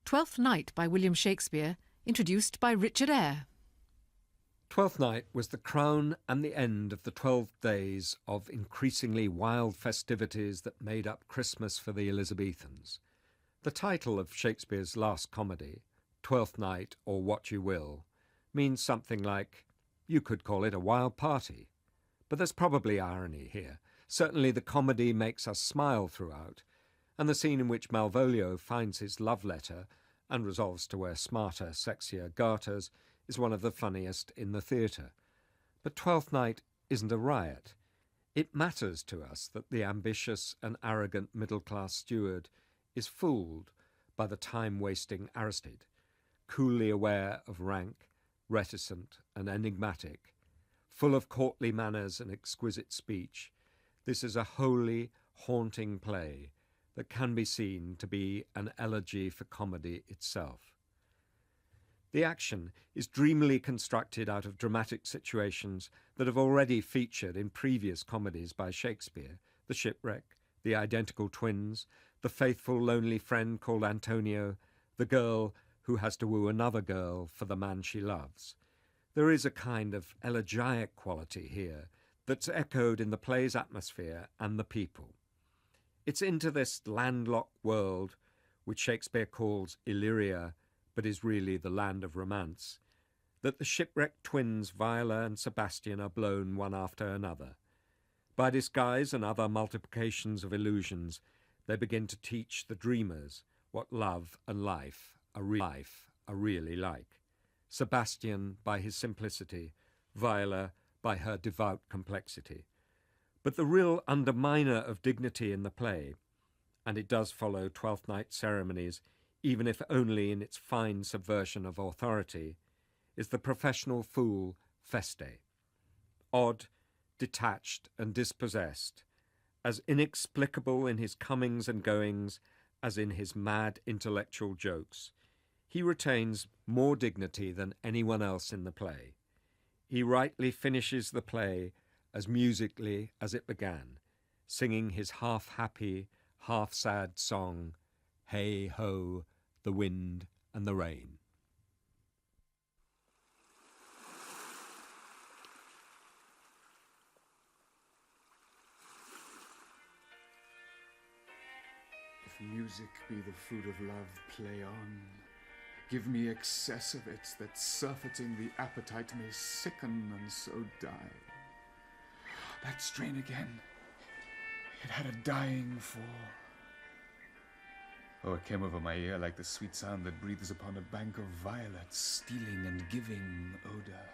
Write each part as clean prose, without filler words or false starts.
Twelfth Night by William Shakespeare, introduced by Richard Eyre. Twelfth Night was the crown and the end of the 12 days of increasingly wild festivities that made up Christmas for the Elizabethans. The title of Shakespeare's last comedy, Twelfth Night or What You Will, means something like, you could call it a wild party. But there's probably irony here. Certainly the comedy makes us smile throughout, and the scene in which Malvolio finds his love letter and resolves to wear smarter, sexier garters is one of the funniest in the theatre. But Twelfth Night isn't a riot. It matters to us that the ambitious and arrogant middle-class steward is fooled by the time-wasting Aristide, coolly aware of rank, reticent and enigmatic, full of courtly manners and exquisite speech. This is a wholly haunting play that can be seen to be an elegy for comedy itself. The action is dreamily constructed out of dramatic situations that have already featured in previous comedies by Shakespeare: the shipwreck, the identical twins, the faithful lonely friend called Antonio, the girl who has to woo another girl for the man she loves. There is a kind of elegiac quality here that's echoed in the play's atmosphere and the people. It's into this landlocked world, which Shakespeare calls Illyria, but is really the land of romance, that the shipwrecked twins Viola and Sebastian are blown one after another. By disguise and other multiplications of illusions, they begin to teach the dreamers what love and life are really like. Sebastian by his simplicity, Viola by her devout complexity. But the real underminer of dignity in the play, and it does follow Twelfth Night ceremonies, even if only in its fine subversion of authority, is the professional fool Feste. Odd, detached and dispossessed, as inexplicable in his comings and goings as in his mad intellectual jokes, he retains more dignity than anyone else in the play. He rightly finishes the play as musically as it began, singing his half-happy, half-sad song, Hey Ho, the Wind and the Rain. If music be the food of love, play on. Give me excess of it, that surfeiting the appetite may sicken and so die. That strain again, it had a dying fall. Oh, it came over my ear like the sweet sound that breathes upon a bank of violets, stealing and giving odor.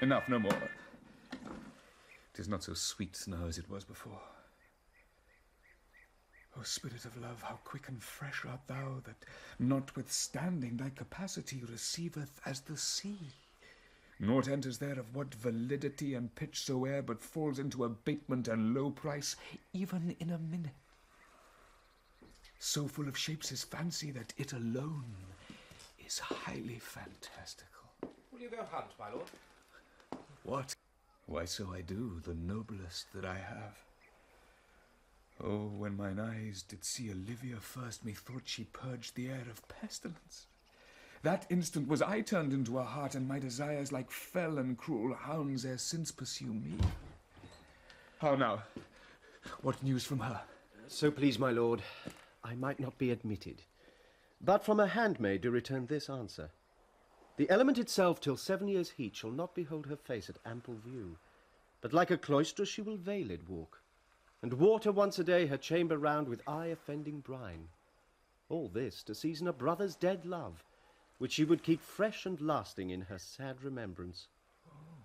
Enough, no more. 'Tis not so sweet now as it was before. O spirit of love, how quick and fresh art thou, that, notwithstanding thy capacity, receiveth as the sea. Naught enters there of what validity and pitch soe'er, but falls into abatement and low price, even in a minute. So full of shapes is fancy that it alone is highly fantastical. Will you go hunt, my lord? What? Why, so I do, the noblest that I have. Oh, when mine eyes did see Olivia first, methought she purged the air of pestilence. That instant was I turned into a hart, and my desires like fell and cruel hounds ere since pursue me. How now? What news from her? So please, my lord, I might not be admitted, but from a handmaid do return this answer. The element itself till 7 years' heat shall not behold her face at ample view, but like a cloister she will veiled walk, and water once a day her chamber round with eye-offending brine. All this to season a brother's dead love, which she would keep fresh and lasting in her sad remembrance. Oh.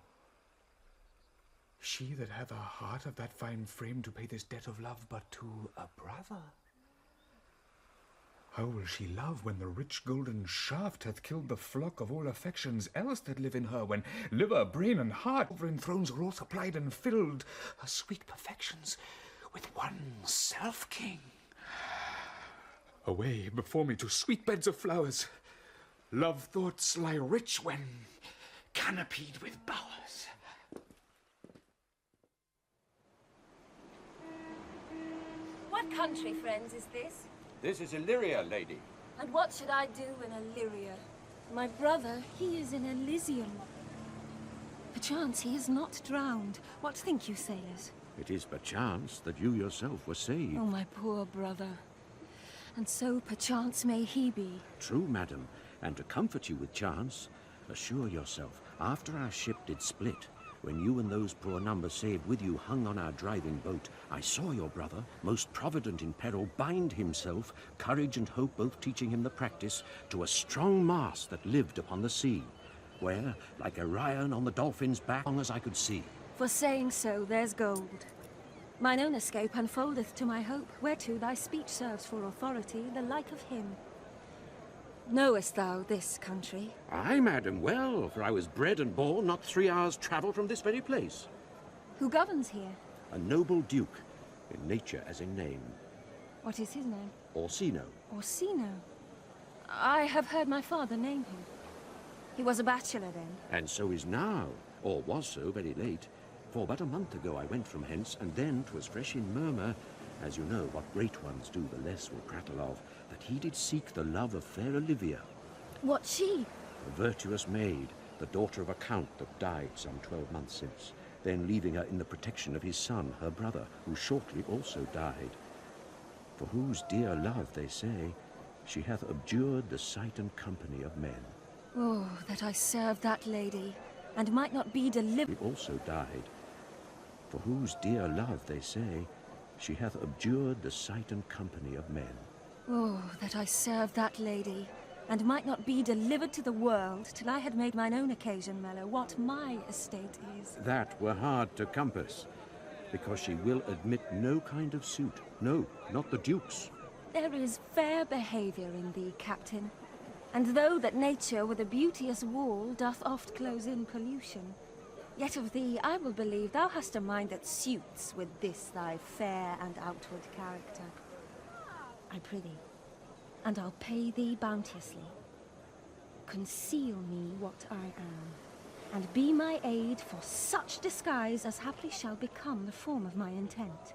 She that hath a heart of that fine frame to pay this debt of love but to a brother. How will she love when the rich golden shaft hath killed the flock of all affections else that live in her, when liver, brain, and heart, sovereign thrones are all supplied and filled, her sweet perfections, with one self-king? Away before me to sweet beds of flowers. Love thoughts lie rich when canopied with bowers. country, friends, is this? This is Illyria, lady. And what should I do in Illyria? My brother, he is in Elysium. Perchance he is not drowned. What think you, sailors? It is perchance that you yourself were saved. Oh, my poor brother. And so perchance may he be. True, madam, and to comfort you with chance, assure yourself, after our ship did split, when you and those poor numbers saved with you hung on our driving boat, I saw your brother, most provident in peril, bind himself, courage and hope both teaching him the practice, to a strong mast that lived upon the sea, where, like Orion on the dolphin's back, long as I could see. For saying so, there's gold. Mine own escape unfoldeth to my hope, whereto thy speech serves for authority, the like of him. Knowest thou this country? Aye, madam, well, for I was bred and born not 3 hours' travel from this very place. Who governs here? A noble duke, in nature as in name. What is his name? Orsino. Orsino. I have heard my father name him. He was a bachelor then. And so is now, or was so very late. For but a month ago I went from hence, and then 'twas fresh in murmur, as you know what great ones do the less will prattle of, that he did seek the love of fair Olivia. What she? A virtuous maid, the daughter of a count that died some 12 months since, then leaving her in the protection of his son, her brother, who shortly also died. For whose dear love, they say, she hath abjured the sight and company of men. Oh, that I served that lady, and might not be delivered. He also died. For whose dear love, they say, she hath abjured the sight and company of men. Oh, that I served that lady, and might not be delivered to the world till I had made mine own occasion mellow what my estate is. That were hard to compass, because she will admit no kind of suit. No, not the Duke's. There is fair behaviour in thee, Captain. And though that nature with a beauteous wall doth oft close in pollution, yet of thee I will believe thou hast a mind that suits with this thy fair and outward character. I prithee, and I'll pay thee bounteously. Conceal me what I am, and be my aid for such disguise as haply shall become the form of my intent.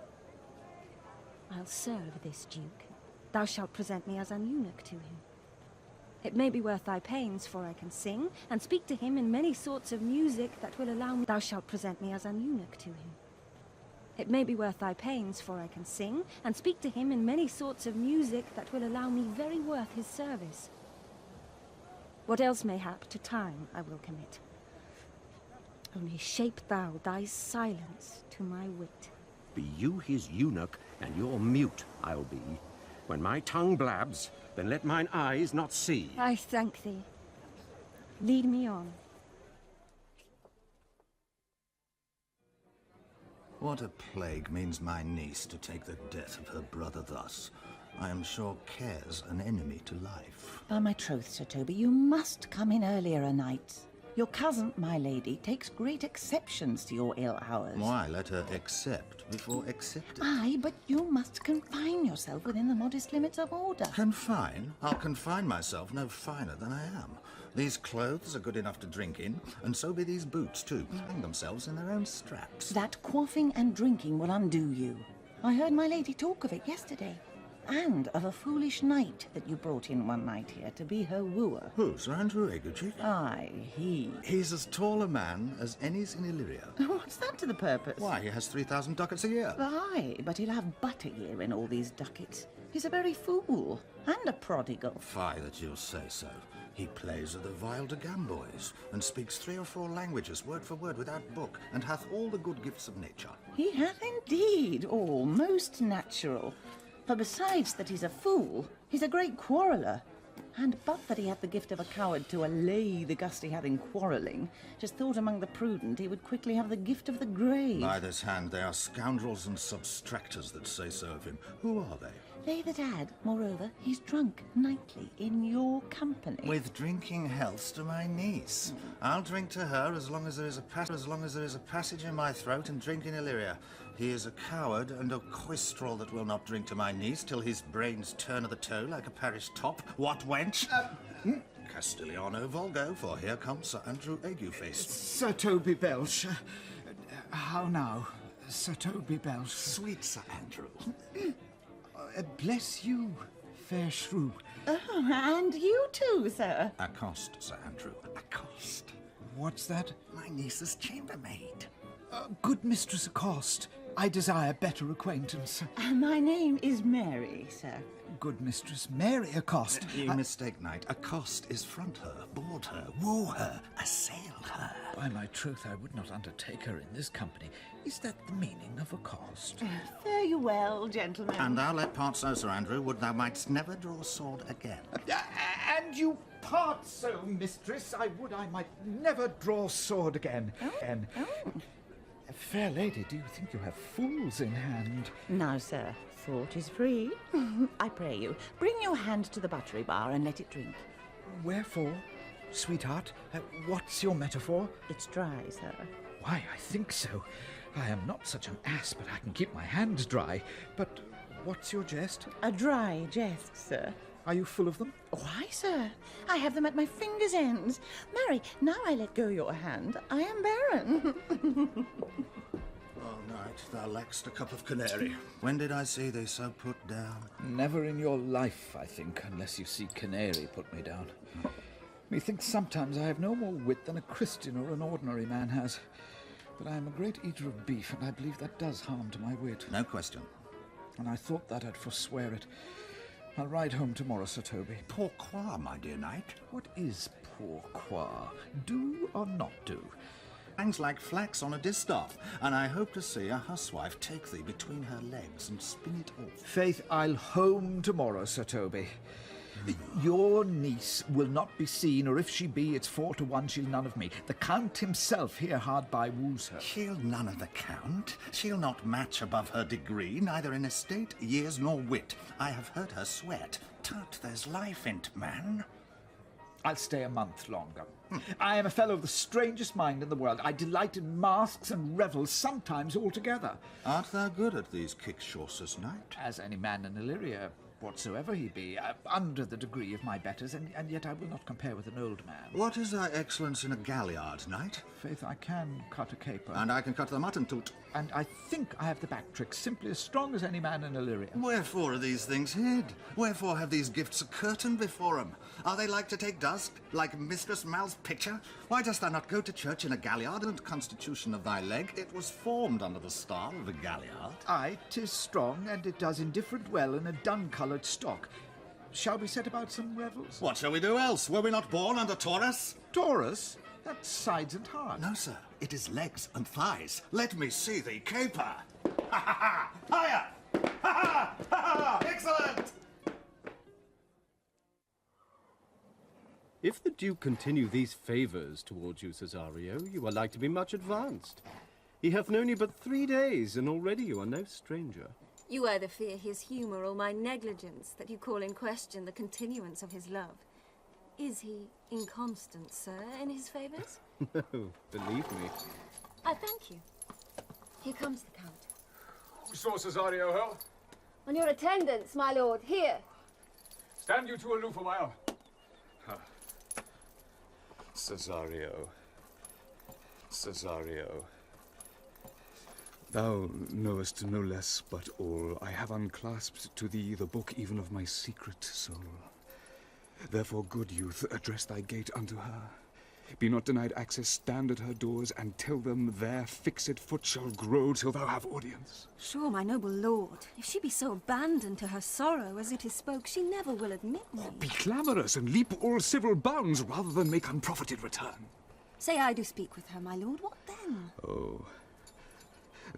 I'll serve this Duke. Thou shalt present me as an eunuch to him. It may be worth thy pains, for I can sing, and speak to him in many sorts of music that will allow me. Thou shalt present me as an eunuch to him. It may be worth thy pains, for I can sing, and speak to him in many sorts of music that will allow me very worth his service. What else mayhap to time I will commit. Only shape thou thy silence to my wit. Be you his eunuch, and you're mute, I'll be. When my tongue blabs, then let mine eyes not see. I thank thee. Lead me on. What a plague means my niece to take the death of her brother thus? I am sure cares an enemy to life. By my troth, Sir Toby, you must come in earlier a night. Your cousin, my lady, takes great exceptions to your ill hours. Why, let her accept before accepting. Aye, but you must confine yourself within the modest limits of order. Confine? I'll confine myself no finer than I am. These clothes are good enough to drink in, and so be these boots too. Hang themselves in their own straps. That quaffing and drinking will undo you. I heard my lady talk of it yesterday. And of a foolish knight that you brought in one night here to be her wooer. Who, Sir Andrew Egerchick? Aye, he. He's as tall a man as any's in Illyria. What's that to the purpose? Why, he has 3,000 ducats a year. Aye, but he'll have but a year in all these ducats. He's a very fool, and a prodigal. Fie that you'll say so. He plays with the vile de Gamboys, and speaks 3 or 4 languages, word for word, without book, and hath all the good gifts of nature. He hath indeed, all most natural. For besides that he's a fool, he's a great quarreller. And but that he hath the gift of a coward to allay the gust he hath in quarrelling, 'tis thought among the prudent he would quickly have the gift of the grave. By this hand, they are scoundrels and substractors that say so of him. Who are they? They that add, moreover, he's drunk nightly in your company. With drinking healths to my niece. I'll drink to her as long as there is a passage in my throat, and drink in Illyria. He is a coward and a coistrel that will not drink to my niece till his brains turn of the toe like a parish top. What, wench? Castigliano Volgo, for here comes Sir Andrew Agueface. Sir Toby Belch. How now, Sir Toby Belch? Sweet Sir Andrew. Bless you, fair shrew. Oh, and you too, sir. Accost, Sir Andrew. Accost. What's that? My niece's chambermaid. Good Mistress Accost, I desire better acquaintance. My name is Mary, sir. Good Mistress Mary Accost. You mistake, knight. Accost is front her, board her, woo her, assail her. By my troth, I would not undertake her in this company. Is that the meaning of accost? Fare you well, gentlemen. And thou let part so, Sir Andrew, would thou mightst never draw sword again. And you part so, mistress. I would I might never draw sword again. Fair lady, do you think you have fools in hand? Now, sir, thought is free. I pray you, bring your hand to the buttery bar and let it drink. Wherefore, sweetheart? What's your metaphor? It's dry, sir. Why, I think so. I am not such an ass, but I can keep my hands dry. But what's your jest? A dry jest, sir. Are you full of them? Why, sir? I have them at my fingers' ends. Marry, now I let go your hand, I am barren. Oh, knight, thou lackst a cup of canary. When did I see thee so put down? Never in your life, I think, unless you see canary put me down. Methinks sometimes I have no more wit than a Christian or an ordinary man has. But I am a great eater of beef, and I believe that does harm to my wit. No question. And I thought that I'd forswear it. I'll ride home tomorrow, Sir Toby. Pourquoi, my dear knight? What is pourquoi? Do or not do? Hangs like flax on a distaff, and I hope to see a huswife take thee between her legs and spin it off. Faith, I'll home tomorrow, Sir Toby. Your niece will not be seen, or if she be, it's 4 to 1 she'll none of me. The Count himself here hard by woos her. She'll none of the Count. She'll not match above her degree, neither in estate, years, nor wit. I have heard her sweat. Tut, there's life in't, man. I'll stay a month longer. I am a fellow of the strangest mind in the world. I delight in masks and revels, sometimes altogether. Art thou good at these kickshaws, knight? As any man in Illyria, whatsoever he be, under the degree of my betters, and yet I will not compare with an old man. What is thy excellence in a galliard, knight? Faith, I can cut a caper. And I can cut the mutton toot. And I think I have the back trick, simply as strong as any man in Illyria. Wherefore are these things hid? Wherefore have these gifts a curtain before 'em? Are they like to take dusk, like Mistress Mal's picture? Why dost thou not go to church in a galliard and constitution of thy leg? It was formed under the style of a galliard. Aye, 'tis strong, and it does indifferent well in a dun-coloured stock. Shall we set about some revels? What shall we do else? Were we not born under Taurus? Taurus? That's sides and heart. No, sir. It is legs and thighs. Let me see thee caper. Ha ha ha! Higher! Ha ha! Ha ha! Excellent! If the Duke continue these favours towards you, Cesario, you are like to be much advanced. He hath known you but 3 days, and already you are no stranger. You either fear his humour or my negligence that you call in question the continuance of his love. Is he inconstant, sir, in his favours? No, believe me. I thank you. Here comes the Count. So, Cesario, ho? On your attendance, my lord, here. Stand you two aloof a while. Cesario. Cesario. Thou knowest no less but all. I have unclasped to thee the book even of my secret soul. Therefore, good youth, address thy gate unto her. Be not denied access, stand at her doors, and tell them their fixed foot shall grow till thou have audience. Sure, my noble lord, if she be so abandoned to her sorrow as it is spoke, she never will admit me. Be clamorous and leap all civil bounds rather than make unprofited return. Say I do speak with her, my lord, what then? Oh,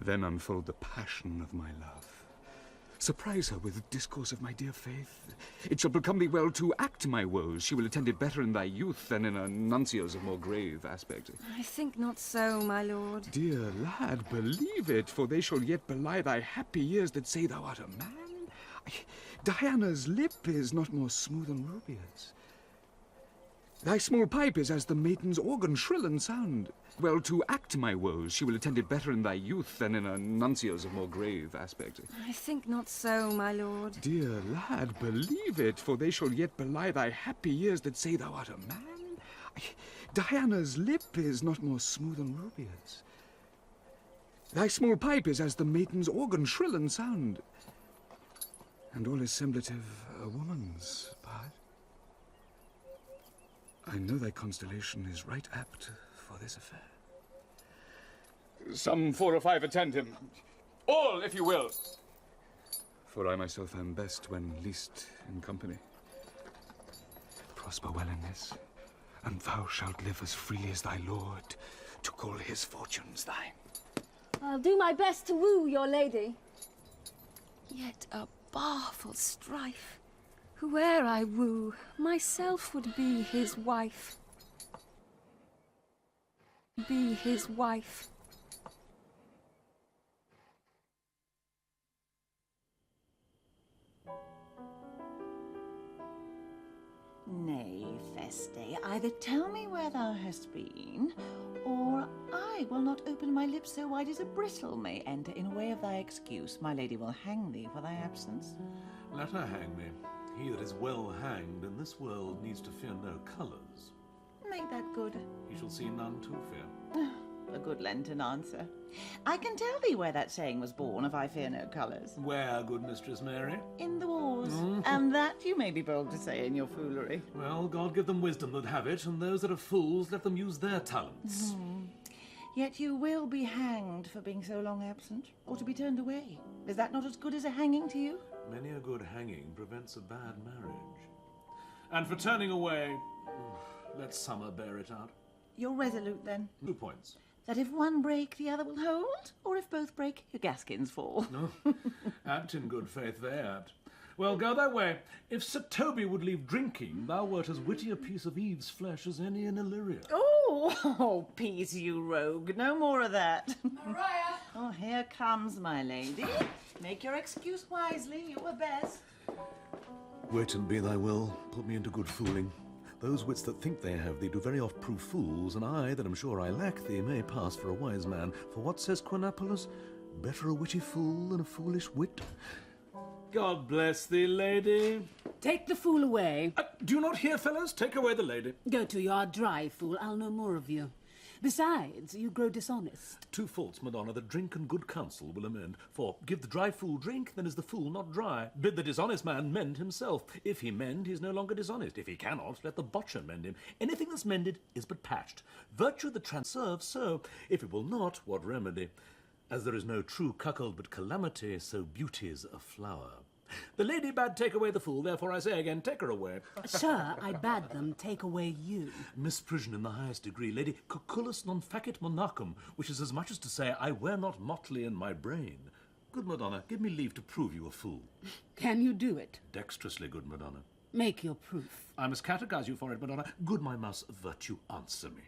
then unfold the passion of my love. Surprise her with discourse of my dear faith. It shall become thee well to act my woes. She will attend it better in thy youth than in a nuncio's of more grave aspect. I think not so, my lord. Dear lad, believe it, for they shall yet belie thy happy years that say thou art a man. Diana's lip is not more smooth than Rubia's. Thy small pipe is as the maiden's organ, shrill and sound. Well, to act my woes, she will attend it better in thy youth than in a nuncio's of more grave aspect. I think not so, my lord. Dear lad, believe it, for they shall yet belie thy happy years that say thou art a man. Diana's lip is not more smooth than Rubia's. Thy small pipe is as the maiden's organ, shrill and sound. and all is semblative a woman's part. I know thy constellation is right apt for this affair. Some 4 or 5 attend him. All, if you will. For I myself am best when least in company. Prosper well in this, and thou shalt live as freely as thy lord, to call his fortunes thine. I'll do my best to woo your lady. Yet a baleful strife. Whoe'er I woo, myself would be his wife. Be his wife. Nay, Feste, either tell me where thou hast been, or I will not open my lips so wide as a bristle may enter in way of thy excuse. My lady will hang thee for thy absence. Let her hang me. He that is well hanged in this world needs to fear no colours. Make that good. He shall see none to fear. A good Lenten answer. I can tell thee where that saying was born, if I fear no colours. Where, good Mistress Mary? In the wars. And that you may be bold to say in your foolery. Well, God give them wisdom that have it, and those that are fools, let them use their talents. Yet you will be hanged for being so long absent, or to be turned away. Is that not as good as a hanging to you? Many a good hanging prevents a bad marriage. And for turning away, let summer bear it out. You're resolute, then? 2 points. That if one break, the other will hold? Or if both break, your gaskins fall? No, apt in good faith they apt. Well, go thy way. If Sir Toby would leave drinking, thou wert as witty a piece of Eve's flesh as any in Illyria. Oh, peace, you rogue. No more of that. Maria! Oh, here comes my lady. Make your excuse wisely. You were best. Wait and be thy will, put me into good fooling. Those wits that think they have thee do very oft prove fools, and I, that am sure I lack thee, may pass for a wise man. For what says Quinapolus? Better a witty fool than a foolish wit. God bless thee, lady. Take the fool away. Do you not hear, fellows? Take away the lady. Go to your dry, fool. I'll know more of you. Besides, you grow dishonest. 2 faults, Madonna, that drink and good counsel will amend. For give the dry fool drink, then is the fool not dry. Bid the dishonest man mend himself. If he mend, he is no longer dishonest. If he cannot, let the botcher mend him. Anything that's mended is but patched. Virtue that transerves so. If it will not, what remedy? As there is no true cuckold but calamity, so beauty's a flower. The lady bade take away the fool, therefore I say again, take her away. Sir, I bade them take away you. Misprision in the highest degree, lady, cucullus non facit monachum, which is as much as to say, I wear not motley in my brain. Good Madonna, give me leave to prove you a fool. Can you do it? Dexterously, good Madonna. Make your proof. I must catechize you for it, Madonna. Good my mouse, virtue, answer me.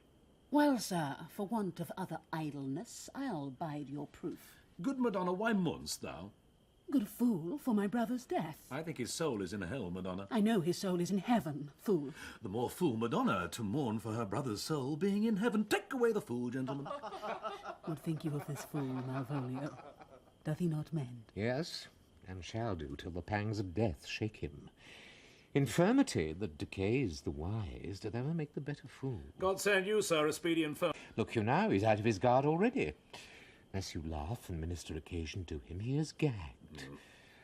Well, sir, for want of other idleness, I'll bide your proof. Good Madonna, why mourn'st thou? Good fool, for my brother's death. I think his soul is in hell, Madonna. I know his soul is in heaven, fool. The more fool Madonna to mourn for her brother's soul being in heaven. Take away the fool, gentlemen. What think you of this fool, Malvolio? Doth he not mend? Yes, and shall do till the pangs of death shake him. Infirmity that decays the wise doth ever make the better fool. God send you, sir, a speedy infirm. Look you now, he's out of his guard already. Unless you laugh and minister occasion to him, he is gagged.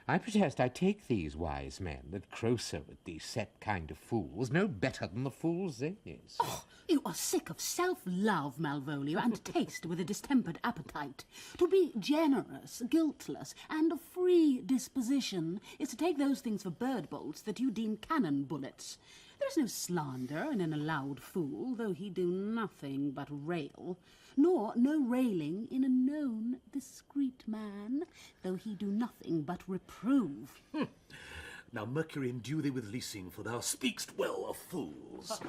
I protest I take these wise men that crow so at these set kind of fools no better than the fool Zanies. Oh, you are sick of self-love, Malvolio, and taste with a distempered appetite. To be generous, guiltless, and of free disposition is to take those things for bird bolts that you deem cannon bullets. There is no slander in an allowed fool, though he do nothing but rail, nor no railing in a known discreet man, though he do nothing but reprove. Now Mercury endue thee with leasing, for thou speak'st well of fools.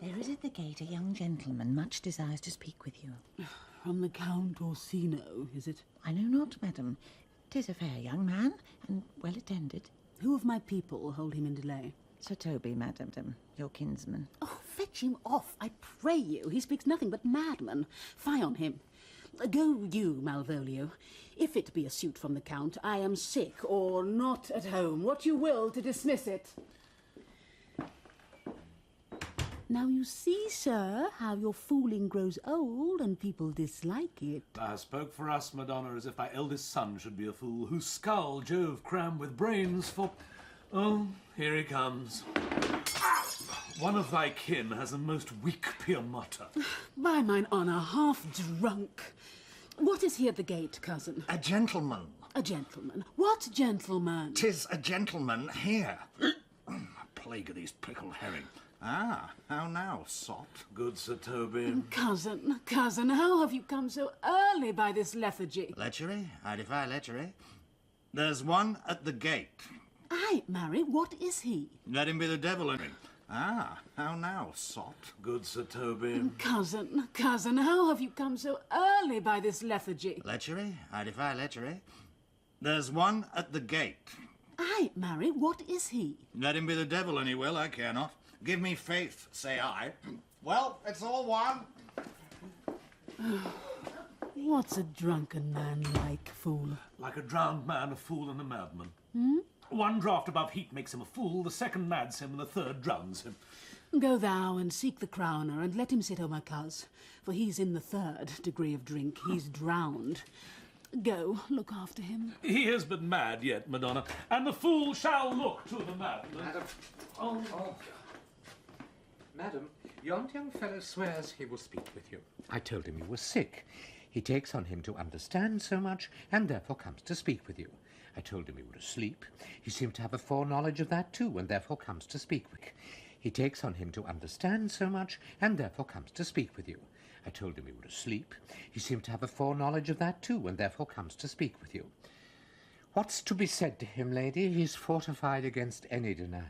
There is at the gate a young gentleman much desires to speak with you. From the Count Orsino, is it? I know not, madam. 'Tis a fair young man, and well attended. Who of my people hold him in delay? Sir Toby, madam, your kinsman. Oh, fetch him off, I pray you. He speaks nothing but madman. Fie on him. Go you, Malvolio. If it be a suit from the Count, I am sick or not at home. What you will to dismiss it. Now you see, sir, how your fooling grows old and people dislike it. Thou spoke for us, Madonna, as if thy eldest son should be a fool, whose skull Jove crammed with brains for... Oh, here he comes. One of thy kin has a most weak pure mutter. By mine honour, half drunk. What is he at the gate, cousin? A gentleman. A gentleman? What gentleman? 'Tis a gentleman here. Plague of these pickled herring. Ah, how now, sot? Good Sir Toby. Cousin, how have you come so early by this lethargy? Lechery? I defy lechery. There's one at the gate. Aye, marry, what is he? Let him be the devil in him. Ah, how now, sot? Good Sir Toby. Cousin, how have you come so early by this lethargy? Lechery? I defy lechery. There's one at the gate. Aye, marry, what is he? Let him be the devil, and he will, I care not. Give me faith, say I. Well, it's all one. What's a drunken man like, fool? Like a drowned man, a fool, and a madman. Hmm? One draught above heat makes him a fool, the second mads him, and the third drowns him. Go thou and seek the crowner, and let him sit over cuz, for he's in the third degree of drink. He's drowned. Go, look after him. He is but mad yet, Madonna, and the fool shall look to the madman. Madam. Oh. Madam, yon young fellow swears he will speak with you. I told him you were sick. He takes on him to understand so much, and therefore comes to speak with you. I told him you were asleep. He seemed to have a foreknowledge of that too, and therefore comes to speak with you. He takes on him to understand so much, and therefore comes to speak with you. I told him you were asleep. He seemed to have a foreknowledge of that too, and therefore comes to speak with you. What's to be said to him, lady? He's fortified against any denial.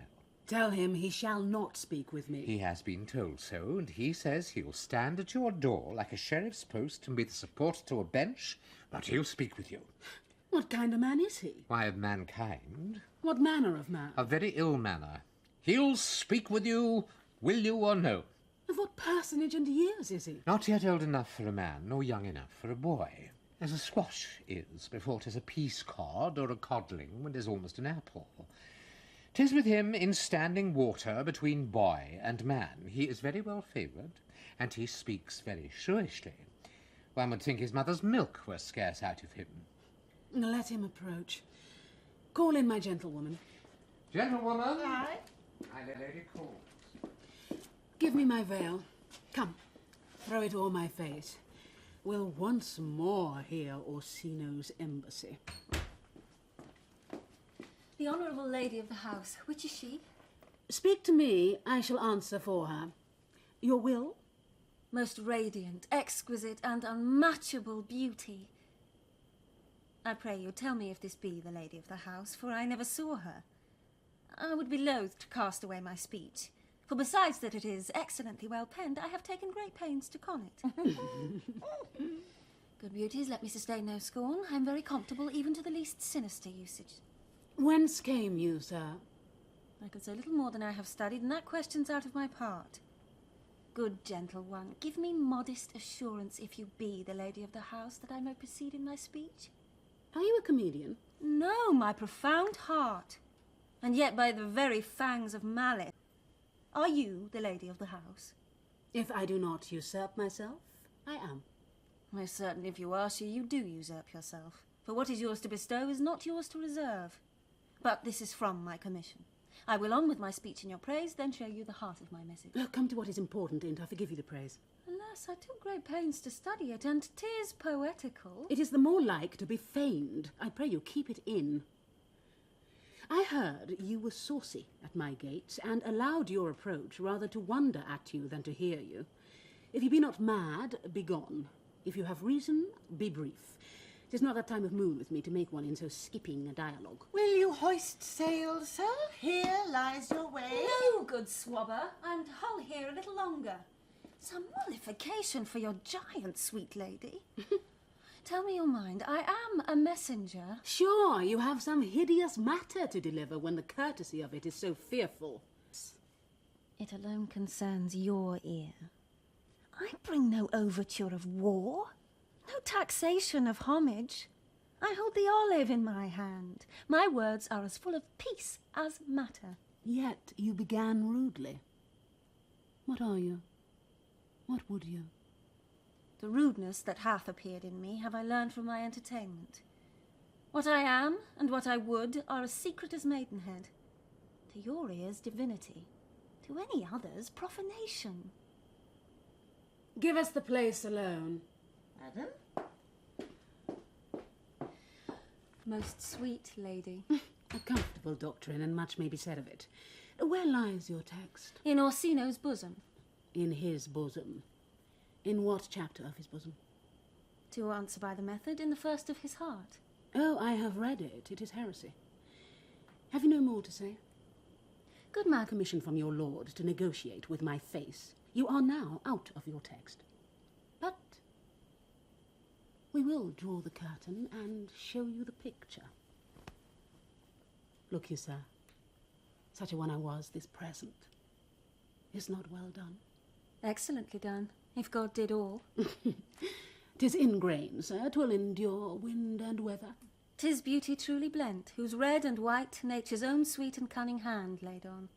Tell him he shall not speak with me. He has been told so, and he says he'll stand at your door like a sheriff's post and be the support to a bench, but he'll speak with you. What kind of man is he? Why, of mankind. What manner of man? A very ill manner. He'll speak with you, will you or no? Of what personage and years is he? Not yet old enough for a man, nor young enough for a boy. As a squash is, before 'tis a peace cod, or a codling when 'tis almost an apple. 'Tis with him in standing water between boy and man. He is very well favoured, and he speaks very shewishly. One would think his mother's milk were scarce out of him. Let him approach. Call in my gentlewoman. Gentlewoman? Aye? My lady calls. Give me my veil. Come, throw it o'er my face. We'll once more hear Orsino's embassy. The Honourable Lady of the House, which is she? Speak to me, I shall answer for her. Your will? Most radiant, exquisite, and unmatchable beauty. I pray you, tell me if this be the Lady of the House, for I never saw her. I would be loath to cast away my speech, for besides that it is excellently well penned, I have taken great pains to con it. Good beauties, let me sustain no scorn. I am very comfortable even to the least sinister usage. Whence came you, sir? I could say little more than I have studied, and that question's out of my part. Good gentle one, give me modest assurance, if you be the Lady of the House, that I may proceed in my speech. Are you a comedian? No, my profound heart. And yet by the very fangs of malice. Are you the Lady of the House? If I do not usurp myself, I am. Most certainly if you are she, you do usurp yourself. For what is yours to bestow is not yours to reserve. But this is from my commission. I will on with my speech in your praise, then show you the heart of my message. Come to what is important, and I forgive you the praise. Alas, I took great pains to study it, and 'tis poetical. It is the more like to be feigned. I pray you, keep it in. I heard you were saucy at my gates, and allowed your approach rather to wonder at you than to hear you. If you be not mad, be gone. If you have reason, be brief. 'Tis not that time of mood with me to make one in so skipping a dialogue. Will you hoist sail, sir? Here lies your way. No, good swabber, and hull here a little longer. Some mollification for your giant, sweet lady. Tell me your mind. I am a messenger. Sure, you have some hideous matter to deliver when the courtesy of it is so fearful. It alone concerns your ear. I bring no overture of war, no taxation of homage. I hold the olive in my hand. My words are as full of peace as matter. Yet you began rudely. What are you? What would you? The rudeness that hath appeared in me have I learned from my entertainment. What I am and what I would are as secret as maidenhead. To your ears, divinity. To any others, profanation. Give us the place alone. Madam? Most sweet lady. A comfortable doctrine, and much may be said of it. Where lies your text? In Orsino's bosom. In his bosom. In what chapter of his bosom? To answer by the method, in the first of his heart. Oh, I have read it. It is heresy. Have you no more to say? Good man. Commission from your lord to negotiate with my face. You are now out of your text. But we will draw the curtain and show you the picture. Look you, sir. Such a one I was, this present. Is not well done? Excellently done, if God did all. 'Tis in grain, sir, 'twill endure wind and weather. 'Tis beauty truly blent, whose red and white nature's own sweet and cunning hand laid on.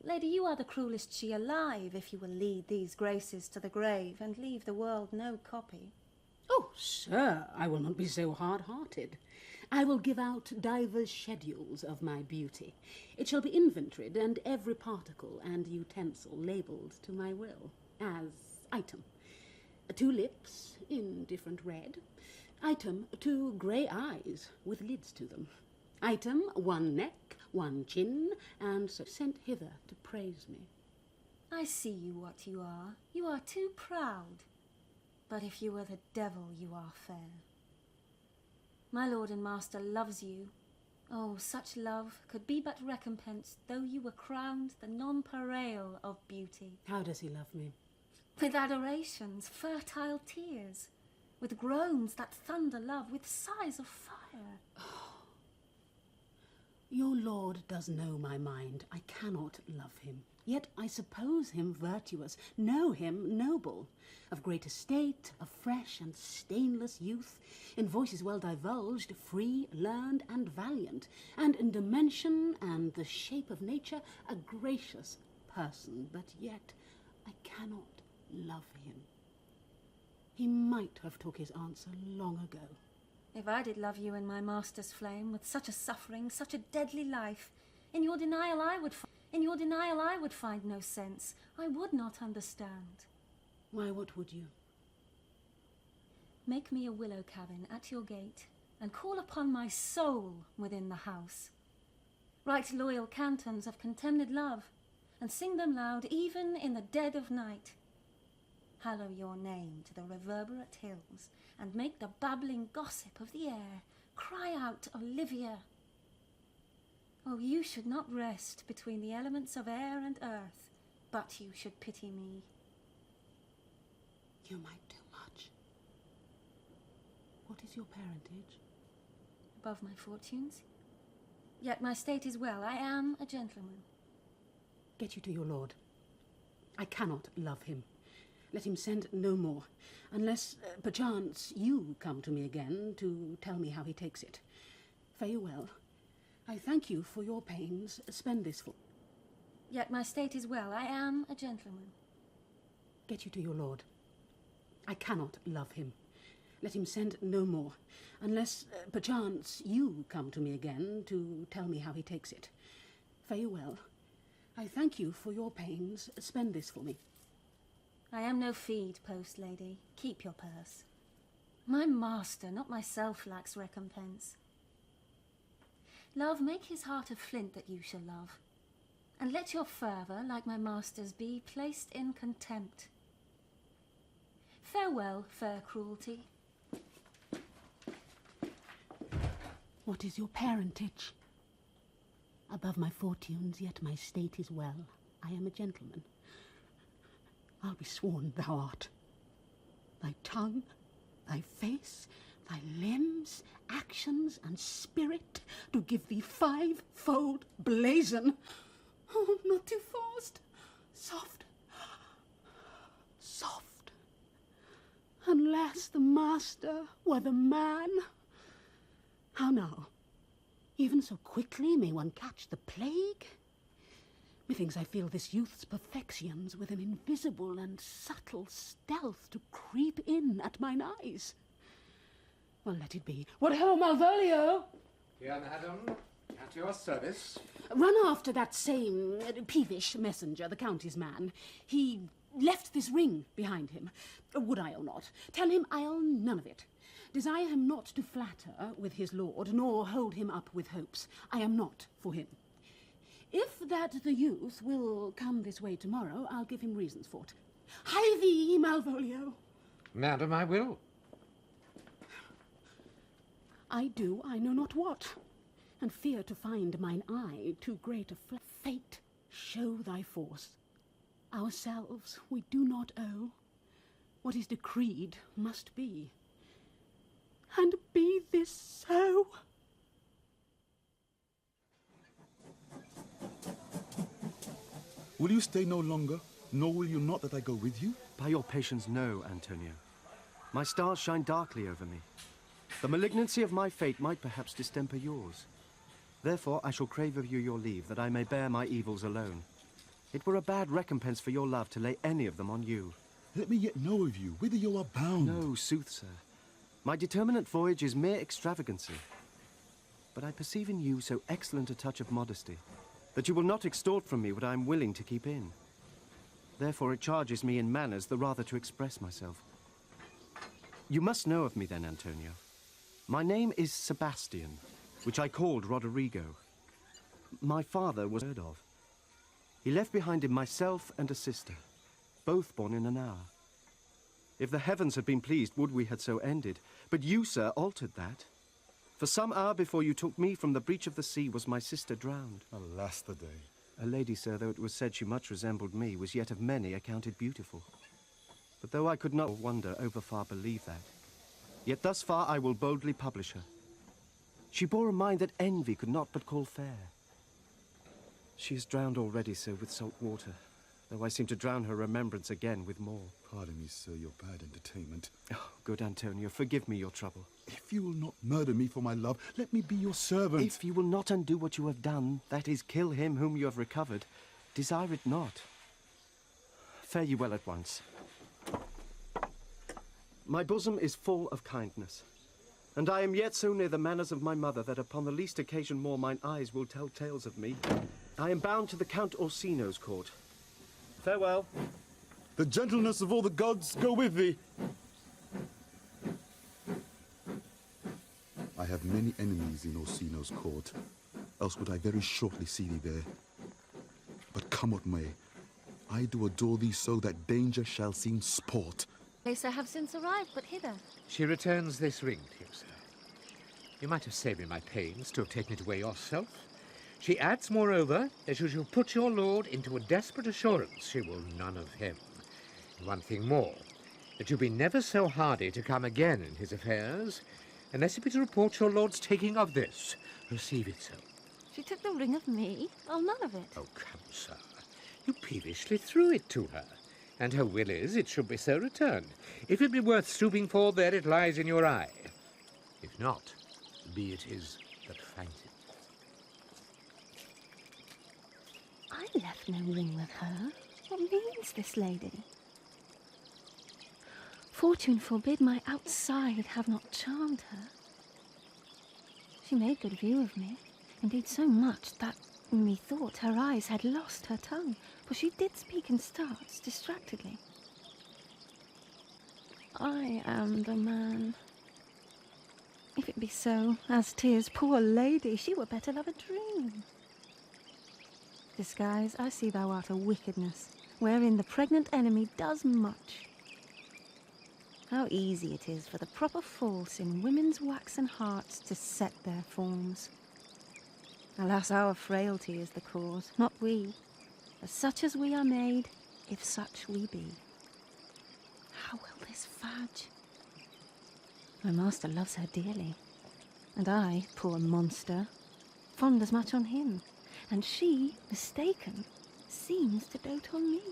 Lady, you are the cruellest she alive, if you will lead these graces to the grave and leave the world no copy. Oh, sir, I will not be so hard-hearted. I will give out divers schedules of my beauty. It shall be inventoried, and every particle and utensil labelled to my will, as item 2 lips in different red, item 2 grey eyes with lids to them, item 1 neck, 1 chin, and so sent hither to praise me. I see you what you are. You are too proud. But if you were the devil, you are fair. My lord and master loves you. Oh, such love could be but recompensed though you were crowned the nonpareil of beauty. How does he love me? With adorations, fertile tears, with groans that thunder love, with sighs of fire. Your lord does know my mind. I cannot love him. Yet I suppose him virtuous, know him noble, of great estate, of fresh and stainless youth, in voices well divulged, free, learned, and valiant, and in dimension and the shape of nature a gracious person, but yet I cannot love him. He might have took his answer long ago. If I did love you in my master's flame, with such a suffering, such a deadly life, in your denial I would find no sense. I would not understand. Why, what would you? Make me a willow cabin at your gate, and call upon my soul within the house. Write loyal cantons of contemned love, and sing them loud even in the dead of night. Hallow your name to the reverberate hills, and make the babbling gossip of the air cry out, Olivia. Oh, you should not rest between the elements of air and earth, but you should pity me. You might do much. What is your parentage? Above my fortunes. Yet my state is well. I am a gentleman. Get you to your lord. I cannot love him. Let him send no more, unless, perchance, you come to me again to tell me how he takes it. Fare you well. I thank you for your pains. Spend this for... Yet my state is well. I am a gentleman. Get you to your lord. I cannot love him. Let him send no more, unless, perchance, you come to me again to tell me how he takes it. Fare you well. I thank you for your pains. Spend this for me. I am no feed post, lady. Keep your purse. My master, not myself, lacks recompense. Love, make his heart of flint that you shall love, and let your fervour, like my master's, be placed in contempt. Farewell, fair cruelty. What is your parentage? Above my fortunes, yet my state is well. I am a gentleman. I'll be sworn thou art. Thy tongue, thy face, thy limbs, actions, and spirit do give thee 5-fold blazon. Oh, not too fast. Soft, soft. Unless the master were the man. How now? Even so quickly may one catch the plague? Methinks I feel this youth's perfections with an invisible and subtle stealth to creep in at mine eyes. Well, let it be. What ho, Malvolio! Here, madam, at your service. Run after that same peevish messenger, the county's man. He left this ring behind him. Would I or not? Tell him I'll none of it. Desire him not to flatter with his lord, nor hold him up with hopes. I am not for him. If that the youth will come this way tomorrow, I'll give him reasons for it. Hie thee, Malvolio. Madam, I will. I do I know not what, and fear to find mine eye too great a fate. Show thy force. Ourselves we do not owe. What is decreed must be. And be this so. Will you stay no longer, nor will you not that I go with you? By your patience, no, Antonio. My stars shine darkly over me. The malignancy of my fate might perhaps distemper yours. Therefore I shall crave of you your leave, that I may bear my evils alone. It were a bad recompense for your love to lay any of them on you. Let me yet know of you, whither you are bound. No, sooth, sir. My determinate voyage is mere extravagancy. But I perceive in you so excellent a touch of modesty, that you will not extort from me what I am willing to keep in. Therefore it charges me in manners the rather to express myself. You must know of me then, Antonio. My name is Sebastian, which I called Roderigo. My father was heard of. He left behind him myself and a sister, both born in an hour. If the heavens had been pleased, would we had so ended. But you, sir, altered that. For some hour before you took me from the breach of the sea was my sister drowned. Alas the day. A lady, sir, though it was said she much resembled me, was yet of many accounted beautiful. But though I could not wonder over far believe that, yet thus far I will boldly publish her. She bore a mind that envy could not but call fair. She is drowned already, sir, with salt water, though I seem to drown her remembrance again with more. Pardon me, sir, your bad entertainment. Oh, good Antonio, forgive me your trouble. If you will not murder me for my love, let me be your servant. If you will not undo what you have done, that is, kill him whom you have recovered, desire it not. Fare you well at once. My bosom is full of kindness, and I am yet so near the manners of my mother that upon the least occasion more mine eyes will tell tales of me. I am bound to the Count Orsino's court. Farewell. The gentleness of all the gods go with thee. I have many enemies in Orsino's court, else would I very shortly see thee there. But come what may, I do adore thee so that danger shall seem sport. Lisa have since arrived, but hither. She returns this ring to you, sir. You might have saved me my pains to have taken it away yourself. She adds, moreover, that you shall put your lord into a desperate assurance she will none of him. And one thing more, that you be never so hardy to come again in his affairs, unless it be to report your lord's taking of this. Receive it so. She took the ring of me. I'll none of it. Oh, come, sir. You peevishly threw it to her, and her will is it should be so returned. If it be worth stooping for, there it lies in your eye. If not, be it his that finds it. I left no ring with her. What means this lady? Fortune forbid my outside have not charmed her. She made good view of me, indeed so much that methought her eyes had lost her tongue, for she did speak in starts, distractedly. I am the man. If it be so, as 'tis, poor lady, she were better love a dream. Disguise, I see thou art a wickedness, wherein the pregnant enemy does much. How easy it is for the proper false in women's waxen hearts to set their forms. Alas, our frailty is the cause, not we. For such as we are made, if such we be. How will this fudge? My master loves her dearly, and I, poor monster, fond as much on him, and she, mistaken, seems to dote on me.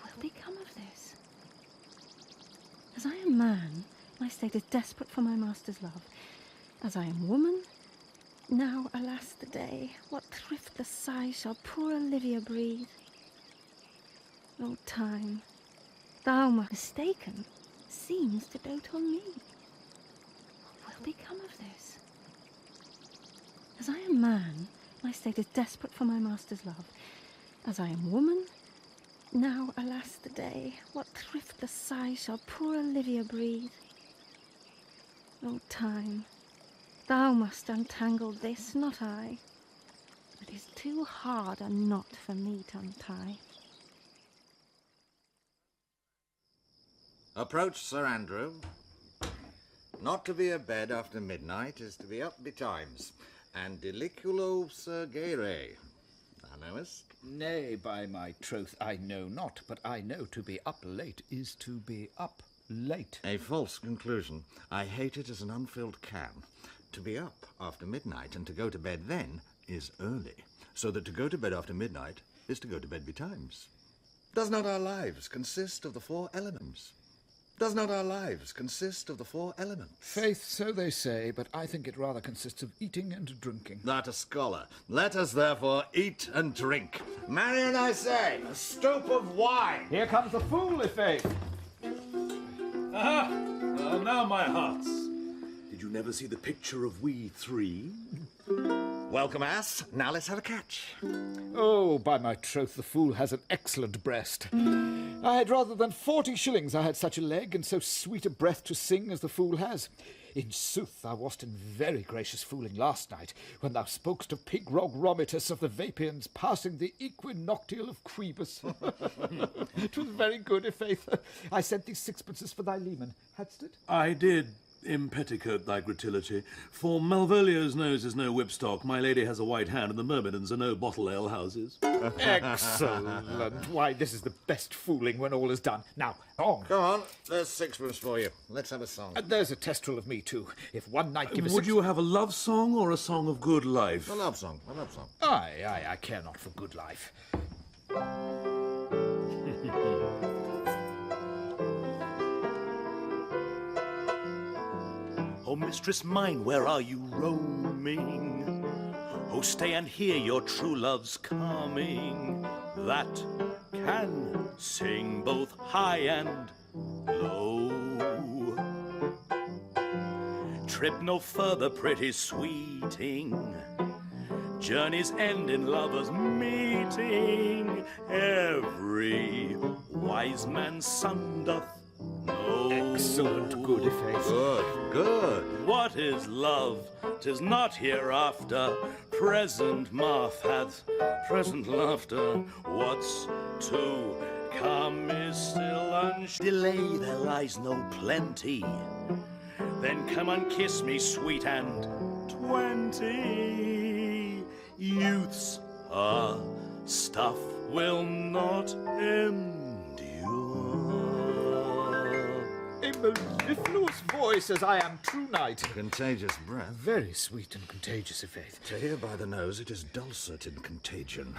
What will become of this? As I am man, my state is desperate for my master's love. As I am woman, Now, alas the day, what thriftless sigh shall poor Olivia breathe? O time, thou must mistaken, seems to dote on me. What will become of this? As I am man, my state is desperate for my master's love. As I am woman, now, alas the day, what thriftless sigh shall poor Olivia breathe? O time, thou must untangle this, not I. It is too hard a knot for me to untie. Approach, Sir Andrew. Not to be abed after midnight is to be up betimes, and deliculo surgere. Thou knowest? Nay, by my troth, I know not, but I know to be up late is to be up late. A false conclusion. I hate it as an unfilled can. To be up after midnight and to go to bed then is early, so that to go to bed after midnight is to go to bed betimes. Does not our lives consist of the four elements? Does not our lives consist of the four elements? Faith, so they say, but I think it rather consists of eating and drinking. That a scholar. Let us therefore eat and drink. Marion, I say, a stoup of wine. Here comes the fool, i' faith. Aha! Well, now, my hearts. Did you never see the picture of we three? Welcome, ass. Now let's have a catch. Oh, by my troth, the fool has an excellent breast. I had rather than 40 shillings I had such a leg and so sweet a breath to sing as the fool has. In sooth, thou wast in very gracious fooling last night, when thou spokest of Pigrog Romitus of the Vapians passing the equinoctial of Quibus. 'Twas very good, i' faith. I sent thee sixpences for thy leman. Hadst it? I did impetticoat thy gratillity. For Malvolio's nose is no whipstock, my lady has a white hand, and the Myrmidons are no bottle ale houses. Excellent. Why, this is the best fooling when all is done. Now, on. Come on, there's sixpence for you. Let's have a song. There's a testrel of me, too. If one night give us... Would you have a love song or a song of good life? A love song, a love song. Aye, I care not for good life. Oh, mistress mine, where are you roaming? Oh, stay and hear your true love's coming, that can sing both high and low. Trip no further, pretty sweeting. Journeys end in lovers' meeting. Every wise man's son doth know. Excellent, good, i' faith. Good, good. What is love? 'Tis not hereafter. Present mirth hath present laughter. What's to come is still delay. There lies no plenty. Then come and kiss me, sweet and 20. Youth's stuff will not endure. A mellifluous voice as I am true knight. Contagious breath. Very sweet and contagious, i' faith. To hear by the nose, it is dulcet in contagion.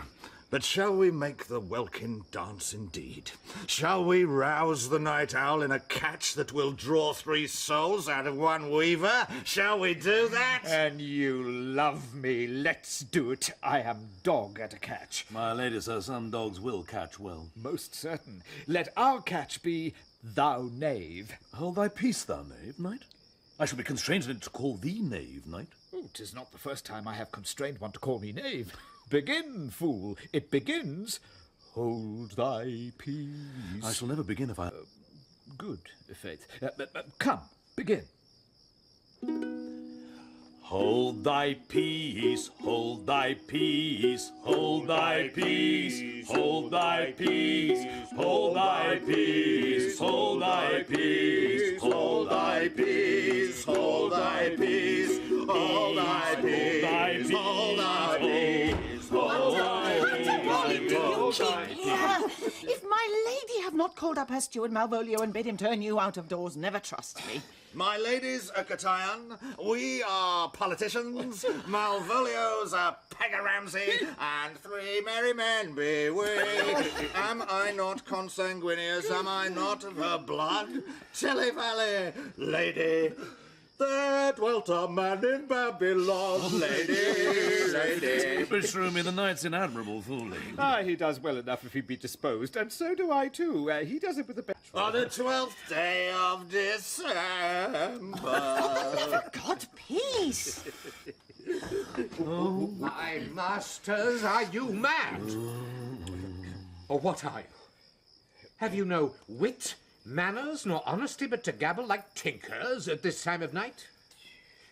But shall we make the welkin dance indeed? Shall we rouse the night owl in a catch that will draw 3 souls out of one weaver? Shall we do that? And you love me. Let's do it. I am dog at a catch. My lady, sir, some dogs will catch well. Most certain. Let our catch be thou knave. Hold thy peace, thou knave, knight. I shall be constrained to call thee knave, knight. Oh, 'tis not the first time I have constrained one to call me knave. Begin, fool. It begins. Hold thy peace. I shall never begin if I... Good, i' faith. Come, begin. Hold thy peace, hold thy peace, hold thy peace, hold thy peace, hold thy peace, hold thy peace, hold thy peace, hold thy peace, hold thy peace, hold thy peace, hold thy peace. If my lady have not called up her steward Malvolio and bid him turn you out of doors, never trust me. My ladies, a Catayan, we are politicians, Malvolio's a Pegger Ramsay, and 3 merry men be we. Am I not consanguineous? Am I not of her blood? Tilly Valley, lady, There dwelt a man in Babylon, lady. Beshrew me, the knight's in admirable fooling. Ah, he does well enough if he be disposed, and so do I too. He does it with the best. On the 12th day of December. For God, peace! Oh, my masters, are you mad? Or what are you? Have you no wit, manners, nor honesty, but to gabble like tinkers at this time of night?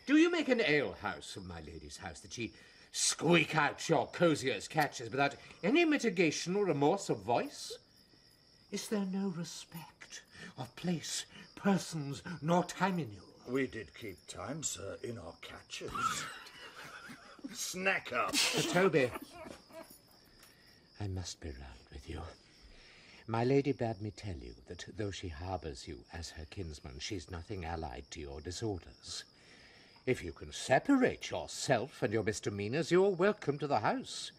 Do you make an alehouse of my lady's house, that she squeak out your cosiest catches without any mitigation or remorse of voice? Is there no respect of place, persons, nor time in you? We did keep time, sir, in our catches. Snack up. Sir Toby, I must be round with you. My lady bade me tell you that though she harbours you as her kinsman, she's nothing allied to your disorders. If you can separate yourself and your misdemeanours, you're welcome to the house.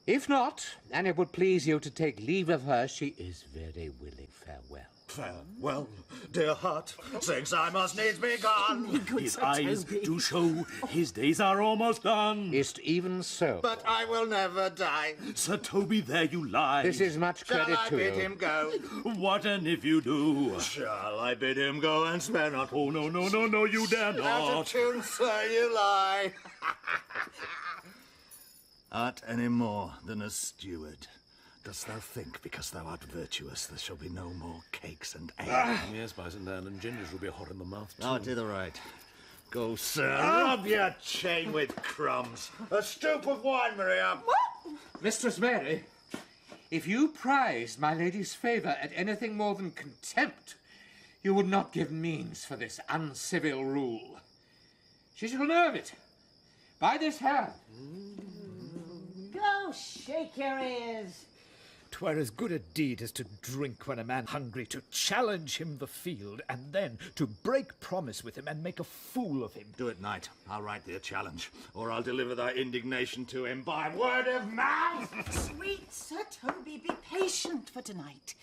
If not, and it would please you to take leave of her, she is very willing. Farewell. Farewell, dear heart, since I must needs be gone. His eyes do show his days are almost done. Is't even so? But I will never die. Sir Toby, there you lie. This is much credit Shall I to bid you. him go? What and if you do? Shall I bid him go and spare not? Oh, no, no, no, no, you dare Out of not. tune, sir, you lie. Art any more than a steward? Dost thou think, because thou art virtuous, there shall be no more cakes and ale? Yes, by St. Anne, and gingers will be hot in the mouth, too. Ah, to the right. Go, sir, rub your chain with crumbs. A stoop of wine, Maria. Mistress Mary, if you prized my lady's favour at anything more than contempt, you would not give means for this uncivil rule. She shall know of it. By this hand. Go shake your ears. 'Twere as good a deed as to drink when a man hungry, to challenge him the field, and then to break promise with him and make a fool of him. Do it, knight. I'll write thee a challenge, or I'll deliver thy indignation to him by word of mouth. Sweet Sir Toby, be patient for tonight.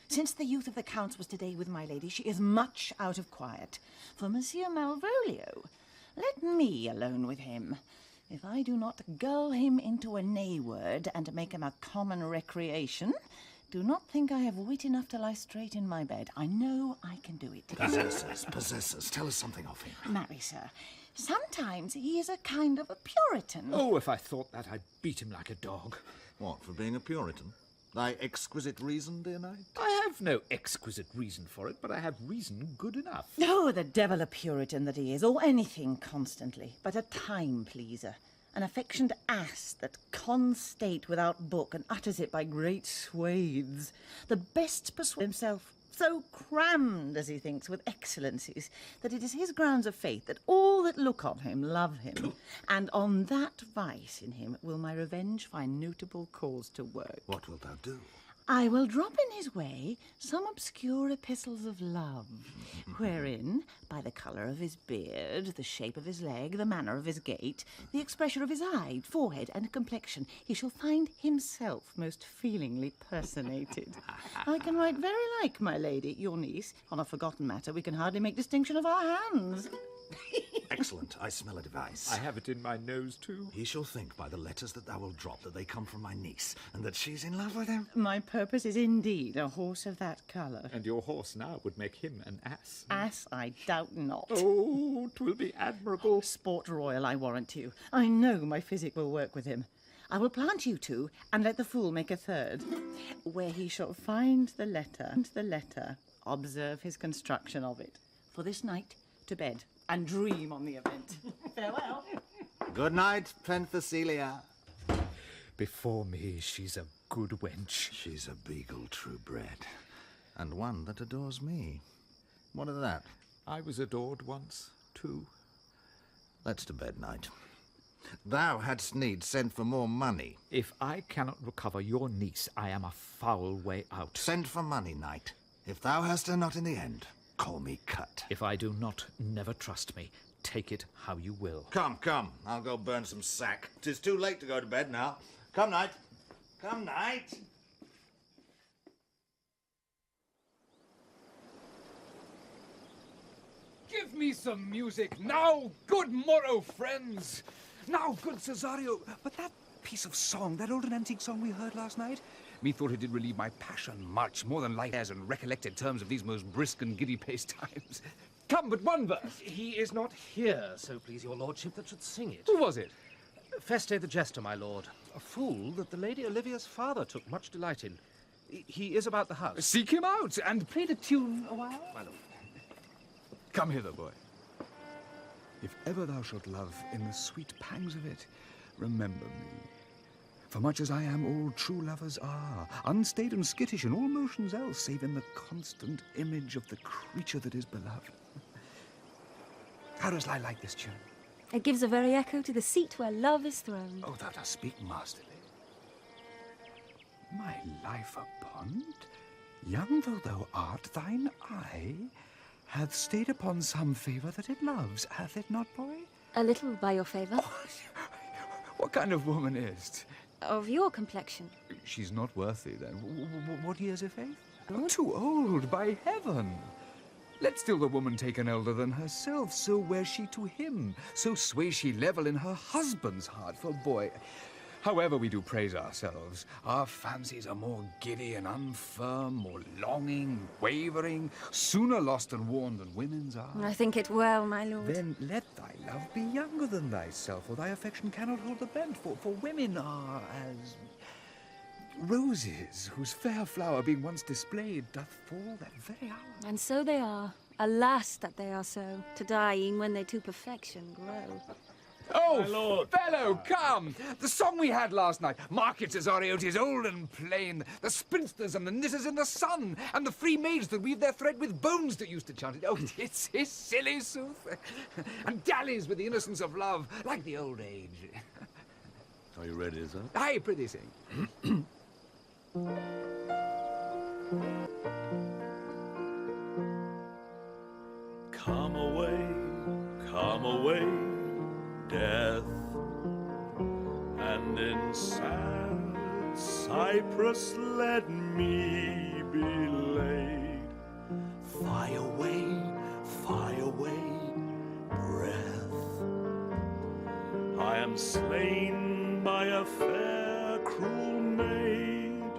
Since the youth of the Count's was today with my lady, she is much out of quiet. For Monsieur Malvolio, let me alone with him. If I do not gull him into a nay-word and make him a common recreation, do not think I have wit enough to lie straight in my bed. I know I can do it. Possessors, tell us something of him. Marry, sir, sometimes he is a kind of a Puritan. Oh, if I thought that, I'd beat him like a dog. What, for being a Puritan? Thy exquisite reason, dear knight? I have no exquisite reason for it, but I have reason good enough. Oh, the devil a Puritan that he is, or anything constantly, but a time-pleaser. An affectioned ass that cons state without book and utters it by great swathes. The best persuade himself, so crammed, as he thinks, with excellencies, that it is his grounds of faith that all that look on him love him. And on that vice in him will my revenge find notable cause to work. What wilt thou do? I will drop in his way some obscure epistles of love, wherein, by the colour of his beard, the shape of his leg, the manner of his gait, the expression of his eye, forehead, and complexion, he shall find himself most feelingly personated. I can write very like my lady, your niece. On a forgotten matter, we can hardly make distinction of our hands. Excellent. I smell a device. I have it in my nose, too. He shall think by the letters that thou wilt drop that they come from my niece, and that she's in love with him. My purpose is indeed a horse of that colour. And your horse now would make him an ass. Ass, I doubt not. Oh, 'twill be admirable. Sport royal, I warrant you. I know my physic will work with him. I will plant you two, and let the fool make a third, where he shall find the letter, observe his construction of it. For this night, to bed, and dream on the event. Farewell. Good night, Penthesilea. Before me, she's a good wench. She's a beagle true bred, and one that adores me. What of that? I was adored once, too. Let's to bed, knight. Thou hadst need send for more money. If I cannot recover your niece, I am a foul way out. Send for money, knight. If thou hast her not in the end, call me cut. If I do not, never trust me. Take it how you will. Come, come. I'll go burn some sack. 'Tis too late to go to bed now. Come, knight. Come, knight. Give me some music. Now, good morrow, friends. Now, good Cesario. But that piece of song, that old and antique song we heard last night, methought it did relieve my passion much more than life has and recollected terms of these most brisk and giddy-paced times. Come, but one verse. He is not here, so please your lordship, that should sing it. Who was it? Feste the Jester, my lord. A fool that the Lady Olivia's father took much delight in. He is about the house. Seek him out, and play the tune a while. My lord. Come hither, boy. If ever thou shalt love in the sweet pangs of it, remember me. For much as I am, all true lovers are, unstaid and skittish in all motions else, save in the constant image of the creature that is beloved. How does I like this tune? It gives a very echo to the seat where love is throned. Oh, thou dost speak masterly. My life upon it, young though thou art, thine eye hath stayed upon some favour that it loves, hath it not, boy? A little by your favour. What kind of woman is't? Of your complexion. She's not worthy, then. What years of faith? Too old, by heaven. Let still the woman take an elder than herself, so wears she to him, so sways she level in her husband's heart. For boy, however we do praise ourselves, our fancies are more giddy and unfirm, more longing, wavering, sooner lost and worn than women's are. I think it well, my lord. Then let thy love be younger than thyself, or thy affection cannot hold the bent, for women are as roses, whose fair flower being once displayed doth fall that very hour. And so they are. Alas that they are so, to dying when they to perfection grow. Oh, my lord. Fellow, come! The song we had last night. Mark it, Cesario, 'tis old and plain. The spinsters and the knitters in the sun, and the free maids that weave their thread with bones that used to chant it. Oh, it's his silly sooth. And dallies with the innocence of love, like the old age. Are you ready, sir? Aye, prithee sing. Come away, death, and in sad cypress let me be laid. Fly away, breath. I am slain by a fair, cruel maid.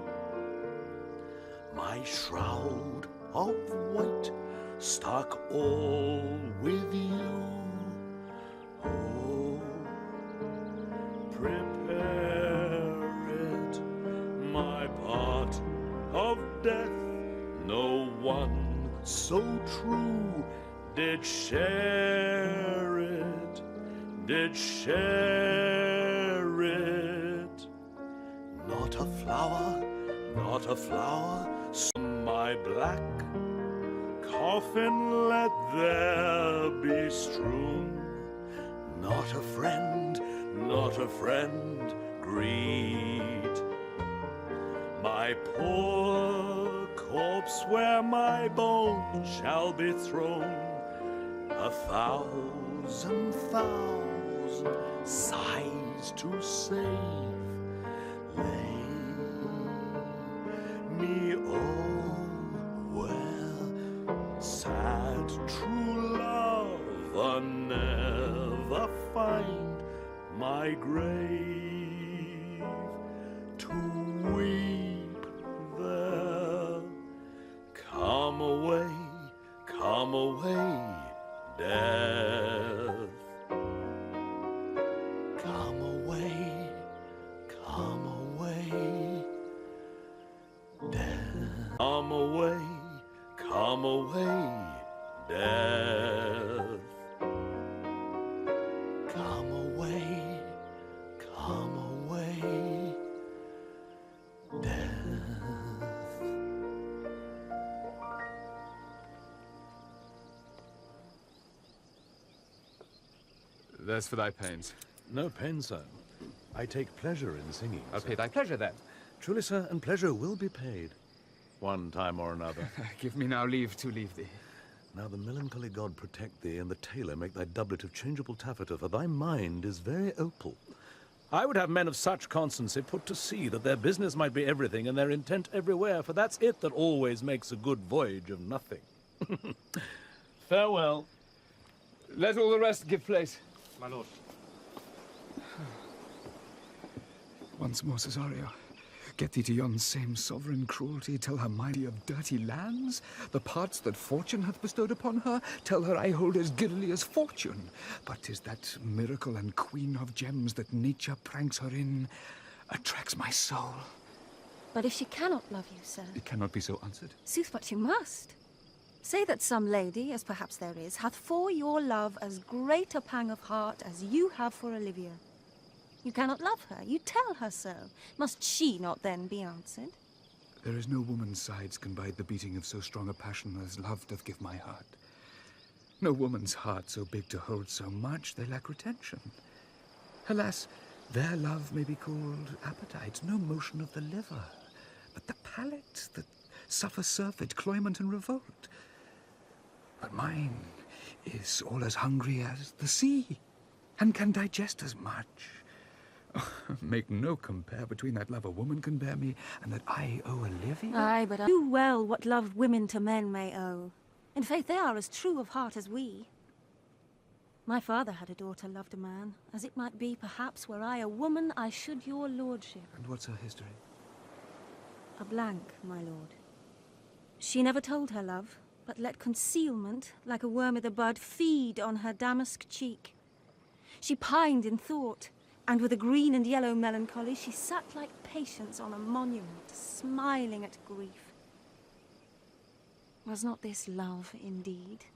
My shroud of white stuck all with you. Oh, prepare it, my part of death. No one so true did share it, Not a flower, so my black coffin let there be strewn. Not a friend, greet my poor corpse where my bones shall be thrown. 1,000 sighs to save. Lay me well, sad true love, never find my grave to weep there. Come away, death. Come away, death. Come away, death. Come away, death. There's for thy pains. No pain, sir. I take pleasure in singing. I'll pay thy pleasure, then. Truly, sir, and pleasure will be paid, one time or another. Give me now leave to leave thee. Now the melancholy god protect thee, and the tailor make thy doublet of changeable taffeta, for thy mind is very opal. I would have men of such constancy put to sea, that their business might be everything, and their intent everywhere, for that's it that always makes a good voyage of nothing. Farewell. Let all the rest give place. My lord. Once more, Cesario. Get thee to yon same sovereign cruelty, tell her mighty of dirty lands, the parts that fortune hath bestowed upon her, tell her I hold as giddily as fortune. But 'tis that miracle and queen of gems that nature pranks her in, attracts my soul. But if she cannot love you, sir, It cannot be so answered. sooth but you must. Say that some lady, as perhaps there is, hath for your love as great a pang of heart as you have for Olivia. You cannot love her, you tell her so. Must she not then be answered? There is no woman's sides can bide the beating of so strong a passion as love doth give my heart. No woman's heart so big to hold so much, they lack retention. Alas, their love may be called appetite, no motion of the liver, but the palate that suffers surfeit, cloyment, and revolt. But mine is all as hungry as the sea, and can digest as much. Make no compare between that love a woman can bear me and that I owe Olivia. Aye, but I do well what love women to men may owe. In faith, they are as true of heart as we. My father had a daughter loved a man, as it might be, perhaps, were I a woman, I should your lordship. And what's her history? A blank, my lord. She never told her love, but let concealment, like a worm i' the bud, feed on her damask cheek. She pined in thought, and with a green and yellow melancholy she sat like Patience on a monument, smiling at grief. Was not this love indeed?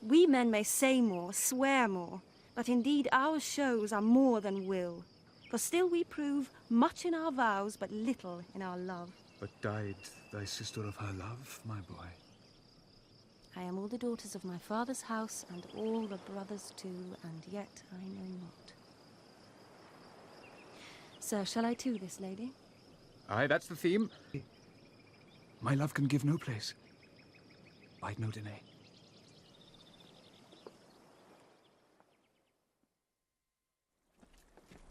We men may say more, swear more, but indeed our shows are more than will, for still we prove much in our vows, but little in our love. But died thy sister of her love, my boy? I am all the daughters of my father's house, and all the brothers too, and yet I know not. Sir, shall I to this lady? Aye, that's the theme. My love can give no place. Bide no delay.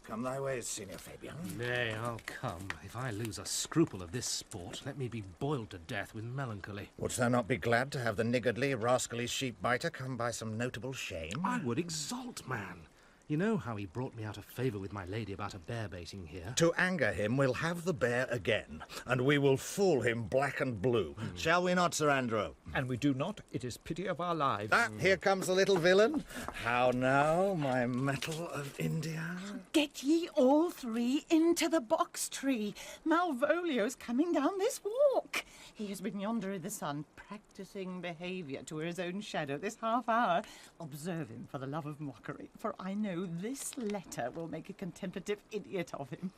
Come thy ways, Signor Fabian. Nay, I'll come. If I lose a scruple of this sport, let me be boiled to death with melancholy. Wouldst thou not be glad to have the niggardly, rascally sheep-biter come by some notable shame? I would exult, man. You know how he brought me out of favour with my lady about a bear-baiting here? To anger him, we'll have the bear again, and we will fool him black and blue. Shall we not, Sir Andrew? And we do not, it is pity of our lives. Ah, here comes the little villain. How now, my metal of India? Get ye all three into the box tree. Malvolio's coming down this walk. He has been yonder in the sun, practising behaviour to his own shadow this half hour. Observe him for the love of mockery, for I know this letter will make a contemplative idiot of him.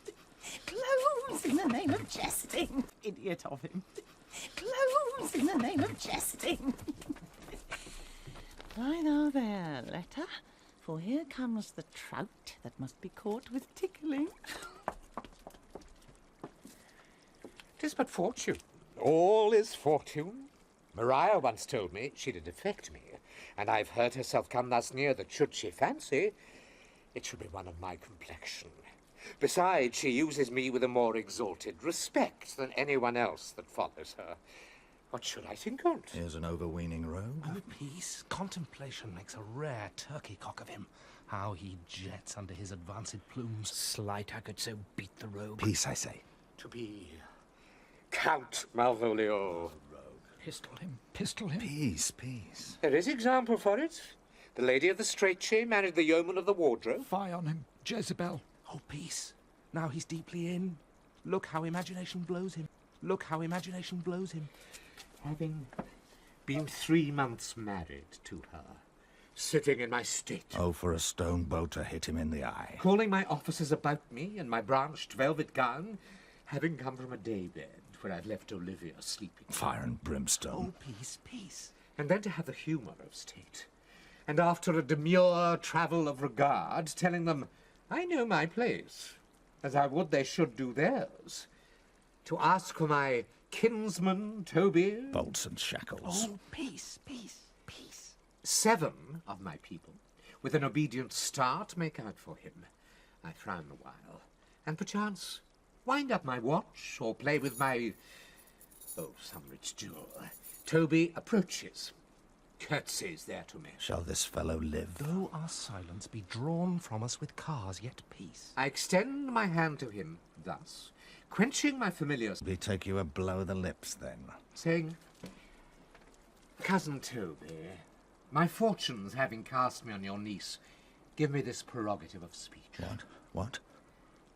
Close in the name of jesting. Idiot of him. Close in the name of jesting. Lie thou there, letter, for here comes the trout that must be caught with tickling. 'Tis but fortune. All is fortune. Maria once told me she did affect me, and I've heard herself come thus near that should she fancy, it should be one of my complexion. Besides, she uses me with a more exalted respect than anyone else that follows her. What should I think on't? Here's an overweening rogue. Oh, peace. Contemplation makes a rare turkey cock of him. How he jets under his advanced plumes. Slight, I could so beat the rogue. Peace, I say. To be Count Malvolio. Pistol him, pistol him. Peace, peace. There is example for it. The lady of the straight-chain married the yeoman of the wardrobe. Fie on him, Jezebel. Oh, peace. Now he's deeply in. Look how imagination blows him. Look how imagination blows him. Having been 3 months married to her, sitting in my state. Oh, for a stone bow to hit him in the eye. Calling my officers about me in my branched velvet gown, having come from a daybed where I'd left Olivia sleeping. Fire and brimstone. Oh, peace, peace. And then to have the humour of state. And after a demure travel of regard, telling them, I know my place, as I would they should do theirs. To ask for my kinsman, Toby. Bolts and shackles. Oh, peace, peace, peace. 7 of my people, with an obedient start, make out for him. I frown a while, and perchance wind up my watch, or play with my, some rich jewel. Toby approaches. Curtsies there to me. Shall this fellow live? Though our silence be drawn from us with cars, yet peace. I extend my hand to him, thus, quenching my familiars. We take you a blow of the lips, then. Saying, Cousin Toby, my fortunes having cast me on your niece, give me this prerogative of speech. What?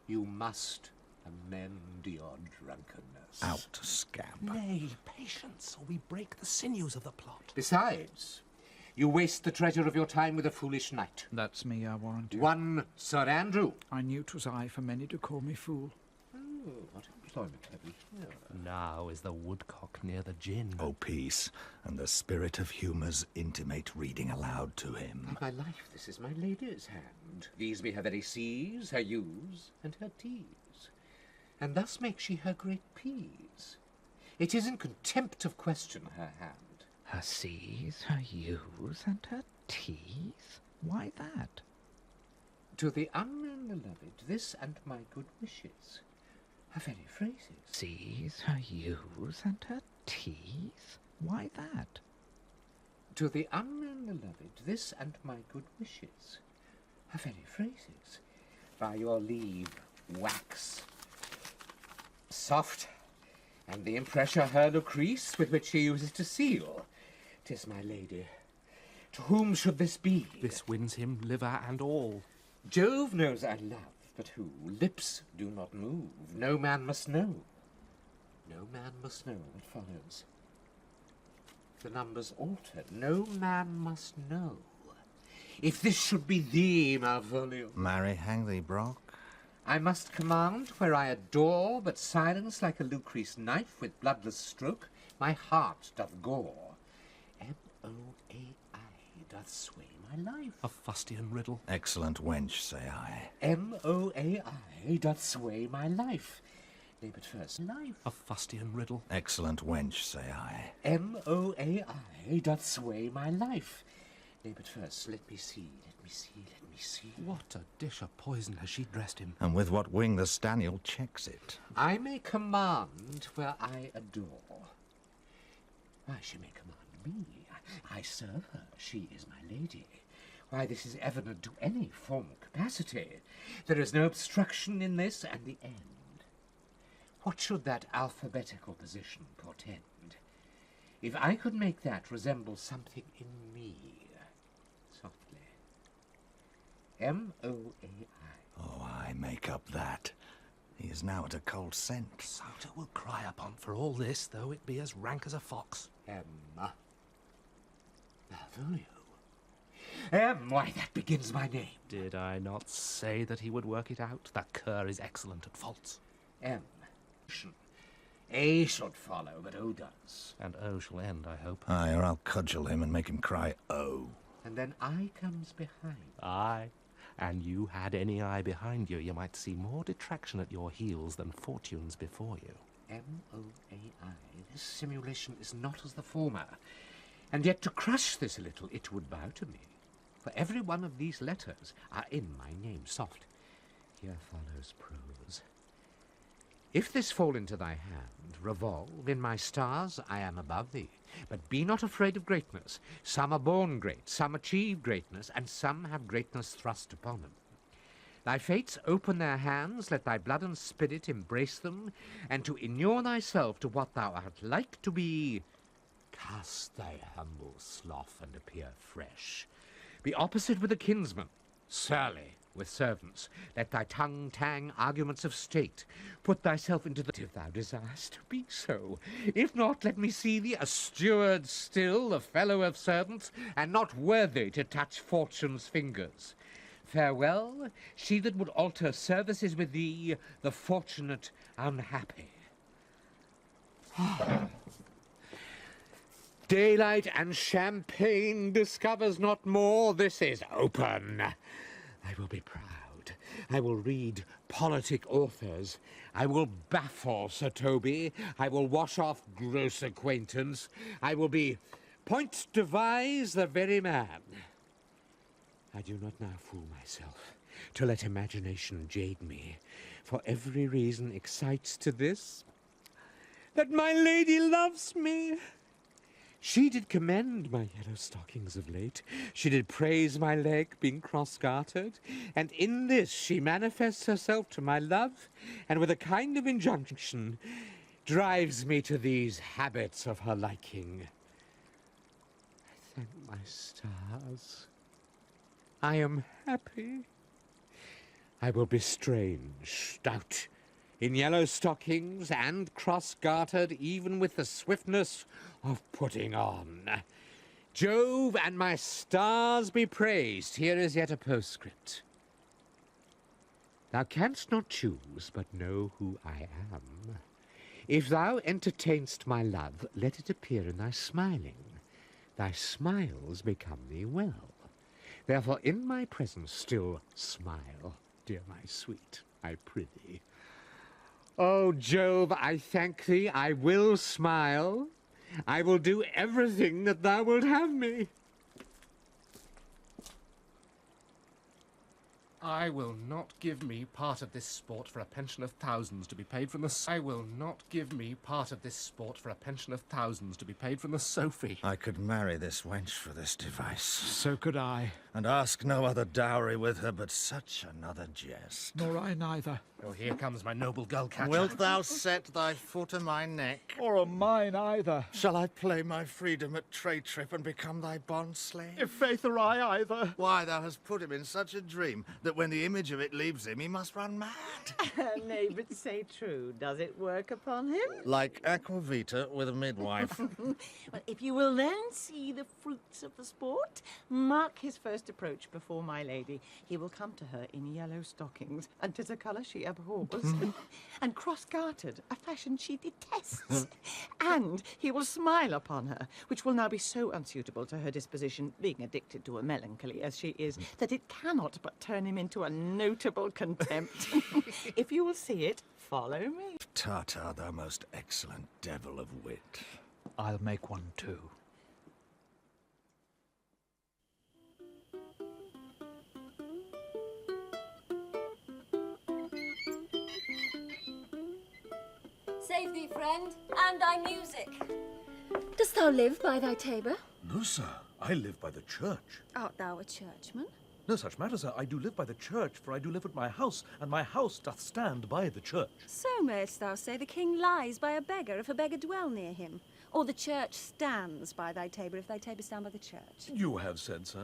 You must amend your drunkenness. Out, scamp. Nay, patience, or we break the sinews of the plot. Besides, you waste the treasure of your time with a foolish knight. That's me, I warrant you. One Sir Andrew. I knew 'twas I for many to call me fool. Oh, what employment have we here? Now is the woodcock near the gin. Oh, peace, and the spirit of humours intimate reading aloud to him. By my life, this is my lady's hand. These be her very C's, her U's, and her T's. And thus makes she her great P's. It is in contempt of question her hand. Her C's, her U's, and her T's? Why that? To the unknown beloved, this and my good wishes. Her very phrases. C's, her U's, and her T's? Why that? To the unknown beloved, this and my good wishes. Her very phrases. By your leave, wax. Soft, and the impressure her Lucrece, with which she uses to seal. 'Tis my lady. To whom should this be? This wins him liver and all. Jove knows I love, but who? Lips do not move. No man must know. No man must know what follows. The numbers altered. No man must know. If this should be thee, Malvolio. Marry, hang thee, Brock. I must command where I adore, but silence like a Lucrece knife with bloodless stroke my heart doth gore. M-O-A-I doth sway my life. A fustian riddle. Excellent wench, say I. M-O-A-I doth sway my life. Nay, but first, life. A fustian riddle. Excellent wench, say I. M-O-A-I doth sway my life. Nay, but first, let me see, let me see, let me see. What a dish of poison has she dressed him. And with what wing the Staniel checks it. I may command where I adore. Why, she may command me. I serve her. She is my lady. Why, this is evident to any formal capacity. There is no obstruction in this, and the end. What should that alphabetical position portend? If I could make that resemble something in me, softly. M-O-A-I. Oh, I make up that. He is now at a cold scent. Souter will cry upon for all this, though it be as rank as a fox. Emma. Malvolio. Why, that begins my name. Did I not say that he would work it out? That cur is excellent at faults. M. A should follow, but O does. And O shall end, I hope. Aye, or I'll cudgel him and make him cry O. And then I comes behind. Aye. And you had any eye behind you, you might see more detraction at your heels than fortunes before you. M-O-A-I. This simulation is not as the former. And yet to crush this a little, it would bow to me. For every one of these letters are in my name, soft. Here follows prose. If this fall into thy hand, revolve in my stars, I am above thee. But be not afraid of greatness. Some are born great, some achieve greatness, and some have greatness thrust upon them. Thy fates open their hands, let thy blood and spirit embrace them, and to inure thyself to what thou art like to be, cast thy humble slough and appear fresh. Be opposite with a kinsman, surly with servants. Let thy tongue tang arguments of state. Put thyself into the... If thou desirest to be so. If not, let me see thee a steward still, a fellow of servants, and not worthy to touch fortune's fingers. Farewell, she that would alter services with thee, the fortunate unhappy. Daylight and champagne discovers not more. This is open. I will be proud. I will read politic authors. I will baffle Sir Toby. I will wash off gross acquaintance. I will be point devise the very man. I do not now fool myself to let imagination jade me, for every reason excites to this, that my lady loves me. She did commend my yellow stockings of late. She did praise my leg being cross-gartered, and in this she manifests herself to my love, and with a kind of injunction drives me to these habits of her liking. I thank my stars. I am happy. I will be strange, stout, in yellow stockings and cross-gartered, even with the swiftness of putting on. Jove and my stars be praised. Here is yet a postscript. Thou canst not choose but know who I am. If thou entertainst my love, let it appear in thy smiling. Thy smiles become thee well. Therefore in my presence still smile, dear my sweet, I prithee. O Jove, I thank thee, I will smile. I will do everything that thou wilt have me. I will not give me part of this sport for a pension of thousands to be paid from the... I will not give me part of this sport for a pension of thousands to be paid from the Sophie. I could marry this wench for this device. So could I. And ask no other dowry with her but such another jest. Nor I neither. Oh, here comes my noble gull-catcher. Wilt thou set thy foot on my neck? Or on mine either. Shall I play my freedom at trade trip and become thy bond slave? If faith or I either. Why, thou hast put him in such a dream that when the image of it leaves him, he must run mad. Nay, but say true, does it work upon him? Like aquavita with a midwife. Well, if you will then see the fruits of the sport, mark his first approach before my lady. He will come to her in yellow stockings, and 'tis a colour she abhors, and cross-gartered, a fashion she detests. And he will smile upon her, which will now be so unsuitable to her disposition, being addicted to a melancholy as she is, that it cannot but turn him into a notable contempt. If you will see it, follow me. Tartar, thou most excellent devil of wit. I'll make one too. Save thee, friend, and thy music. Dost thou live by thy tabor? No, sir. I live by the church. Art thou a churchman? No such matter, sir. I do live by the church, for I do live at my house, and my house doth stand by the church. So mayst thou say the king lies by a beggar if a beggar dwell near him, or the church stands by thy tabor if thy tabor stand by the church. You have said, sir.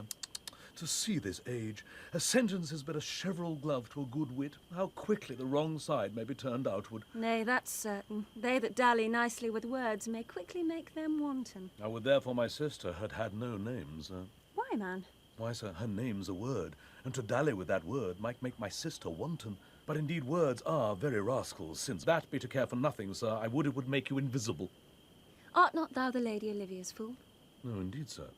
To see this age, a sentence is but a cheverel glove to a good wit. How quickly the wrong side may be turned outward. Nay, that's certain. They that dally nicely with words may quickly make them wanton. I would therefore my sister had had no name, sir. Why, man? Why, sir, her name's a word, and to dally with that word might make my sister wanton. But indeed words are very rascals, since that be to care for nothing, sir, I would it would make you invisible. Art not thou the Lady Olivia's fool? No, indeed, sir.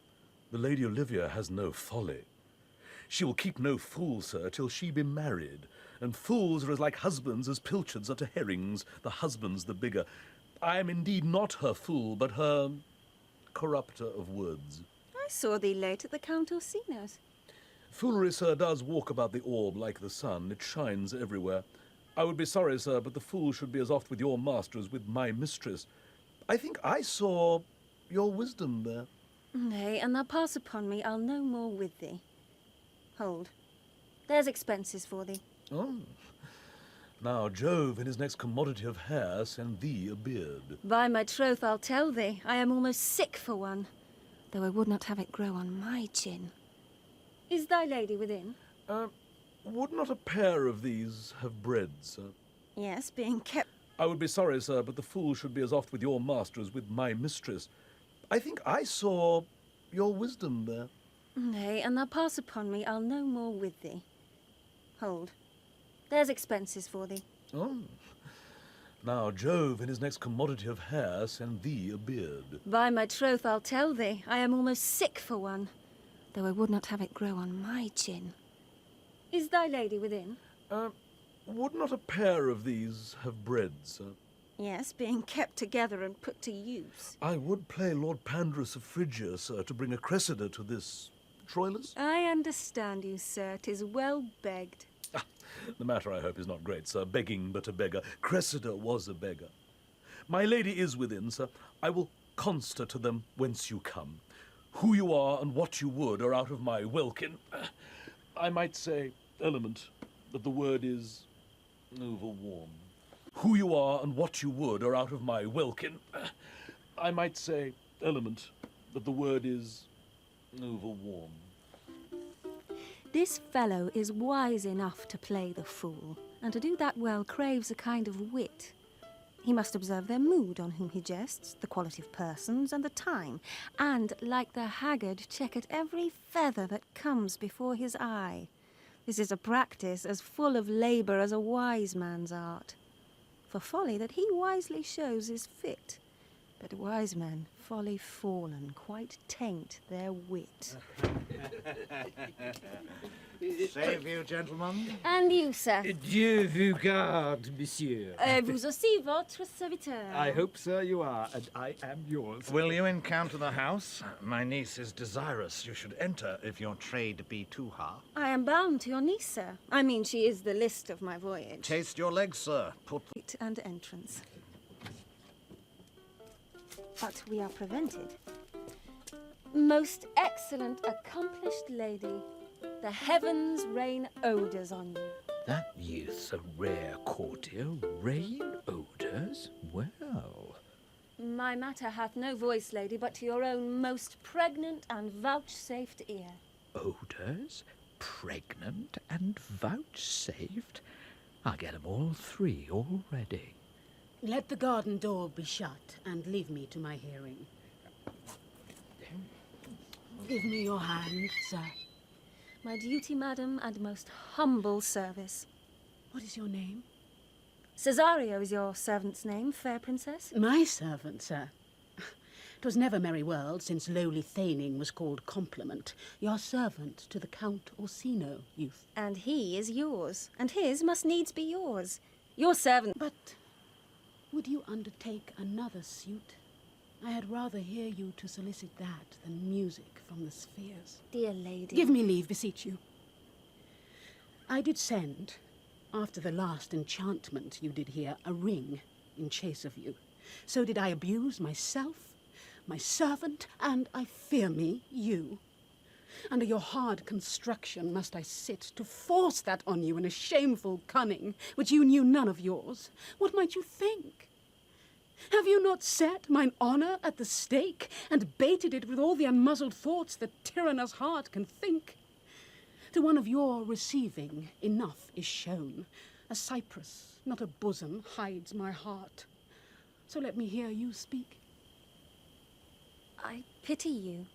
The Lady Olivia has no folly. She will keep no fool, sir, till she be married. And fools are as like husbands as pilchards are to herrings, the husband's the bigger. I am indeed not her fool, but her corrupter of words. I saw thee late at the Count Orsino's. Foolery, sir, does walk about the orb like the sun. It shines everywhere. I would be sorry, sir, but the fool should be as oft with your master as with my mistress. I think I saw your wisdom there. Nay, an thou pass upon me, I'll no more with thee. Hold, there's expenses for thee. Oh. Now Jove in his next commodity of hair send thee a beard. By my troth, I'll tell thee, I am almost sick for one, though I would not have it grow on my chin. Is thy lady within? Would not a pair of these have bred, sir? Yes, being kept... I would be sorry, sir, but the fool should be as oft with your master as with my mistress. I think I saw your wisdom there. Nay, an thou pass upon me, I'll no more with thee. Hold, there's expenses for thee. Oh. Now Jove in his next commodity of hair send thee a beard. By my troth, I'll tell thee, I am almost sick for one, though I would not have it grow on my chin. Is thy lady within? Would not a pair of these have bred, sir? Yes, being kept together and put to use. I would play Lord Pandrus of Phrygia, sir, to bring a Cressida to this Troilus. I understand you, sir. 'Tis well begged. The matter, I hope, is not great, sir. Begging but a beggar. Cressida was a beggar. My lady is within, sir. I will conster to them whence you come. Who you are and what you would are out of my welkin. I might say element, but the word is overwarm. Who you are and what you would are out of my welkin. I might say element, but the word is overwarm. This fellow is wise enough to play the fool, and to do that well craves a kind of wit. He must observe their mood on whom he jests, the quality of persons, and the time, and, like the haggard, check at every feather that comes before his eye. This is a practice as full of labour as a wise man's art. For folly that he wisely shows is fit, but wise men, folly fallen, quite taint their wit. Save you, gentlemen. And you, sir. Dieu vous garde, monsieur. Vous aussi, votre serviteur. I hope, sir, you are, and I am yours. Will you encounter the house? My niece is desirous you should enter if your trade be too hard. I am bound to your niece, sir. I mean, she is the list of my voyage. Taste your legs, sir. And entrance. But we are prevented. Most excellent, accomplished lady, the heavens rain odours on you. That youth's a rare courtier. Rain odours? Well. My matter hath no voice, lady, but to your own most pregnant and vouchsafed ear. Odours? Pregnant and vouchsafed? I get 'em all three already. Let the garden door be shut and leave me to my hearing. Give me your hand, sir. My duty, madam, and most humble service. What is your name? Cesario is your servant's name, fair princess. My servant, sir. 'Twas never merry world since lowly thegning was called compliment. Your servant to the Count Orsino, youth. And he is yours, and his must needs be yours. Your servant... But would you undertake another suit? I had rather hear you to solicit that than music from the spheres. Dear lady... Give me leave, beseech you. I did send, after the last enchantment you did here, a ring in chase of you. So did I abuse myself, my servant, and, I fear me, you. Under your hard construction must I sit to force that on you in a shameful cunning, which you knew none of yours. What might you think? Have you not set mine honour at the stake, and baited it with all the unmuzzled thoughts that tyrannous heart can think? To one of your receiving enough is shown. A cypress, not a bosom, hides my heart. So let me hear you speak. I pity you.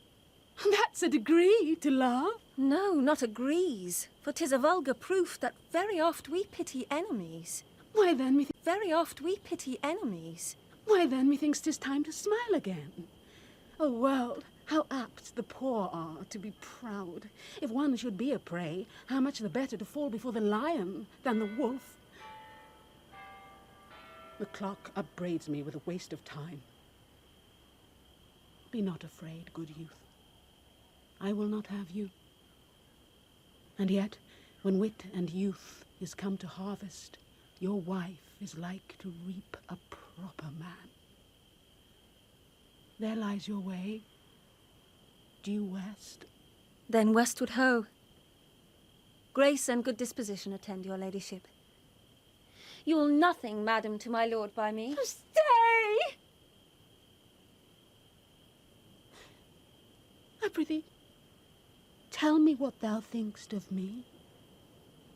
That's a degree to love. No, not agrees, for 'tis a vulgar proof that very oft we pity enemies. Why then, very oft we pity enemies. Why then, methinks 'tis time to smile again. O world, how apt the poor are to be proud. If one should be a prey, how much the better to fall before the lion than the wolf. The clock upbraids me with a waste of time. Be not afraid, good youth. I will not have you. And yet, when wit and youth is come to harvest, your wife is like to reap a proper man. There lies your way, due west. Then westward ho. Grace and good disposition attend your ladyship. You'll nothing, madam, to my lord by me. Stay! I prithee, tell me what thou thinkst of me.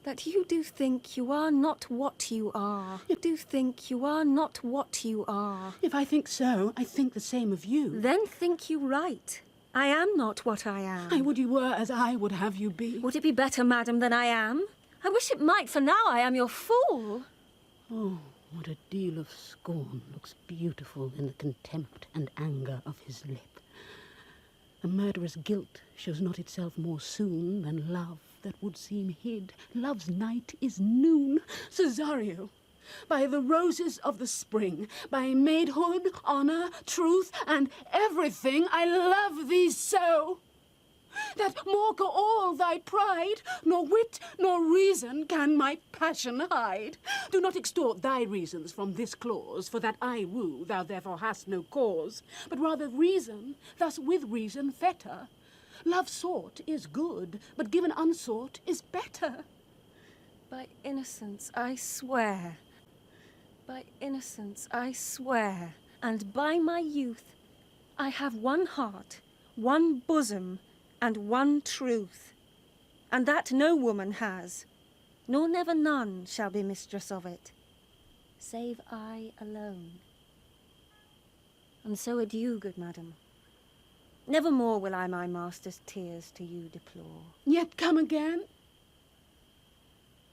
That you do think you are not what you are. You do think you are not what you are. If I think so, I think the same of you. Then think you right. I am not what I am. I would you were as I would have you be. Would it be better, madam, than I am? I wish it might, for now I am your fool. Oh, what a deal of scorn looks beautiful in the contempt and anger of his lip. A murderous guilt shows not itself more soon than love that would seem hid. Love's night is noon. Cesario, by the roses of the spring, by maidhood, honour, truth, and everything, I love thee so. that mock all thy pride, nor wit nor reason can my passion hide. Do not extort thy reasons from this clause, for that I woo, thou therefore hast no cause, but rather reason, thus with reason fetter. Love sought is good, but given unsought is better. By innocence I swear, by innocence I swear, and by my youth, I have one heart, one bosom, and one truth, and that no woman has, nor never none shall be mistress of it, save I alone. And so adieu, good madam. Never more will I my master's tears to you deplore. Yet come again,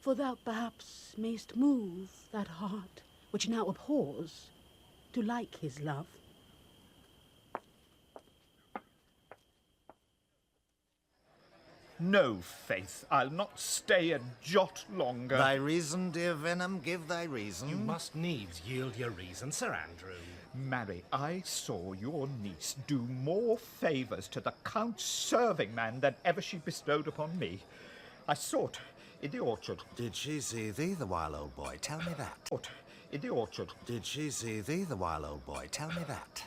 for thou perhaps mayst move that heart which now abhors to like his love. No, faith, I'll not stay a jot longer. Thy reason, dear Venom, give thy reason. You must needs yield your reason, Sir Andrew. Marry, I saw your niece do more favours to the Count's serving man than ever she bestowed upon me. I saw it in the orchard. Did she see thee the while, old boy? Tell me that. In the orchard. Did she see thee the while, old boy? Tell me that.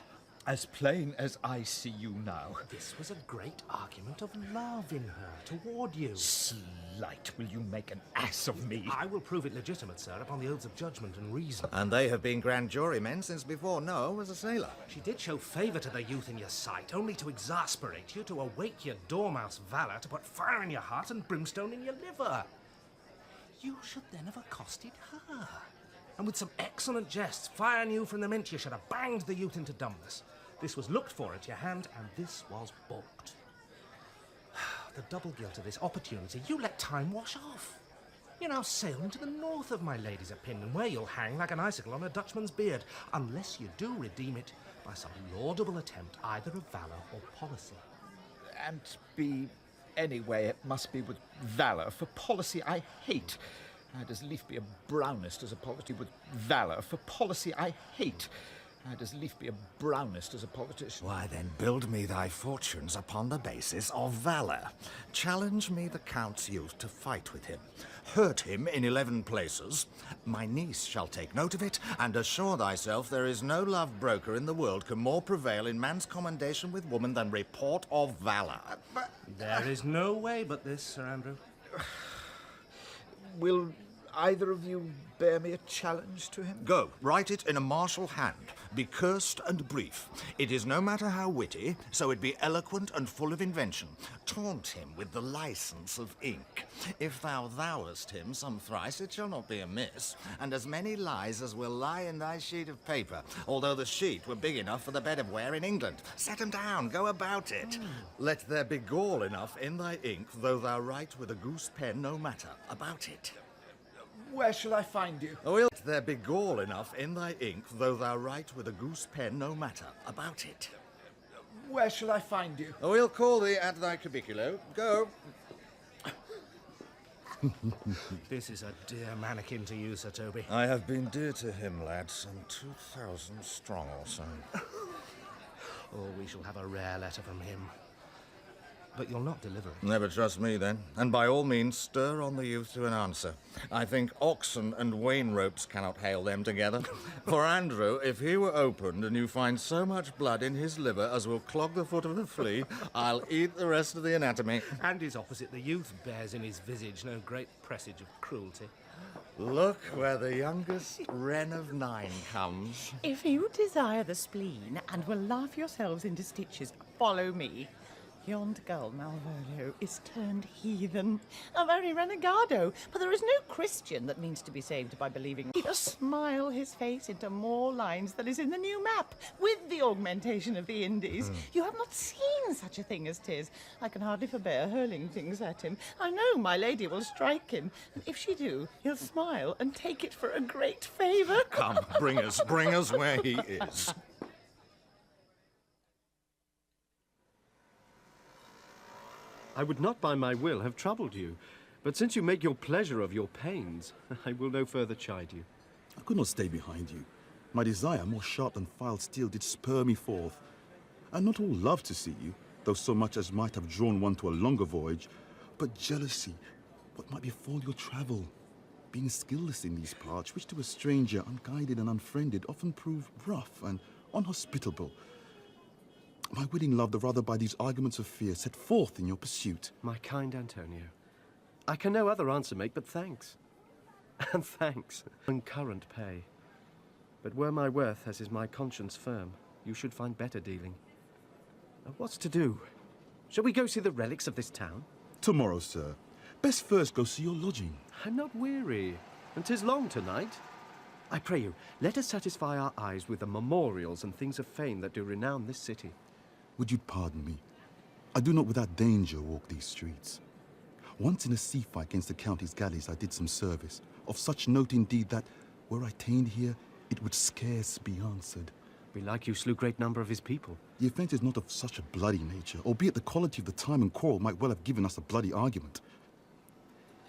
As plain as I see you now. This was a great argument of love in her toward you. Slight, will you make an ass of me? I will prove it legitimate, sir, upon the oaths of judgment and reason. And they have been grand jurymen since before Noah was a sailor. She did show favour to the youth in your sight, only to exasperate you, to awake your dormouse valour, to put fire in your heart and brimstone in your liver. You should then have accosted her. And with some excellent jests, firing you from the mint, you should have banged the youth into dumbness. This was looked for at your hand, and this was balked. The double guilt of this opportunity you let time wash off. You're now sailing to the north of my lady's opinion, where you'll hang like an icicle on a Dutchman's beard, unless you do redeem it by some laudable attempt either of valour or policy. And be anyway, it must be with valour, for policy I hate. I'd as lief be a brownist as a policy with valour. For policy I hate. I'd as lief be a brownist as a politician. Why then build me thy fortunes upon the basis of valour. Challenge me the Count's youth to fight with him. Hurt him in 11 places. My niece shall take note of it, and assure thyself there is no love broker in the world can more prevail in man's commendation with woman than report of valour. There is no way but this, Sir Andrew. Will either of you bear me a challenge to him? Go, write it in a martial hand. Be cursed and brief. It is no matter how witty, so it be eloquent and full of invention. Taunt him with the license of ink. If thou thouest him some thrice, it shall not be amiss, and as many lies as will lie in thy sheet of paper, although the sheet were big enough for the bed of wear in England. Set 'em down, go about it. Let there be gall enough in thy ink, though thou write with a goose pen, no matter about it. Where shall I find you? Will there be gall enough in thy ink, though thou write with a goose pen, no matter about it? Where shall I find you? We'll call thee at thy cubiculo. Go. This is a dear mannequin to you, Sir Toby. I have been dear to him, lad, some 2,000 strong or so. Oh, we shall have a rare letter from him. But you'll not deliver it. Never trust me, then. And by all means, stir on the youth to an answer. I think oxen and wain ropes cannot hail them together. For Andrew, if he were opened and you find so much blood in his liver as will clog the foot of the flea, I'll eat the rest of the anatomy. And his opposite, the youth, bears in his visage no great presage of cruelty. Look where the youngest wren of 9 comes. If you desire the spleen and will laugh yourselves into stitches, follow me. Yond gull, Malvolio, is turned heathen, a very renegado, but there is no Christian that means to be saved by believing. He'll smile his face into more lines than is in the new map, with the augmentation of the Indies. You have not seen such a thing as 'tis. I can hardly forbear hurling things at him. I know my lady will strike him, and if she do, he'll smile and take it for a great favour. Come, bring us where he is. I would not by my will have troubled you, but since you make your pleasure of your pains, I will no further chide you. I could not stay behind you. My desire, more sharp than filed steel, did spur me forth. And not all love to see you, though so much as might have drawn one to a longer voyage, but jealousy, what might befall your travel. Being skilless in these parts, which to a stranger, unguided and unfriended, often prove rough and unhospitable. My willing love, the rather by these arguments of fear, set forth in your pursuit. My kind Antonio, I can no other answer make but thanks. And thanks, and current pay. But were my worth, as is my conscience firm, you should find better dealing. What's to do? Shall we go see the relics of this town? Tomorrow, sir. Best first go see your lodging. I'm not weary, and 'tis long tonight. I pray you, let us satisfy our eyes with the memorials and things of fame that do renown this city. Would you pardon me? I do not without danger walk these streets. Once in a sea fight against the county's galleys I did some service, of such note indeed that, were I ta'en here, it would scarce be answered. Belike you slew great number of his people. The offence is not of such a bloody nature, albeit the quality of the time and quarrel might well have given us a bloody argument.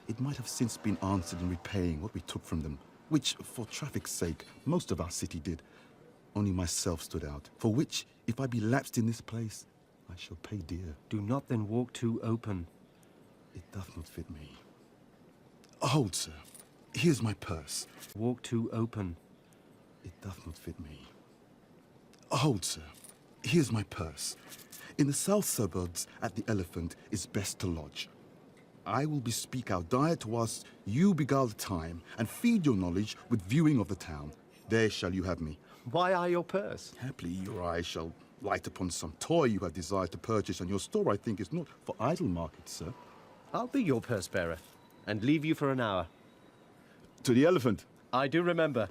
It might have since been answered in repaying what we took from them, which, for traffic's sake, most of our city did. Only myself stood out, for which, if I be lapsed in this place, I shall pay dear. Do not then walk too open. It doth not fit me. Hold, sir. Here's my purse. Walk too open. It doth not fit me. Hold, sir. Here's my purse. In the south suburbs at the Elephant is best to lodge. I will bespeak our diet whilst you beguile the time and feed your knowledge with viewing of the town. There shall you have me. Why I your purse? Haply your eye shall light upon some toy you have desired to purchase, and your store, I think, is not for idle market, sir. I'll be your purse-bearer, and leave you for an hour. To the Elephant. I do remember.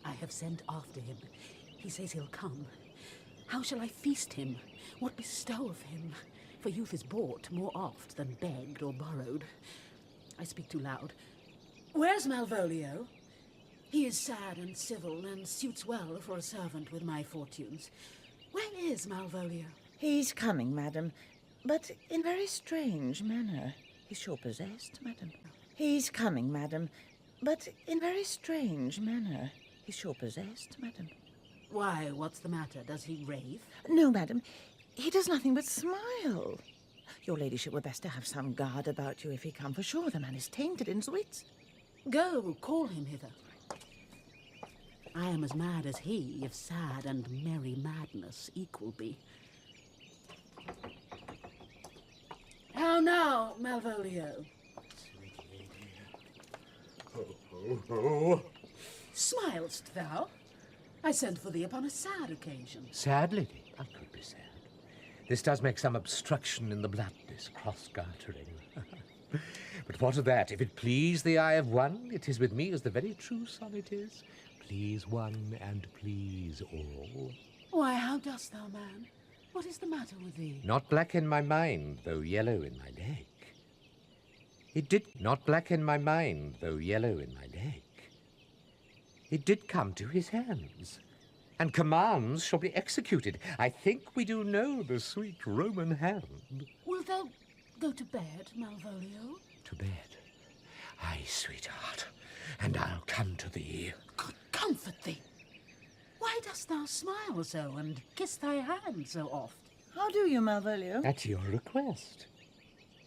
I have sent after him. He says he'll come. How shall I feast him? What bestow of him? For youth is bought more oft than begged or borrowed. I speak too loud. Where's Malvolio? He is sad and civil, and suits well for a servant with my fortunes. Where is Malvolio? He's coming, madam, but in very strange manner. He's sure possessed, madam. He's coming, madam, but in very strange manner. He's sure possessed, madam. Why, what's the matter? Does he rave? No, madam. He does nothing but smile. Your ladyship were best to have some guard about you if he come, for sure the man is tainted in his wits. Go, call him hither. I am as mad as he, if sad and merry madness equal be. How now, Malvolio? Sweet lady. Ho, ho, ho. Smilest thou? I sent for thee upon a sad occasion. Sad, lady? I could be sad. This does make some obstruction in the blood, this cross-gartering. But what of that? If it please the eye of one, it is with me as the very true sonnet is. Please one and please all. Why, how dost thou, man? What is the matter with thee? Not black in my mind, though yellow in my leg. It did not black in my mind, though yellow in my leg. It did come to his hands, and commands shall be executed. I think we do know the sweet Roman hand. Wilt thou go to bed, Malvolio? To bed? Aye, sweetheart, and I'll come to thee. God comfort thee. Why dost thou smile so and kiss thy hand so oft? How do you, Malvolio? At your request.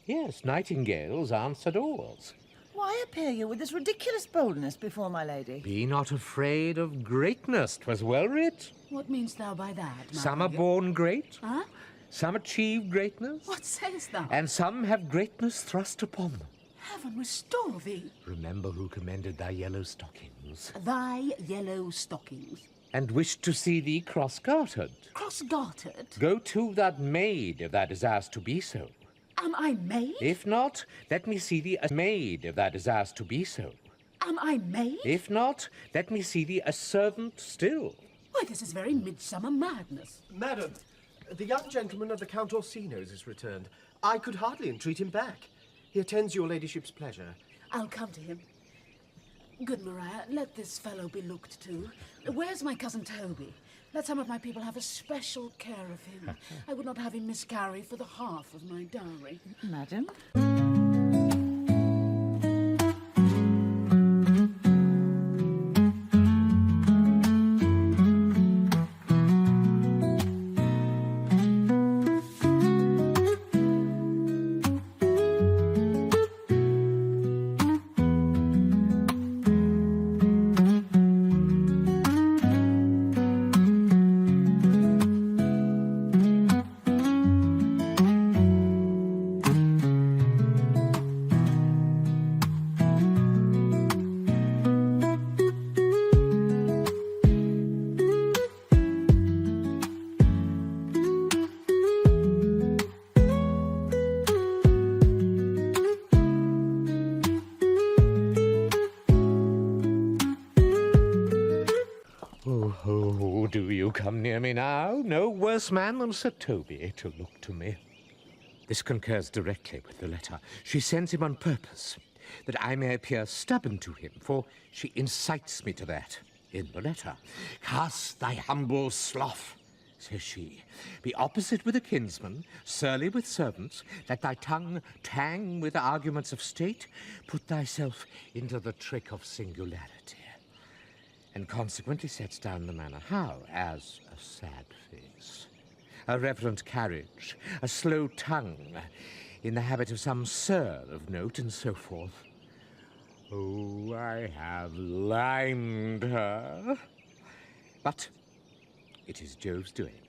Yes, nightingales answer doors. Why appear you with this ridiculous boldness before my lady? Be not afraid of greatness, 'twas well writ. What meanst thou by that, Malvolio? Some are born great, Huh? some achieve greatness, What sayest thou? and some have greatness thrust upon them. Heaven restore thee. Remember who commended thy yellow stockings, Thy yellow stockings. and wished to see thee cross-gartered. Cross-gartered? Go to that maid, if thou desirest to be so. Am I maid? If not, let me see thee a maid, if thou desirest to be so. Am I maid? If not, let me see thee a servant still. Why, this is very midsummer madness. Madam, the young gentleman of the Count Orsino's is returned. I could hardly entreat him back. He attends your ladyship's pleasure. I'll come to him. Good Maria, let this fellow be looked to. Where's my cousin Toby? Let some of my people have a special care of him. I would not have him miscarry for the half of my dowry. Madam? hear me now? No worse man than Sir Toby to look to me. This concurs directly with the letter. She sends him on purpose, that I may appear stubborn to him, for she incites me to that. In the letter, cast thy humble slough, says she. Be opposite with a kinsman, surly with servants, let thy tongue tang with arguments of state, put thyself into the trick of singularity. And consequently sets down the manner how, as a sad face, a reverent carriage, a slow tongue, in the habit of some sir of note, and so forth. Oh, I have limed her. But it is Jove's doing,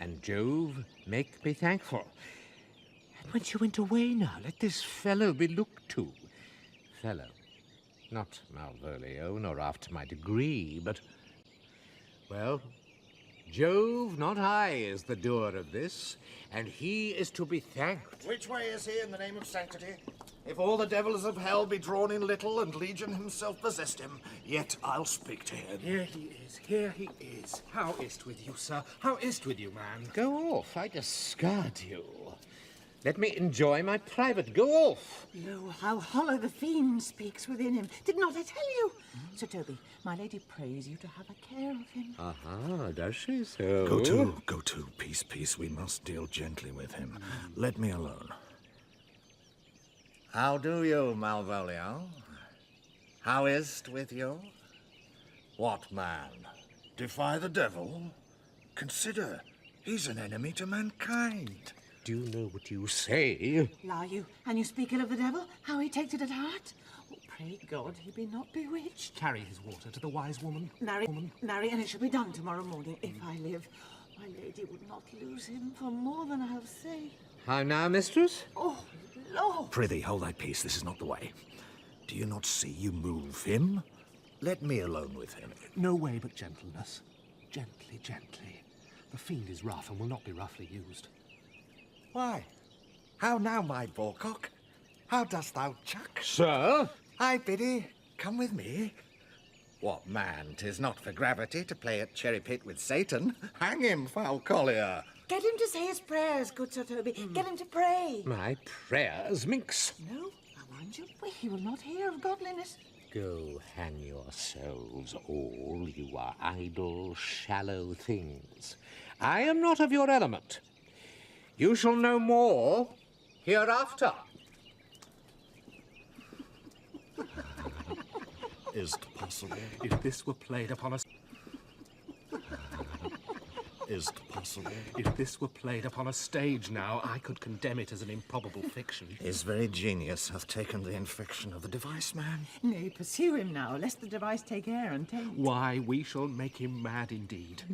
and Jove make me thankful. And when she went away now, let this fellow be looked to. Fellow. Not Malvolio, nor after my degree, but... Well, Jove, not I, is the doer of this, and he is to be thanked. Which way is he in the name of sanctity? If all the devils of hell be drawn in little, and Legion himself possessed him, yet I'll speak to him. Here he is, here he is. How is't with you, sir? How is't with you, man? Go off, I discard you. Let me enjoy my private. Go off. Lo, how hollow the fiend speaks within him. Did not I tell you? Sir Toby, my lady prays you to have a care of him. Aha, does she so? Go to, peace. We must deal gently with him. Let me alone. How do you, Malvolio? How is't with you? What man? Defy the devil? Consider, he's an enemy to mankind. Do you know what you say? Lie you, and you speak ill of the devil? How he takes it at heart? Oh, pray God he be not bewitched. Carry his water to the wise woman. Nary, and it shall be done tomorrow morning, if I live. My lady would not lose him for more than I'll say. How now, mistress? Oh, Lord! Prithee, hold thy peace. This is not the way. Do you not see you move him? Let me alone with him. No way but gentleness. Gently, gently. The fiend is rough and will not be roughly used. Why? How now, my boarcock? How dost thou chuck? Sir? Hi, Biddy. Come with me. What man, 'tis not for gravity to play at cherry pit with Satan. Hang him, foul collier. Get him to say his prayers, good Sir Toby. Get him to pray. My prayers, minx. No, I warn you, he will not hear of godliness. Go hang yourselves all, you are idle, shallow things. I am not of your element. You shall know more hereafter. Is't possible? If this were played upon a... Is't possible? If this were played upon a stage now, I could condemn it as an improbable fiction. His very genius hath taken the infection of the device man. Nay, pursue him now, lest the device take air and taint. Why, we shall make him mad indeed.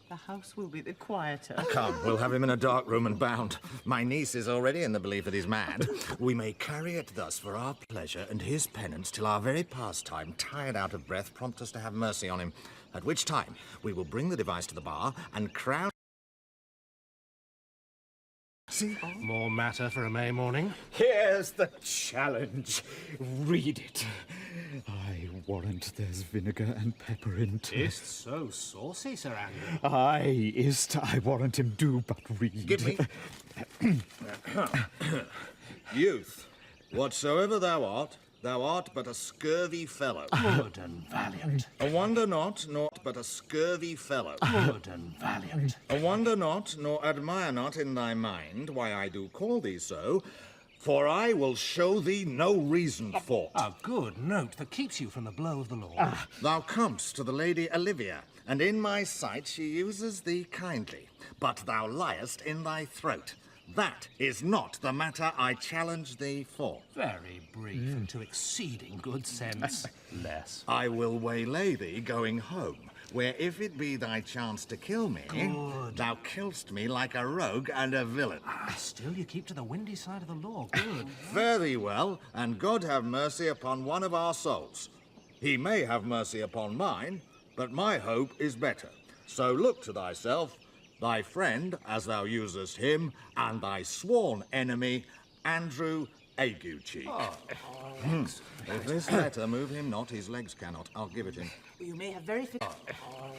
The house will be the quieter. Come, we'll have him in a dark room and bound. My niece is already in the belief that he's mad. We may carry it thus for our pleasure and his penance till our very pastime, tired out of breath, prompt us to have mercy on him. At which time we will bring the device to the bar and crown... See? More matter for a May morning. Here's the challenge. Read it. I warrant there's vinegar and pepper in't. Is't so saucy, Sir Andrew? Aye, is't. I warrant him do but read. Give me. Youth, whatsoever thou art but a scurvy fellow. Good and valiant. A wonder not, nor but a scurvy fellow. Good and valiant. A wonder not, nor admire not in thy mind why I do call thee so, for I will show thee no reason for't. A good note that keeps you from the blow of the law. Thou comest to the Lady Olivia, and in my sight she uses thee kindly, but thou liest in thy throat. That is not the matter I challenge thee for. Very brief and to exceeding good sense. Less. I will waylay thee going home, where if it be thy chance to kill me, Good. thou kill'st me like a rogue and a villain. Still you keep to the windy side of the law. Good. Fare thee well, and God have mercy upon one of our souls. He may have mercy upon mine, but my hope is better. So look to thyself, thy friend, as thou usest him, and thy sworn enemy, Andrew ague cheek. If this letter move him not, his legs cannot. I'll give it him. You may have very fit...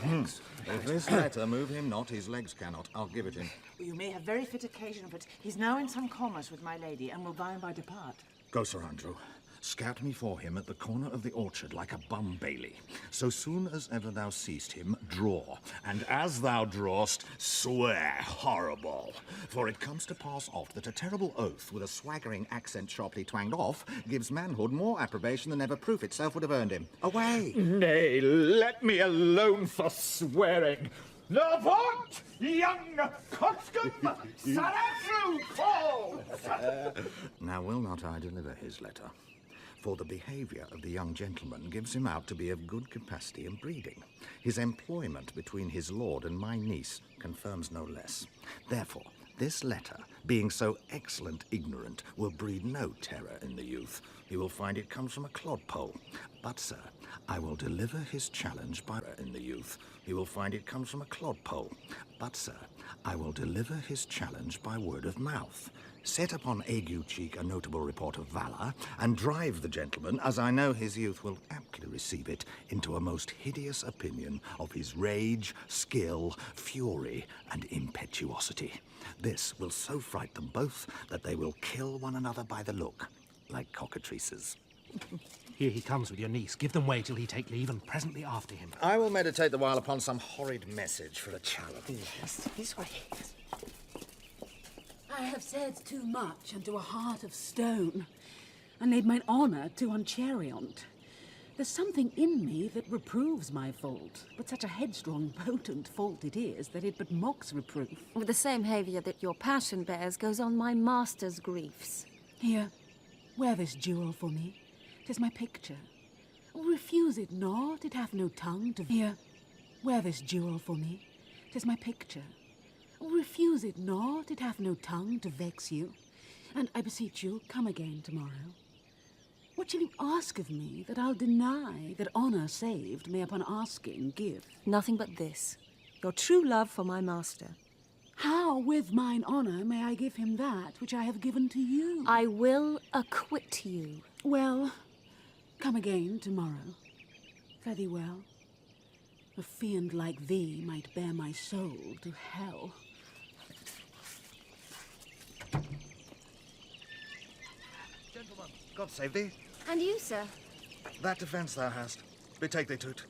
If this letter move him not, his legs cannot. I'll give it him. You may have very fit occasion for it. He's now in some commerce with my lady, and will by and by depart. Go, Sir Andrew. Scout me for him at the corner of the orchard like a bum bailey. So soon as ever thou seest him, draw. And as thou drawest, swear horrible. For it comes to pass oft that a terrible oath with a swaggering accent sharply twanged off gives manhood more approbation than ever proof itself would have earned him. Away! Nay, let me alone for swearing. Avaunt, young coxcomb! Sir Andrew calls! Now will not I deliver his letter? For the behaviour of the young gentleman gives him out to be of good capacity and breeding. His employment between his lord and my niece confirms no less. Therefore, this letter, being so excellent ignorant, will breed no terror in the youth. He will find it comes from a clodpole. But, sir, I will deliver his challenge by in the youth. He will find it comes from a clodpole. But, sir, I will deliver his challenge by word of mouth. Set upon ague cheek a notable report of valour, and drive the gentleman, as I know his youth will aptly receive it, into a most hideous opinion of his rage, skill, fury, and impetuosity. This will so fright them both that they will kill one another by the look, like cockatrices. Here he comes with your niece. Give them way till he take leave, and presently after him. I will meditate the while upon some horrid message for a challenge. Yes, this way. I have said too much unto a heart of stone, and laid mine honour too unchariot. There's something in me that reproves my fault, but such a headstrong, potent fault it is that it but mocks reproof. With the same haviour that your passion bears goes on my master's griefs. Here, wear this jewel for me. 'Tis my picture. Refuse it not, it hath no tongue to... Here, wear this jewel for me. 'Tis my picture. Refuse it not, it hath no tongue to vex you. And I beseech you, come again tomorrow. What shall you ask of me that I'll deny, that honour saved may upon asking give? Nothing but this, your true love for my master. How with mine honour may I give him that which I have given to you? I will acquit you. Well, come again tomorrow. Fare thee well. A fiend like thee might bear my soul to hell. Gentlemen, God save thee. And you, sir? That defence thou hast, betake thee to't.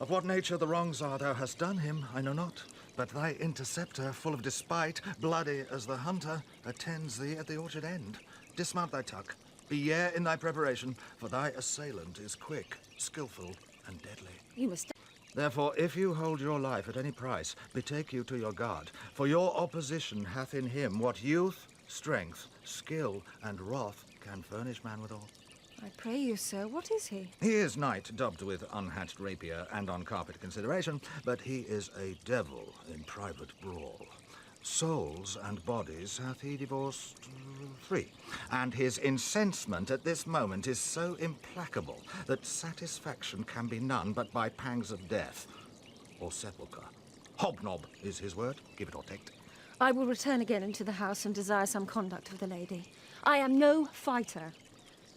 Of what nature the wrongs are thou hast done him, I know not. But thy interceptor, full of despite, bloody as the hunter, attends thee at the orchard end. Dismount thy tuck. Be yare in thy preparation, for thy assailant is quick, skilful, and deadly. You must... Therefore, if you hold your life at any price, betake you to your guard, for your opposition hath in him what youth, strength, skill, and wrath can furnish man withal. I pray you, sir, what is he? He is knight, dubbed with unhatched rapier and on carpet consideration, but he is a devil in private brawl. Souls and bodies hath he divorced 3, and his incensement at this moment is so implacable that satisfaction can be none but by pangs of death or sepulchre. Hobnob is his word, give it or take it. I will return again into the house and desire some conduct of the lady. I am no fighter.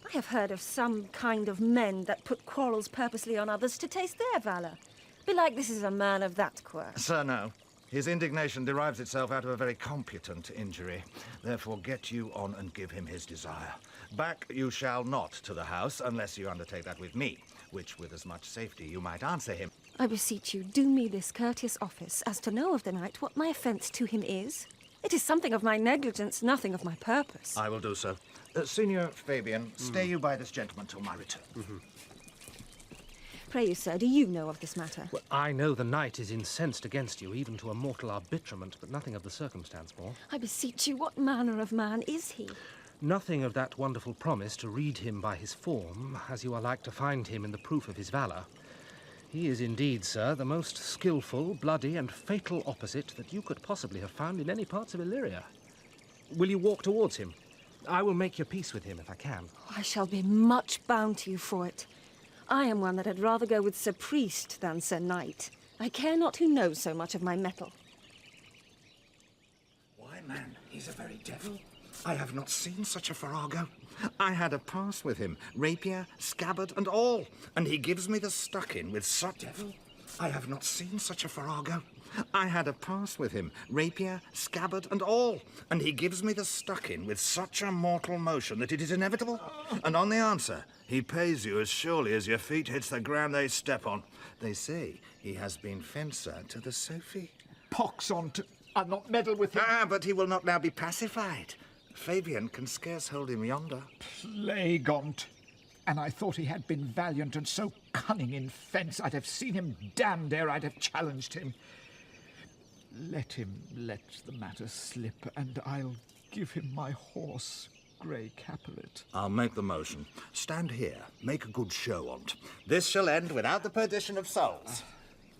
I have heard of some kind of men that put quarrels purposely on others to taste their valour. Belike this is a man of that quirk. Sir, no. His indignation derives itself out of a very competent injury. Therefore, get you on and give him his desire. Back you shall not to the house unless you undertake that with me, which with as much safety you might answer him. I beseech you, do me this courteous office, as to know of the knight what my offence to him is. It is something of my negligence, nothing of my purpose. I will do so. Senior Fabian, stay you by this gentleman till my return. Pray you, sir, do you know of this matter? Well, I know the knight is incensed against you, even to a mortal arbitrament, but nothing of the circumstance more. I beseech you, what manner of man is he? Nothing of that wonderful promise to read him by his form, as you are like to find him in the proof of his valour. He is indeed, sir, the most skilful, bloody, and fatal opposite that you could possibly have found in any parts of Illyria. Will you walk towards him? I will make your peace with him if I can. I shall be much bound to you for it. I am one that had rather go with Sir Priest than Sir Knight. I care not who knows so much of my mettle. Why, man, he's a very devil. I have not seen such a farrago. I had a pass with him, rapier, scabbard, and all, and he gives me the stuck-in with such... Devil, I have not seen such a farrago. I had a pass with him, rapier, scabbard, and all, and he gives me the stuck-in with such a mortal motion that it is inevitable. And on the answer, he pays you as surely as your feet hits the ground they step on. They say he has been fencer to the Sophie. Pox on to... I'll not meddle with him. Ah, but he will not now be pacified. Fabian can scarce hold him yonder. Plague on't. And I thought he had been valiant and so cunning in fence, I'd have seen him damned ere I'd have challenged him. Let him let the matter slip, and I'll give him my horse, Grey Capulet. I'll make the motion. Stand here, make a good show on't. This shall end without the perdition of souls.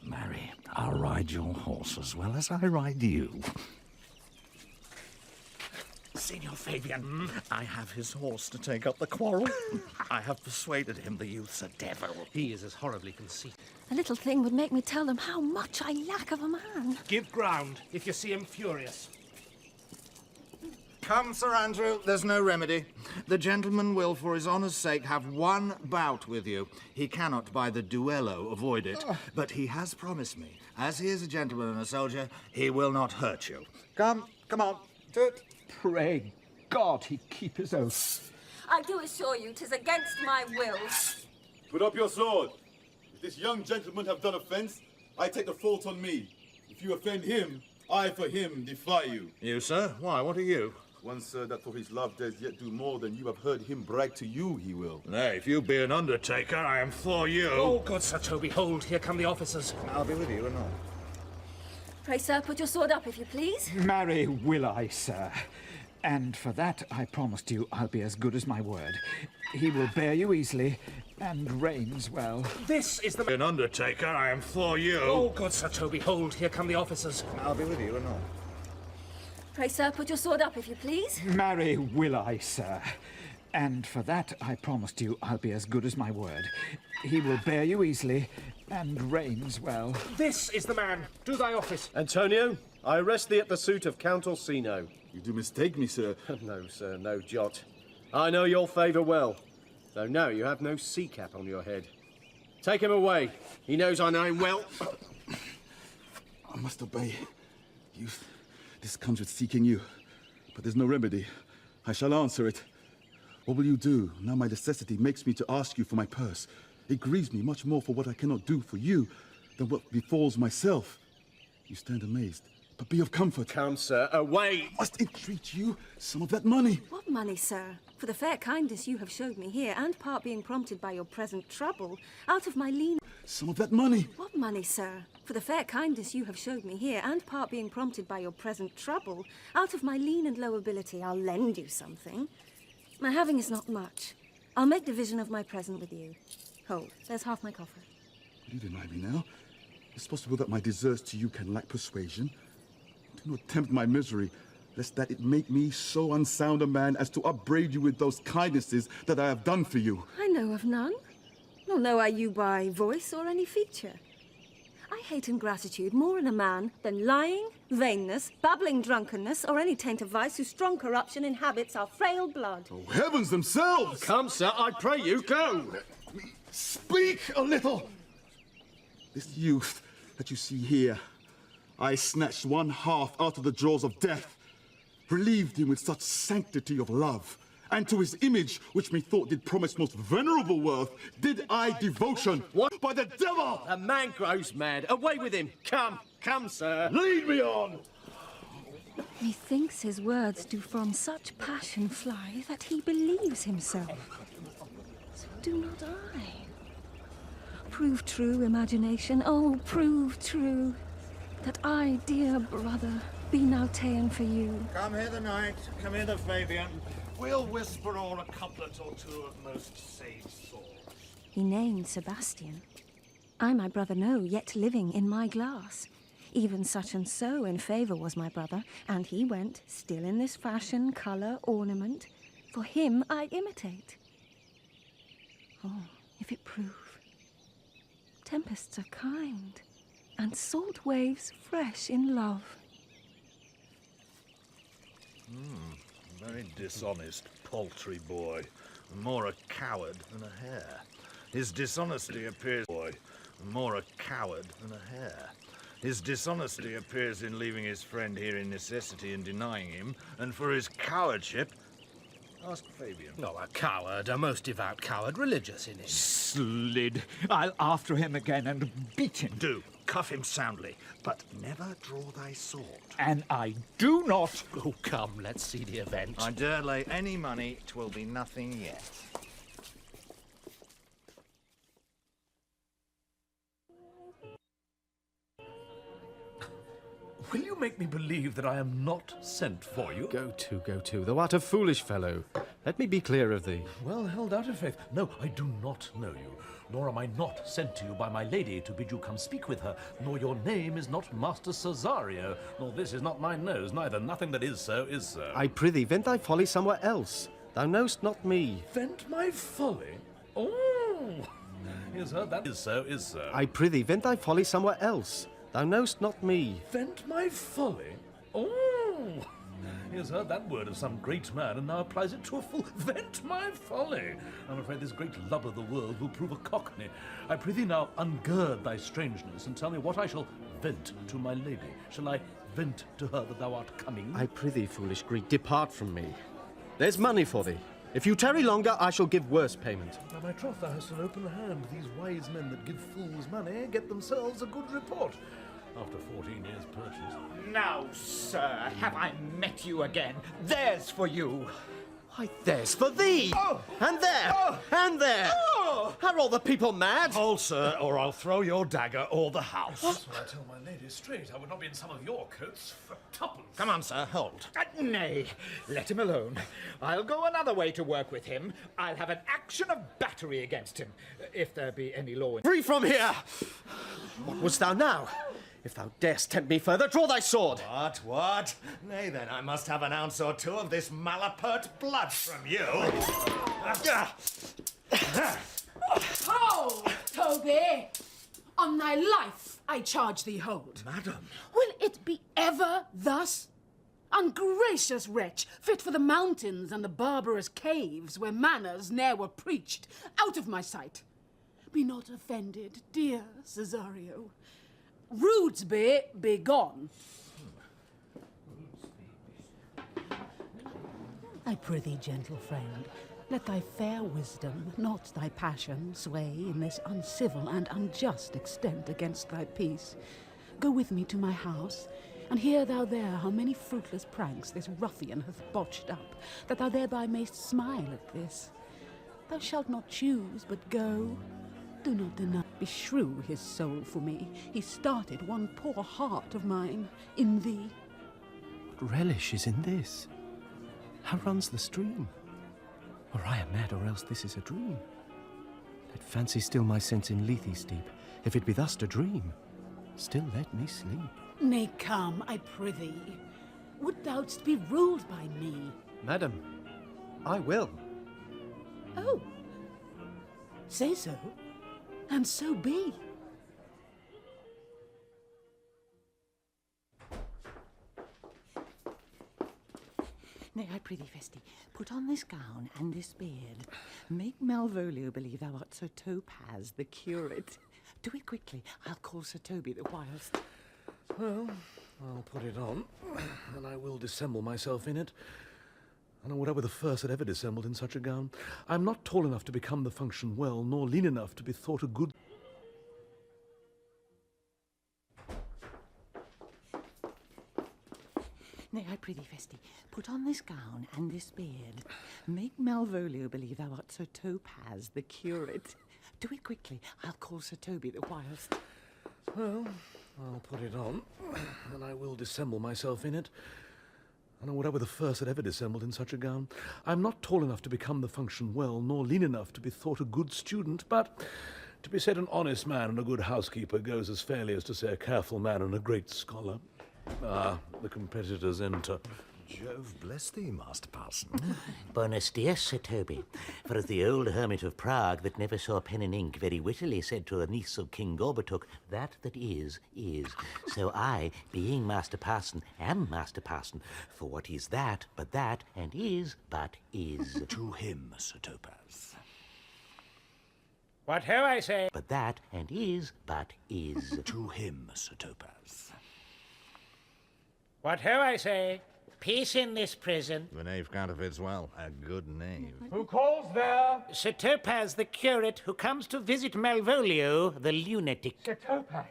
Marry, I'll ride your horse as well as I ride you. Signor Fabian, I have his horse to take up the quarrel. I have persuaded him the youth's a devil. He is as horribly conceited. A little thing would make me tell them how much I lack of a man. Give ground if you see him furious. Come, Sir Andrew, there's no remedy. The gentleman will, for his honour's sake, have one bout with you. He cannot, by the duello, avoid it. But he has promised me, as he is a gentleman and a soldier, he will not hurt you. Come on, do it. Pray God he keep his oath. I do assure you 'tis against my will. Put up your sword. If this young gentleman have done offence, I take the fault on me. If you offend him, I for him defy you. You, sir? Why, what are you? One, sir, that for his love does yet do more than you have heard him brag to you, he will. Nay, if you be an undertaker, I am for you. Oh, good Sir Toby, hold, here come the officers. I'll be with you anon. Pray, sir, put your sword up if you please. Marry will I, sir. And for that I promised you I'll be as good as my word. He will bear you easily and reigns well. This is the... An undertaker, I am for you. Oh, good Sir Toby, hold, here come the officers. I'll be with you anon. Pray, sir, put your sword up if you please. Marry will I, sir. And for that I promised you I'll be as good as my word. He will bear you easily and reigns well. This is the man. Do thy office. Antonio, I arrest thee at the suit of Count Orsino. You do mistake me, sir. No, sir, no jot. I know your favour well, though now you have no sea cap on your head. Take him away. He knows I know him well. I must obey. Youth, this comes with seeking you. But there's no remedy. I shall answer it. What will you do? Now my necessity makes me to ask you for my purse. It grieves me much more for what I cannot do for you than what befalls myself. You stand amazed, but be of comfort. Come, sir, away! I must entreat you some of that money. What money, sir? For the fair kindness you have showed me here, and part being prompted by your present trouble, out of my lean... Some of that money. What money, sir? For the fair kindness you have showed me here, and part being prompted by your present trouble, out of my lean and low ability, I'll lend you something. My having is not much. I'll make division of my present with you. Hold, there's half my coffer. You deny me now. It's possible that my deserts to you can lack persuasion. Do not tempt my misery, lest that it make me so unsound a man as to upbraid you with those kindnesses that I have done for you. I know of none, nor know I you by voice or any feature. I hate ingratitude more in a man than lying, vainness, babbling drunkenness, or any taint of vice whose strong corruption inhabits our frail blood. Oh, heavens themselves! Come, sir, I pray you, go! Let me speak a little. This youth that you see here, I snatched one half out of the jaws of death, relieved him with such sanctity of love, and to his image, which methought did promise most venerable worth, did I devotion. What? By the devil! A man grows mad. Away with him. Come, come, sir. Lead me on! Methinks his words do from such passion fly that he believes himself. So do not I. Prove true, imagination, oh, prove true, that I, dear brother, be now ta'en for you. Come hither, knight. Come hither, Fabian. We'll whisper all a couplet or two of most sage thought. He named Sebastian. I my brother know, yet living in my glass. Even such and so in favour was my brother, and he went, still in this fashion, colour, ornament. For him I imitate. Oh, if it prove. Tempests are kind, and salt waves fresh in love. Very dishonest, paltry boy. More a coward than a hare. His dishonesty appears... More a coward than a hare. His dishonesty appears in leaving his friend here in necessity and denying him, and for his cowardship... Ask Fabian. Oh, a coward, a most devout coward, religious in him. Slid. I'll after him again and beat him. Do. Cuff him soundly, but never draw thy sword. And I do not. Oh, come, let's see the event. I dare lay any money 'twill be nothing yet. Will you make me believe that I am not sent for you? Go to. Thou art a foolish fellow. Let me be clear of thee. Well held out of faith. No, I do not know you, nor am I not sent to you by my lady to bid you come speak with her, nor your name is not Master Cesario, nor this is not my nose, neither. Nothing that is so is so. I prithee, vent thy folly somewhere else. Thou know'st not me. Vent my folly? Oh! Is her, that is so, is so. I prithee, vent thy folly somewhere else. Thou know'st not me. Vent my folly? Oh! He has heard that word of some great man and now applies it to a fool. Vent my folly! I'm afraid this great love of the world will prove a cockney. I prithee now ungird thy strangeness and tell me what I shall vent to my lady. Shall I vent to her that thou art coming? I prithee, foolish Greek, depart from me. There's money for thee. If you tarry longer, I shall give worse payment. By my troth, thou hast an open hand. These wise men that give fools money get themselves a good report. After 14 years' purchase. Now, sir, have I met you again? There's for you. Why, there's for thee! Oh! And there! Oh! And there! Oh! Are all the people mad? Hold, sir, or I'll throw your dagger or the house. That's what I tell my lady straight. I would not be in some of your coats for tuppence. Come on, sir, hold. Nay, let him alone. I'll go another way to work with him. I'll have an action of battery against him, if there be any law in... Free from here! What wouldst thou now? If thou darest tempt me further, draw thy sword! What? Nay, then, I must have an ounce or two of this malapert blood from you. Hold, Toby! On thy life, I charge thee hold. Madam. Will it be ever thus? Ungracious wretch, fit for the mountains and the barbarous caves where manners ne'er were preached. Out of my sight. Be not offended, dear Cesario. Rudesby, be gone. I prithee, gentle friend, let thy fair wisdom, not thy passion, sway in this uncivil and unjust extent against thy peace. Go with me to my house, and hear thou there how many fruitless pranks this ruffian hath botched up, that thou thereby mayst smile at this. Thou shalt not choose but go. Do not deny, beshrew his soul for me. He started one poor heart of mine in thee. What relish is in this? How runs the stream? Or I am mad, or else this is a dream. Let fancy still my sense in Lethe steep. If it be thus to dream, still let me sleep. Nay, come, I prithee. Would thou'dst be ruled by me? Madam, I will. Oh, say so, and so be. Nay, I prithee, Festi, put on this gown and this beard. Make Malvolio believe thou art Sir Topaz, the curate. Do it quickly. I'll call Sir Toby the whilst. Well, I'll put it on, and I will dissemble myself in it. And I would I were the first that ever dissembled in such a gown. I'm not tall enough to become the function well, nor lean enough to be thought a good... Nay, I prithee, Festi, put on this gown and this beard. Make Malvolio believe thou art Sir Topaz, the curate. Do it quickly. I'll call Sir Toby the whilst. Well, I'll put it on, and I will dissemble myself in it. And I would I were the first that ever dissembled in such a gown. I'm not tall enough to become the function well, nor lean enough to be thought a good student, but to be said an honest man and a good housekeeper goes as fairly as to say a careful man and a great scholar. Ah, the competitors enter. Jove bless thee, Master Parson. Bonus dies, Sir Toby. For as the old hermit of Prague that never saw pen and ink very wittily said to a niece of King Gorbatuk, that is, is. So I, being Master Parson, am Master Parson. For what is that, but that, and is, but is. To him, Sir Topaz. What ho, I say? But that, and is, but is. To him, Sir Topaz. What ho, I say? Peace in this prison. The knave counterfeits well. A good knave. Who calls there? Sir Topaz, the curate, who comes to visit Malvolio, the lunatic. Sir Topaz.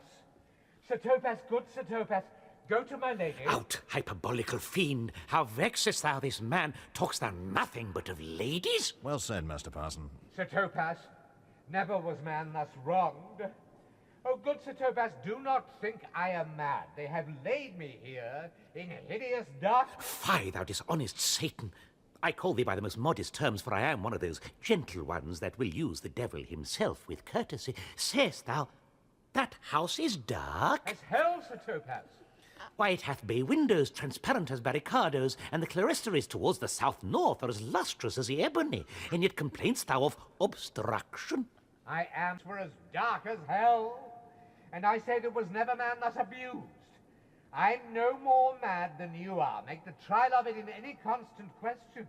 Sir Topaz, good Sir Topaz. Go to my lady. Out, hyperbolical fiend! How vexest thou this man? Talkst thou nothing but of ladies? Well said, Master Parson. Sir Topaz, never was man thus wronged. Oh, good Sir Topaz, do not think I am mad. They have laid me here in hideous dark... Fie, thou dishonest Satan! I call thee by the most modest terms, for I am one of those gentle ones that will use the devil himself with courtesy. Sayest thou, that house is dark? As hell, Sir Topaz. Why, it hath bay windows, transparent as barricadoes, and the clerestories towards the south-north are as lustrous as the ebony, and yet complainst thou of obstruction? I am for as dark as hell, and I say there was never man thus abused. I'm no more mad than you are. Make the trial of it in any constant question.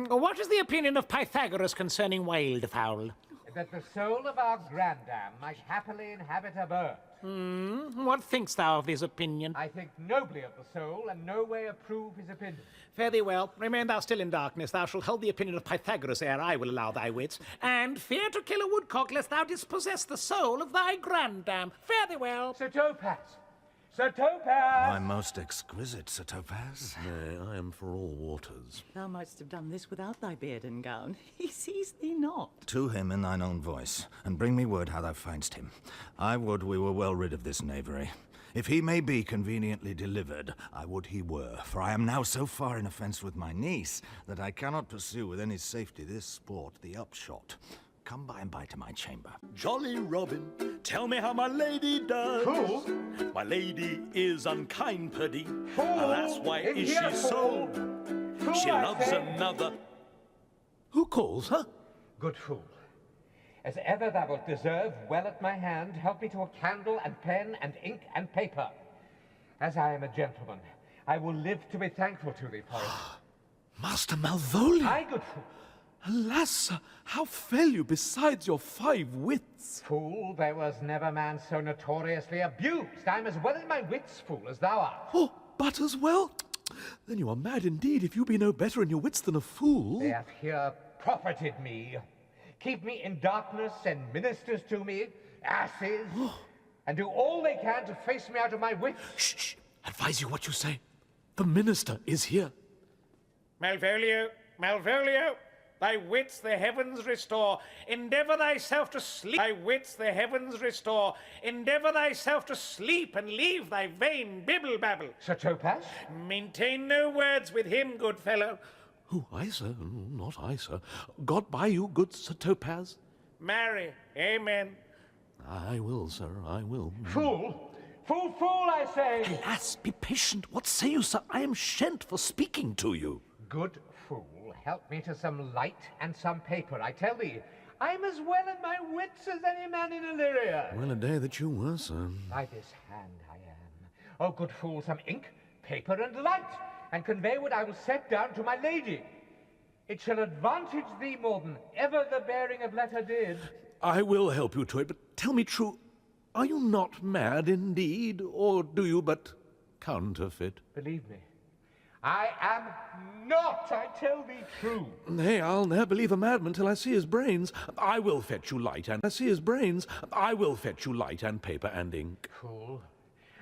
What is the opinion of Pythagoras concerning wildfowl? That the soul of our grandam might happily inhabit a bird. What thinkst thou of his opinion? I think nobly of the soul, and no way approve his opinion. Fare thee well. Remain thou still in darkness. Thou shalt hold the opinion of Pythagoras ere I will allow thy wits. And fear to kill a woodcock, lest thou dispossess the soul of thy grandam. Fare thee well. Sir Topaz! Sir Topaz! My most exquisite, Sir Topaz. Nay, I am for all waters. Thou mightst have done this without thy beard and gown. He sees thee not. To him in thine own voice, and bring me word how thou find'st him. I would we were well rid of this knavery. If he may be conveniently delivered, I would he were, for I am now so far in offence with my niece that I cannot pursue with any safety this sport, the upshot. Come by and by to my chamber. Jolly Robin, tell me how my lady does. Fool! My lady is unkind, perdie. Fool! Alas, why In is here, she so? Fool, She I loves say. another. Who calls her? Good fool. As ever thou wilt deserve, well at my hand, help me to a candle and pen and ink and paper. As I am a gentleman, I will live to be thankful to thee for it. Master Malvolio! Aye, good fool. Alas, sir, how fell you besides your 5 wits? Fool, there was never man so notoriously abused. I'm as well in my wits, fool, as thou art. Oh, but as well? Then you are mad indeed if you be no better in your wits than a fool. They have here profited me, keep me in darkness, send ministers to me, asses, and do all they can to face me out of my wits. Shh. Advise you what you say. The minister is here. Malvolio, Malvolio, thy wits the heavens restore. Endeavour thyself to sleep. Thy wits the heavens restore. Endeavour thyself to sleep and leave thy vain bibble-babble. Sir Topaz? Maintain no words with him, good fellow. Who, I, sir? Not I, sir. God buy you, good Sir Topaz. Marry, amen. I will, sir, I will. Fool! Fool, fool, I say! Alas, be patient. What say you, sir? I am shent for speaking to you. Good fool, help me to some light and some paper. I tell thee, I'm as well in my wits as any man in Illyria. Well a day that you were, sir. By this hand I am. Oh, good fool, some ink, paper, and light, and convey what I will set down to my lady. It shall advantage thee more than ever the bearing of letter did. I will help you to it, but tell me true, are you not mad indeed, or do you but counterfeit? Believe me, I am not, I tell thee true. Nay, I'll ne'er believe a madman till I see his brains. I will fetch you light and I will fetch you light and paper and ink. Fool,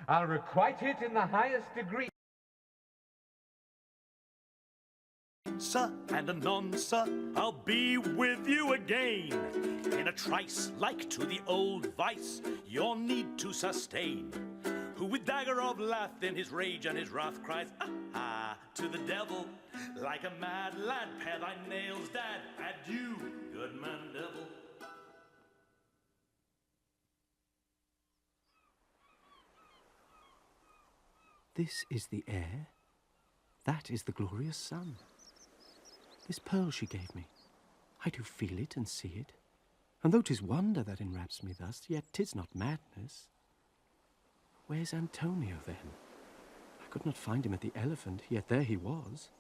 I'll requite it in the highest degree. Sir, and anon, sir, I'll be with you again. In a trice, like to the old vice, your need to sustain. Who with dagger of lath in his rage and his wrath cries, ah, to the devil. Like a mad lad, pare thy nails, dad, adieu, good man devil. This is the air. That is the glorious sun. This pearl she gave me, I do feel it and see it. And though 'tis wonder that enwraps me thus, yet 'tis not madness. Where's Antonio, then? I could not find him at the Elephant, yet there he was.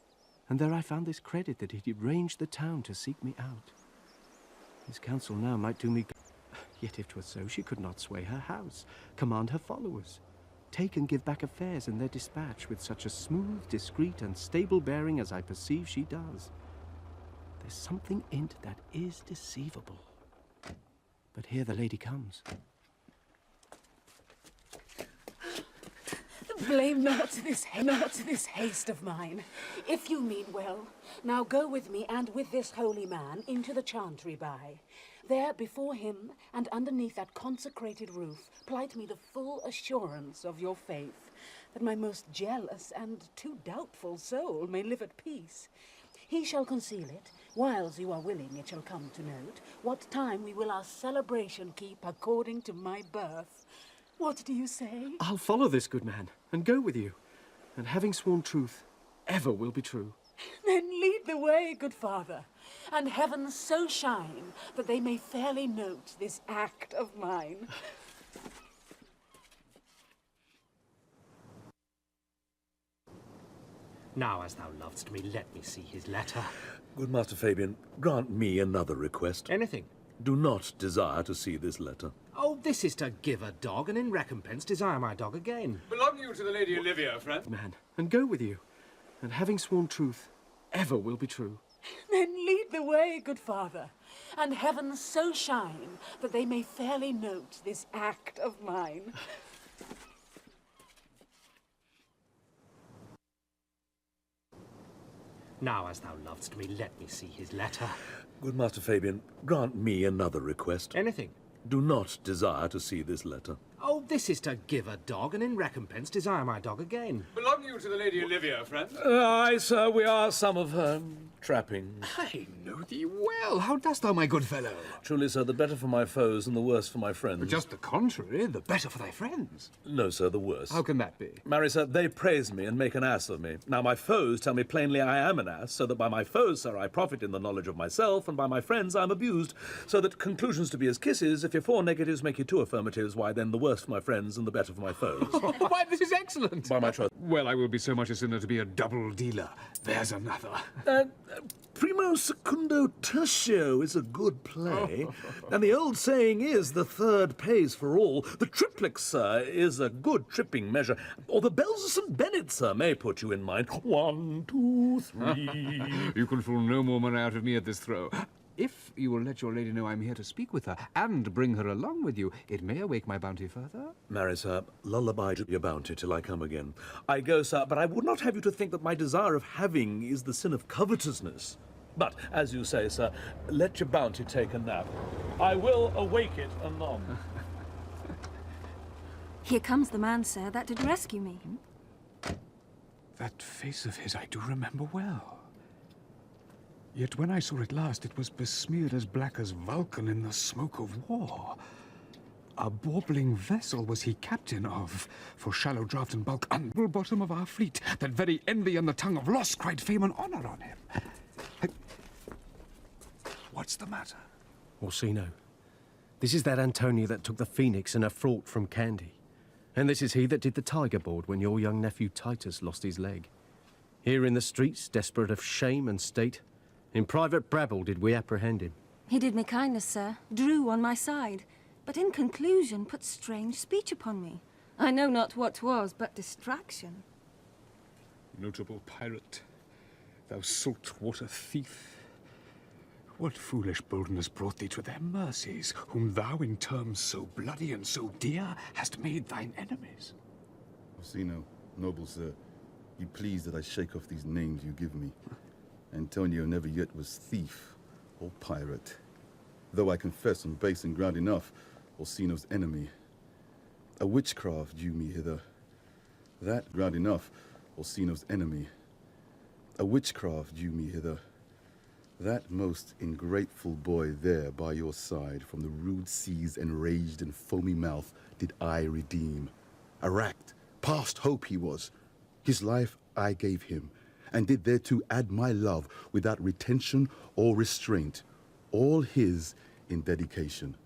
And there I found this credit that he did range the town to seek me out. His counsel now might do me yet if 'twas so, she could not sway her house, command her followers, take and give back affairs in their dispatch with such a smooth, discreet, and stable bearing as I perceive she does. There's something in't that is deceivable. But here the lady comes. Blame not this haste of mine. If you mean well, now go with me and with this holy man into the chantry by. There before him and underneath that consecrated roof plight me the full assurance of your faith, that my most jealous and too doubtful soul may live at peace. He shall conceal it, whiles you are willing it shall come to note, what time we will our celebration keep according to my birth. What do you say? I'll follow this good man, and go with you, and having sworn truth, ever will be true. Then lead the way, good father, and heaven so shine that they may fairly note this act of mine. Now, as thou lovest me, let me see his letter. Good Master Fabian, grant me another request. Anything. Do not desire to see this letter. Oh, this is to give a dog, and in recompense desire my dog again. Belong you to the Lady Olivia, friend? Man, and go with you, and having sworn truth, ever will be true. Then lead the way, good father, and heaven so shine that they may fairly note this act of mine. Now, as thou lovest me, let me see his letter. Good Master Fabian, grant me another request. Anything. Do not desire to see this letter. Oh, this is to give a dog, and in recompense desire my dog again. Belong you to the Lady Olivia, friend? Aye, sir, we are some of her trappings. I know thee well. How dost thou, my good fellow? Truly, sir, the better for my foes and the worse for my friends. Just the contrary, the better for thy friends. No, sir, the worse. How can that be? Marry, sir, they praise me and make an ass of me. Now my foes tell me plainly I am an ass, so that by my foes, sir, I profit in the knowledge of myself, and by my friends I am abused, so that conclusions to be as kisses, if your 4 negatives make you 2 affirmatives, why then the worse for my friends and the better for my foes. Why, this is excellent. By my troth. Well, I will be so much a sinner to be a double dealer. There's another. Primo secundo tertio is a good play, and the old saying is the third pays for all. The triplex, sir, is a good tripping measure, or the bells of St. Bennet, sir, may put you in mind. 1, 2, 3. You can fool no more money out of me at this throw. If you will let your lady know I'm here to speak with her, and bring her along with you, it may awake my bounty further. Marry, sir, lullaby to your bounty till I come again. I go, sir, but I would not have you to think that my desire of having is the sin of covetousness. But, as you say, sir, let your bounty take a nap. I will awake it anon. Here comes the man, sir, that did rescue me. That face of his I do remember well. Yet when I saw it last, it was besmeared as black as Vulcan in the smoke of war. A bawbling vessel was he captain of, for shallow draught and bulk, unbull bottom of our fleet, that very envy and the tongue of loss cried fame and honour on him. What's the matter? Orsino, this is that Antonio that took the Phoenix and a fraught from Candy. And this is he that did the tiger board when your young nephew Titus lost his leg. Here in the streets, desperate of shame and state, in private brabble did we apprehend him. He did me kindness, sir, drew on my side, but in conclusion put strange speech upon me. I know not what 'twas, but distraction. Notable pirate, thou salt-water thief, what foolish boldness brought thee to their mercies, whom thou in terms so bloody and so dear hast made thine enemies? Orsino, noble sir, be pleased that I shake off these names you give me. Antonio never yet was thief or pirate, though I confess on base and ground enough, Orsino's enemy. A witchcraft drew me hither. That ground enough, Orsino's enemy. A witchcraft drew me hither. That most ingrateful boy there by your side, from the rude seas enraged and foamy mouth, did I redeem. A racked, past hope he was. His life I gave him, and did thereto add my love without retention or restraint, all his in dedication.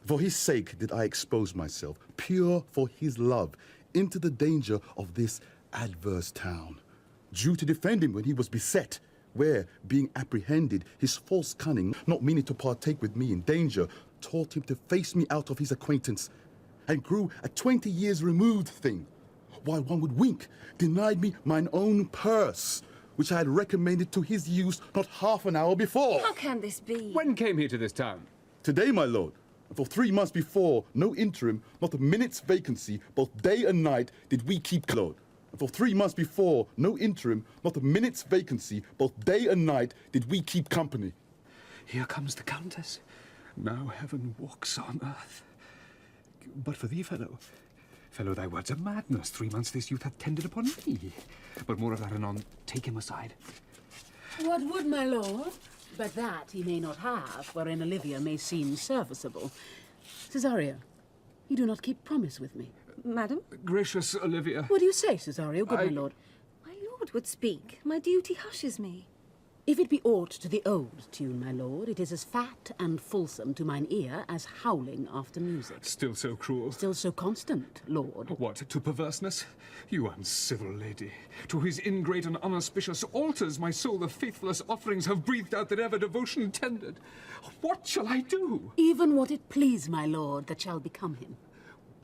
For his sake did I expose myself, pure for his love, into the danger of this adverse town, due to defend him when he was beset, where, being apprehended, his false cunning, not meaning to partake with me in danger, taught him to face me out of his acquaintance, and grew a 20 years removed thing, while one would wink, denied me mine own purse, which I had recommended to his use not half an hour before. How can this be? When came he to this town? Today, my lord. For 3 months before, no interim, not a minute's vacancy, both day and night, did we keep lord. For 3 months before, no interim, not a minute's vacancy, both day and night, did we keep company. Here comes the Countess. Now heaven walks on earth. But for thee, fellow, thy words are madness. 3 months this youth hath tended upon me. But more of that anon. Take him aside. What would my lord? But that he may not have, wherein Olivia may seem serviceable. Cesario, you do not keep promise with me. Madam? Gracious Olivia. What do you say, Cesario, good my lord? My lord would speak. My duty hushes me. If it be aught to the old tune, my lord, it is as fat and fulsome to mine ear as howling after music. Still so cruel. Still so constant, lord. What, to perverseness? You uncivil lady. To his ingrate and unauspicious altars my soul the faithless offerings have breathed out that ever devotion tendered. What shall I do? Even what it please, my lord, that shall become him.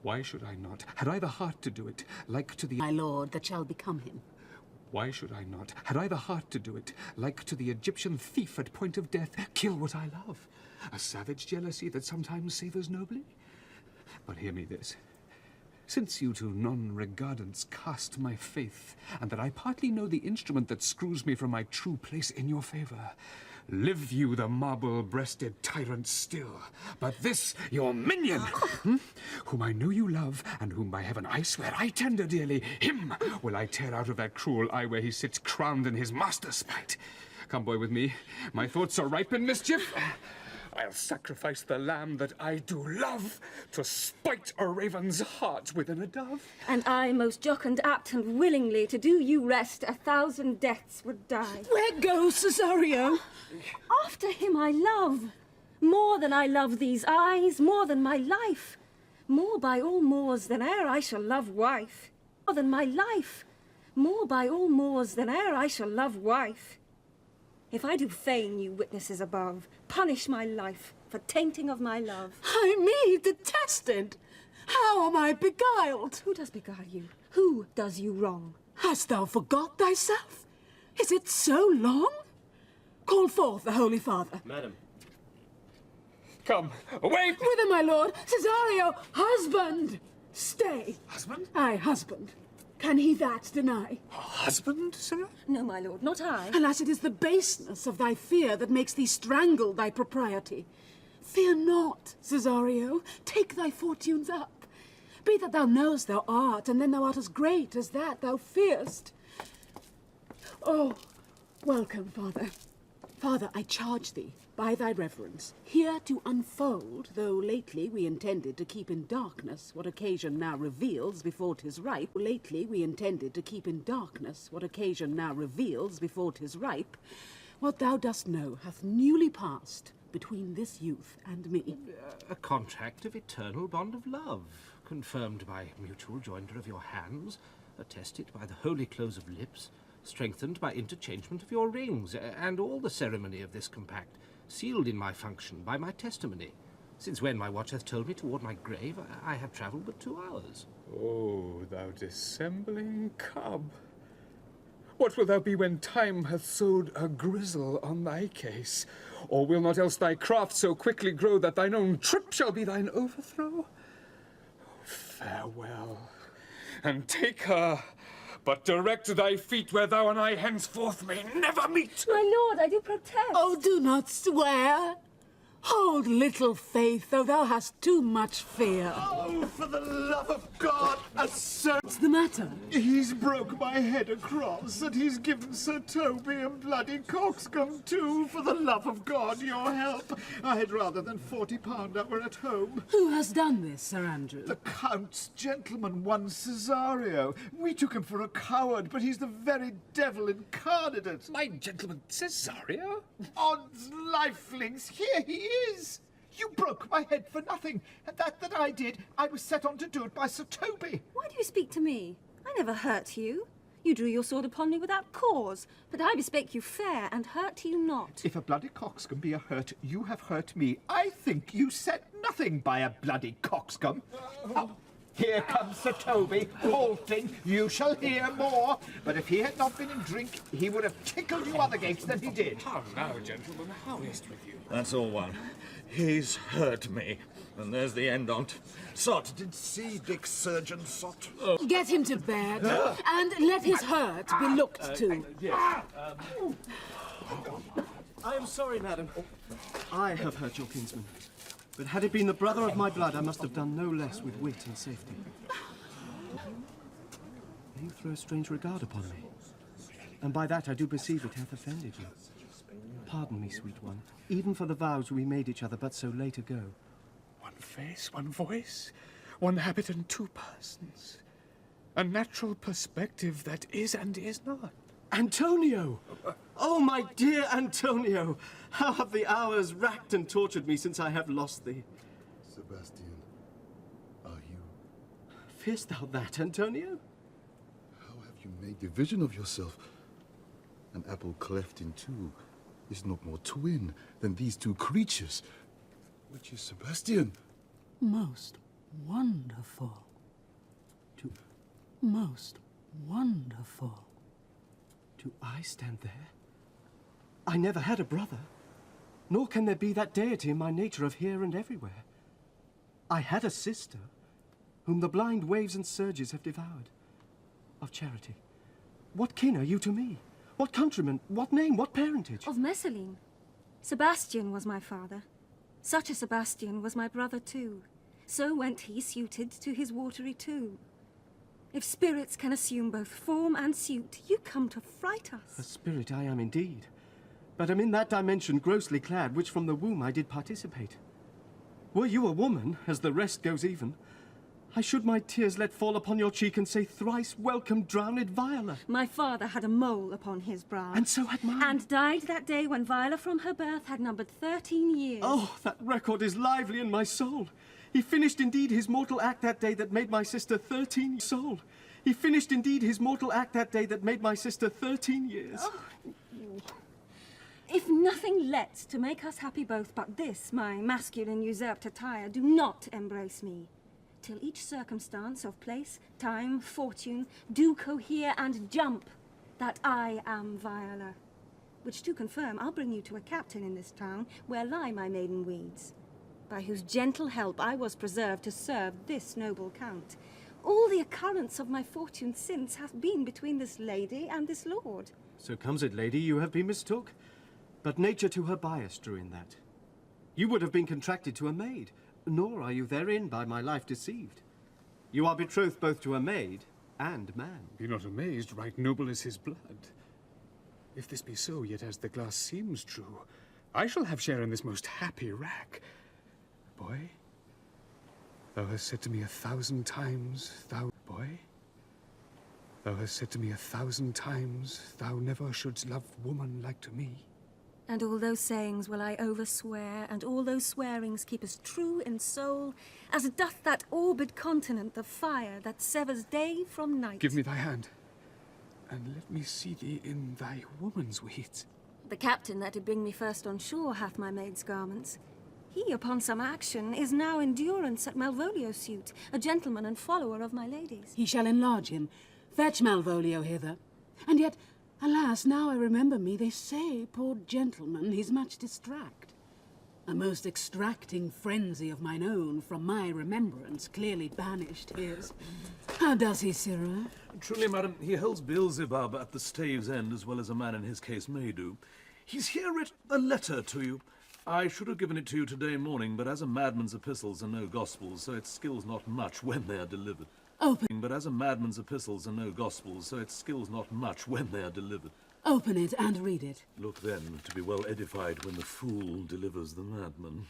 Why should I not? Had I the heart to do it, like to the... My lord, that shall become him. Why should I not? Had I the heart to do it, like to the Egyptian thief at point of death, kill what I love? A savage jealousy that sometimes savours nobly? But hear me this. Since you to non-regardance cast my faith, and that I partly know the instrument that screws me from my true place in your favour, live you the marble-breasted tyrant still, but this your minion, whom I know you love, and whom by heaven I swear I tender dearly, him will I tear out of that cruel eye where he sits crowned in his master's spite. Come, boy, with me. My thoughts are ripe in mischief. I'll sacrifice the lamb that I do love to spite a raven's heart within a dove. And I, most jocund, apt, and willingly to do you rest, 1,000 deaths would die. Where goes Cesario? After him I love, more than I love these eyes, more than my life, more by all moors than e'er I shall love wife, more than my life, more by all moors than e'er I shall love wife. If I do feign, you witnesses above, punish my life for tainting of my love. I me detested! How am I beguiled? Who does beguile you? Who does you wrong? Hast thou forgot thyself? Is it so long? Call forth the Holy Father. Madam. Come, away! Whither, my lord? Cesario, husband! Stay. Husband? Aye, husband. Can he that deny? Husband, sir? No, my lord, not I. Alas, it is the baseness of thy fear that makes thee strangle thy propriety. Fear not, Cesario. Take thy fortunes up. Be that thou knowest thou art, and then thou art as great as that thou fearst. Oh, welcome, Father. Father, I charge thee, by thy reverence, here to unfold, though lately we intended to keep in darkness what occasion now reveals before 'tis ripe. Lately we intended to keep in darkness what occasion now reveals before 'tis ripe. What thou dost know hath newly passed between this youth and me. A contract of eternal bond of love, confirmed by mutual joinder of your hands, attested by the holy close of lips, strengthened by interchangement of your rings, and all the ceremony of this compact, sealed in my function by my testimony. Since when my watch hath told me toward my grave, I have travelled but 2 hours. Oh, thou dissembling cub! What wilt thou be when time hath sowed a grizzle on thy case? Or will not else thy craft so quickly grow that thine own trip shall be thine overthrow? Farewell, and take her, but direct thy feet where thou and I henceforth may never meet. My lord, I do protest. Oh, do not swear. Hold little faith, though thou hast too much fear. Oh, for the love of God, a Sir... What's the matter? He's broke my head across, and he's given Sir Toby a bloody coxcomb too. For the love of God, your help. I had rather than £40 I were at home. Who has done this, Sir Andrew? The Count's gentleman, one Cesario. We took him for a coward, but he's the very devil incarnate. My gentleman Cesario? Odds lifelings, here he is! You broke my head for nothing, and that I did, I was set on to do it by Sir Toby. Why do you speak to me? I never hurt you. You drew your sword upon me without cause, but I bespake you fair, and hurt you not. If a bloody coxcomb be a hurt, you have hurt me. I think you said nothing by a bloody coxcomb. Oh, here comes Sir Toby, halting. You shall hear more. But if he had not been in drink, he would have tickled you other gates than he did. How now, gentlemen? How is it with you? That's all one. He's hurt me. And there's the end on't. Sot, did see Dick Surgeon, Sot? Get him to bed, and let his hurt be looked to. Yes. I am sorry, madam. I have hurt your kinsman. But had it been the brother of my blood, I must have done no less with wit and safety. You throw a strange regard upon me, and by that I do perceive it hath offended you. Pardon me, sweet one, even for the vows we made each other but so late ago. One face, one voice, one habit and two persons. A natural perspective that is and is not. Antonio! Oh, my dear Antonio! How have the hours racked and tortured me since I have lost thee? Sebastian, are you? Fearst thou that, Antonio? How have you made division of yourself? An apple cleft in two is not more twin than these two creatures. Which is Sebastian? Most wonderful. Most wonderful. Do I stand there? I never had a brother, nor can there be that deity in my nature of here and everywhere. I had a sister, whom the blind waves and surges have devoured. Of Charity, what kin are you to me? What countryman, what name, what parentage? Of Messalene. Sebastian was my father. Such a Sebastian was my brother too. So went he suited to his watery tomb. If spirits can assume both form and suit, you come to fright us. A spirit I am indeed, but am in that dimension grossly clad, which from the womb I did participate. Were you a woman, as the rest goes even, I should my tears let fall upon your cheek and say, thrice welcome, drowned Viola. My father had a mole upon his brow. And so had mine. And died that day when Viola from her birth had numbered 13 years. Oh, that record is lively in my soul. He finished indeed his mortal act that day that made my sister 13 years old. He finished indeed his mortal act that day that made my sister 13 years. Oh. If nothing lets to make us happy both but this, my masculine usurped attire, do not embrace me. Till each circumstance of place, time, fortune, do cohere and jump, that I am Viola. Which to confirm, I'll bring you to a captain in this town, where lie my maiden weeds, by whose gentle help I was preserved to serve this noble count. All the occurrence of my fortune since hath been between this lady and this lord. So comes it, lady, you have been mistook. But nature to her bias drew in that. You would have been contracted to a maid, nor are you therein by my life deceived. You are betrothed both to a maid and man. Be not amazed, right noble is his blood. If this be so, yet as the glass seems true, I shall have share in this most happy rack. Boy, thou hast said to me 1,000 times, Boy, thou hast said to me 1,000 times, thou never shouldst love woman like to me. And all those sayings will I overswear, and all those swearings keep as true in soul as doth that orbed continent the fire that severs day from night. Give me thy hand, and let me see thee in thy woman's weeds. The captain that did bring me first on shore hath my maid's garments. He, upon some action, is now in durance at Malvolio's suit, a gentleman and follower of my lady's. He shall enlarge him. Fetch Malvolio hither. And yet, alas, now I remember me, they say, poor gentleman, he's much distract. A most extracting frenzy of mine own from my remembrance clearly banished his. How does he, Sirrah? Truly, madam, he holds Beelzebub at the stave's end as well as a man in his case may do. He's here writ a letter to you. I should have given it to you today morning, but as a madman's epistles are no gospels, so it skills not much when they are delivered. Open. But as a madman's epistles are no gospels, so it skills not much when they are delivered. Open it and read it. Look then to be well edified when the fool delivers the madman.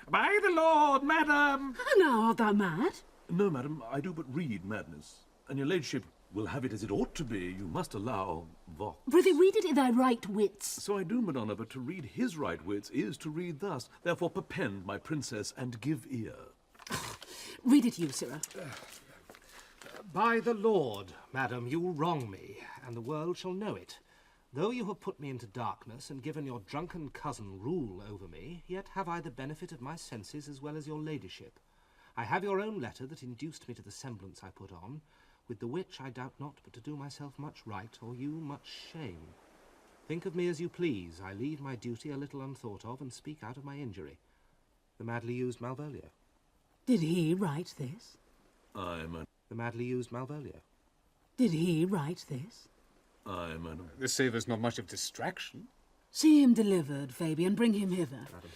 By the Lord, madam! Now, art thou mad? No, madam, I do but read madness. And your ladyship will have it as it ought to be. You must allow vox. Prithee, read it in thy right wits. So I do, Madonna, but to read his right wits is to read thus. Therefore perpend, my princess, and give ear. Read it you, sirrah. By the Lord, madam, you wrong me, and the world shall know it. Though you have put me into darkness and given your drunken cousin rule over me, yet have I the benefit of my senses as well as your ladyship. I have your own letter that induced me to the semblance I put on, with the which I doubt not but to do myself much right, or you much shame. Think of me as you please. I leave my duty a little unthought of, and speak out of my injury. The madly used Malvolio. Did he write this? The madly used Malvolio. Did he write this? Madam. This savours not much of distraction. See him delivered, Fabian. Bring him hither. Madam.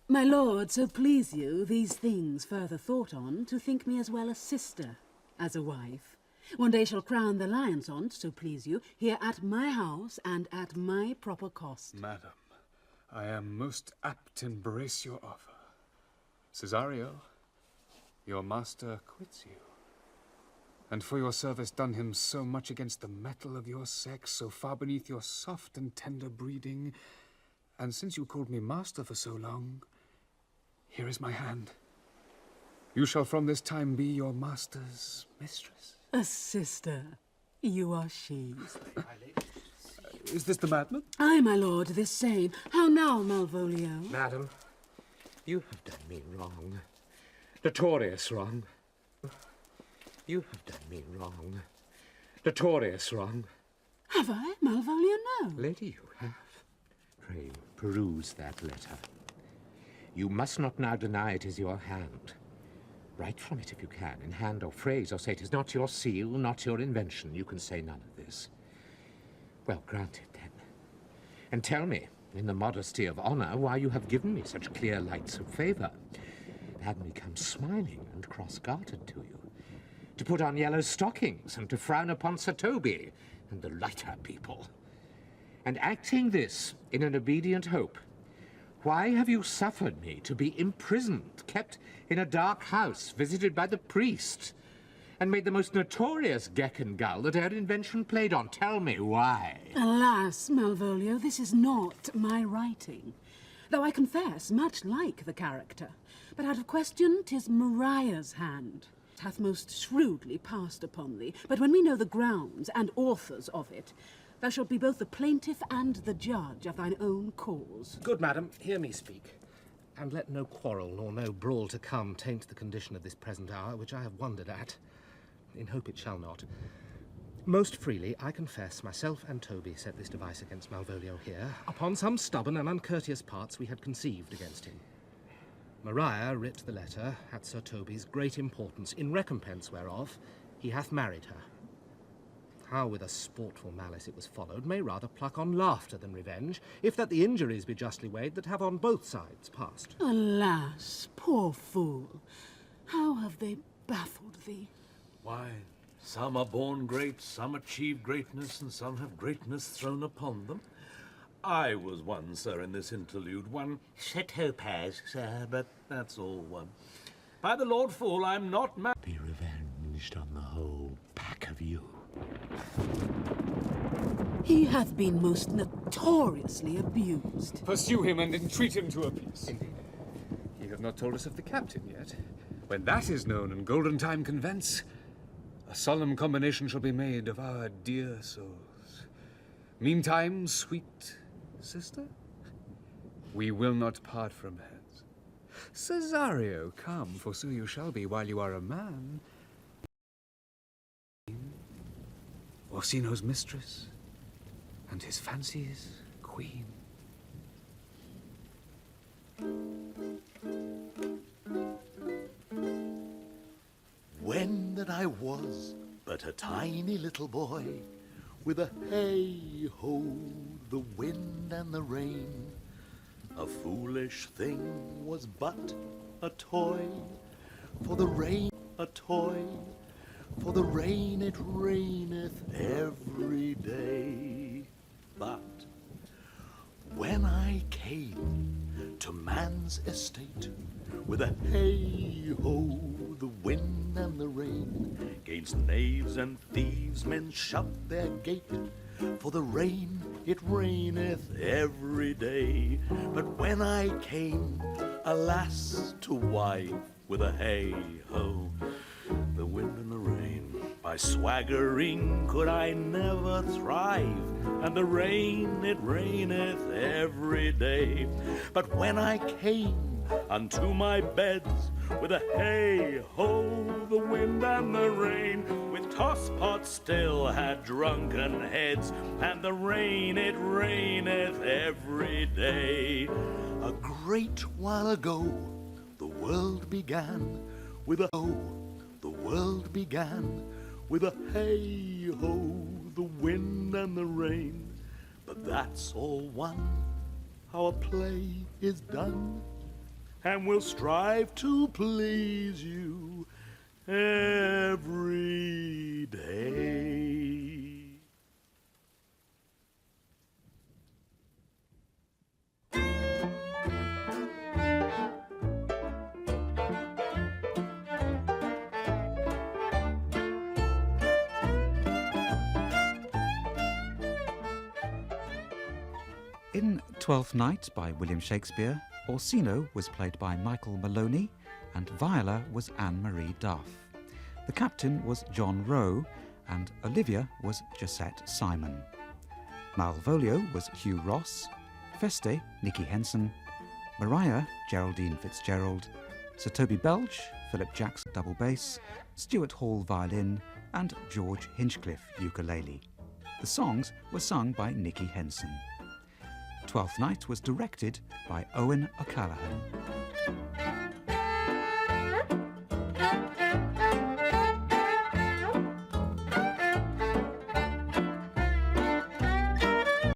My lord, so please you, these things further thought on, to think me as well a sister as a wife. One day shall crown the lions on't, so please you, here at my house and at my proper cost. Madam, I am most apt to embrace your offer. Cesario, your master quits you. And for your service done him so much against the mettle of your sex, so far beneath your soft and tender breeding, and since you called me master for so long, here is my hand. You shall from this time be your master's mistress. A sister. You are she. Is this the madman? Aye, my lord, this same. How now, Malvolio? Madam, you have done me wrong. Notorious wrong. You have done me wrong. Notorious wrong. Have I, Malvolio? No. Lady, you have. Pray, peruse that letter. You must not now deny it is your hand. Write from it if you can, in hand or phrase, or say it is not your seal, not your invention. You can say none of this. Well, granted, then. And tell me, in the modesty of honour, why you have given me such clear lights of favour. Had me come smiling and cross-gartered to you, to put on yellow stockings and to frown upon Sir Toby and the lighter people. And acting this in an obedient hope, why have you suffered me to be imprisoned, kept in a dark house, visited by the priest, and made the most notorious geck and gull that e'er invention played on? Tell me why. Alas, Malvolio, this is not my writing, though I confess much like the character. But out of question, 'tis Mariah's hand. It hath most shrewdly passed upon thee. But when we know the grounds and authors of it, thou shalt be both the plaintiff and the judge of thine own cause. Good madam, hear me speak. And let no quarrel nor no brawl to come taint the condition of this present hour, which I have wondered at, in hope it shall not. Most freely, I confess, myself and Toby set this device against Malvolio here, upon some stubborn and uncourteous parts we had conceived against him. Maria writ the letter at Sir Toby's great importance, in recompense whereof he hath married her. How with a sportful malice it was followed may rather pluck on laughter than revenge, if that the injuries be justly weighed that have on both sides passed. Alas, poor fool, how have they baffled thee? Why, some are born great, some achieve greatness, and some have greatness thrown upon them. I was one, sir, in this interlude, one Sir Topaz, sir, but that's all one. By the Lord Fool, I'm not mad. Be revenged on the whole pack of you. He hath been most notoriously abused. Pursue him and entreat him to a peace. Indeed. Ye have not told us of the captain yet. When that is known and golden time convents, a solemn combination shall be made of our dear souls. Meantime, sweet sister, we will not part from hands. Cesario, come, for so you shall be while you are a man. Orsino's mistress, and his fancy's queen. When that I was but a tiny little boy, with a hey-ho, the wind and the rain, A foolish thing was but a toy, for the rain a toy, for the rain it raineth every day. But when I came to man's estate, with a hey-ho, the wind and the rain, 'gainst knaves and thieves men shut their gate, for the rain it raineth every day. But when I came, alas, to wife, with a hey-ho, the wind and the rain, by swaggering could I never thrive, and the rain it raineth every day. But when I came unto my beds, with a hey-ho, the wind and the rain, with tosspots still had drunken heads, and the rain it raineth every day. A great while ago the world began with a ho, the world began with a hey-ho, the wind and the rain. But that's all one, our play is done, and we'll strive to please you every day. In Twelfth Night by William Shakespeare, Orsino was played by Michael Maloney and Viola was Anne-Marie Duff. The captain was John Rowe and Olivia was Josette Simon. Malvolio was Hugh Ross, Feste, Nicky Henson, Maria, Geraldine Fitzgerald, Sir Toby Belch, Philip Jackson double bass, Stuart Hall violin and George Hinchcliffe ukulele. The songs were sung by Nicky Henson. Twelfth Night was directed by Owen O'Callaghan.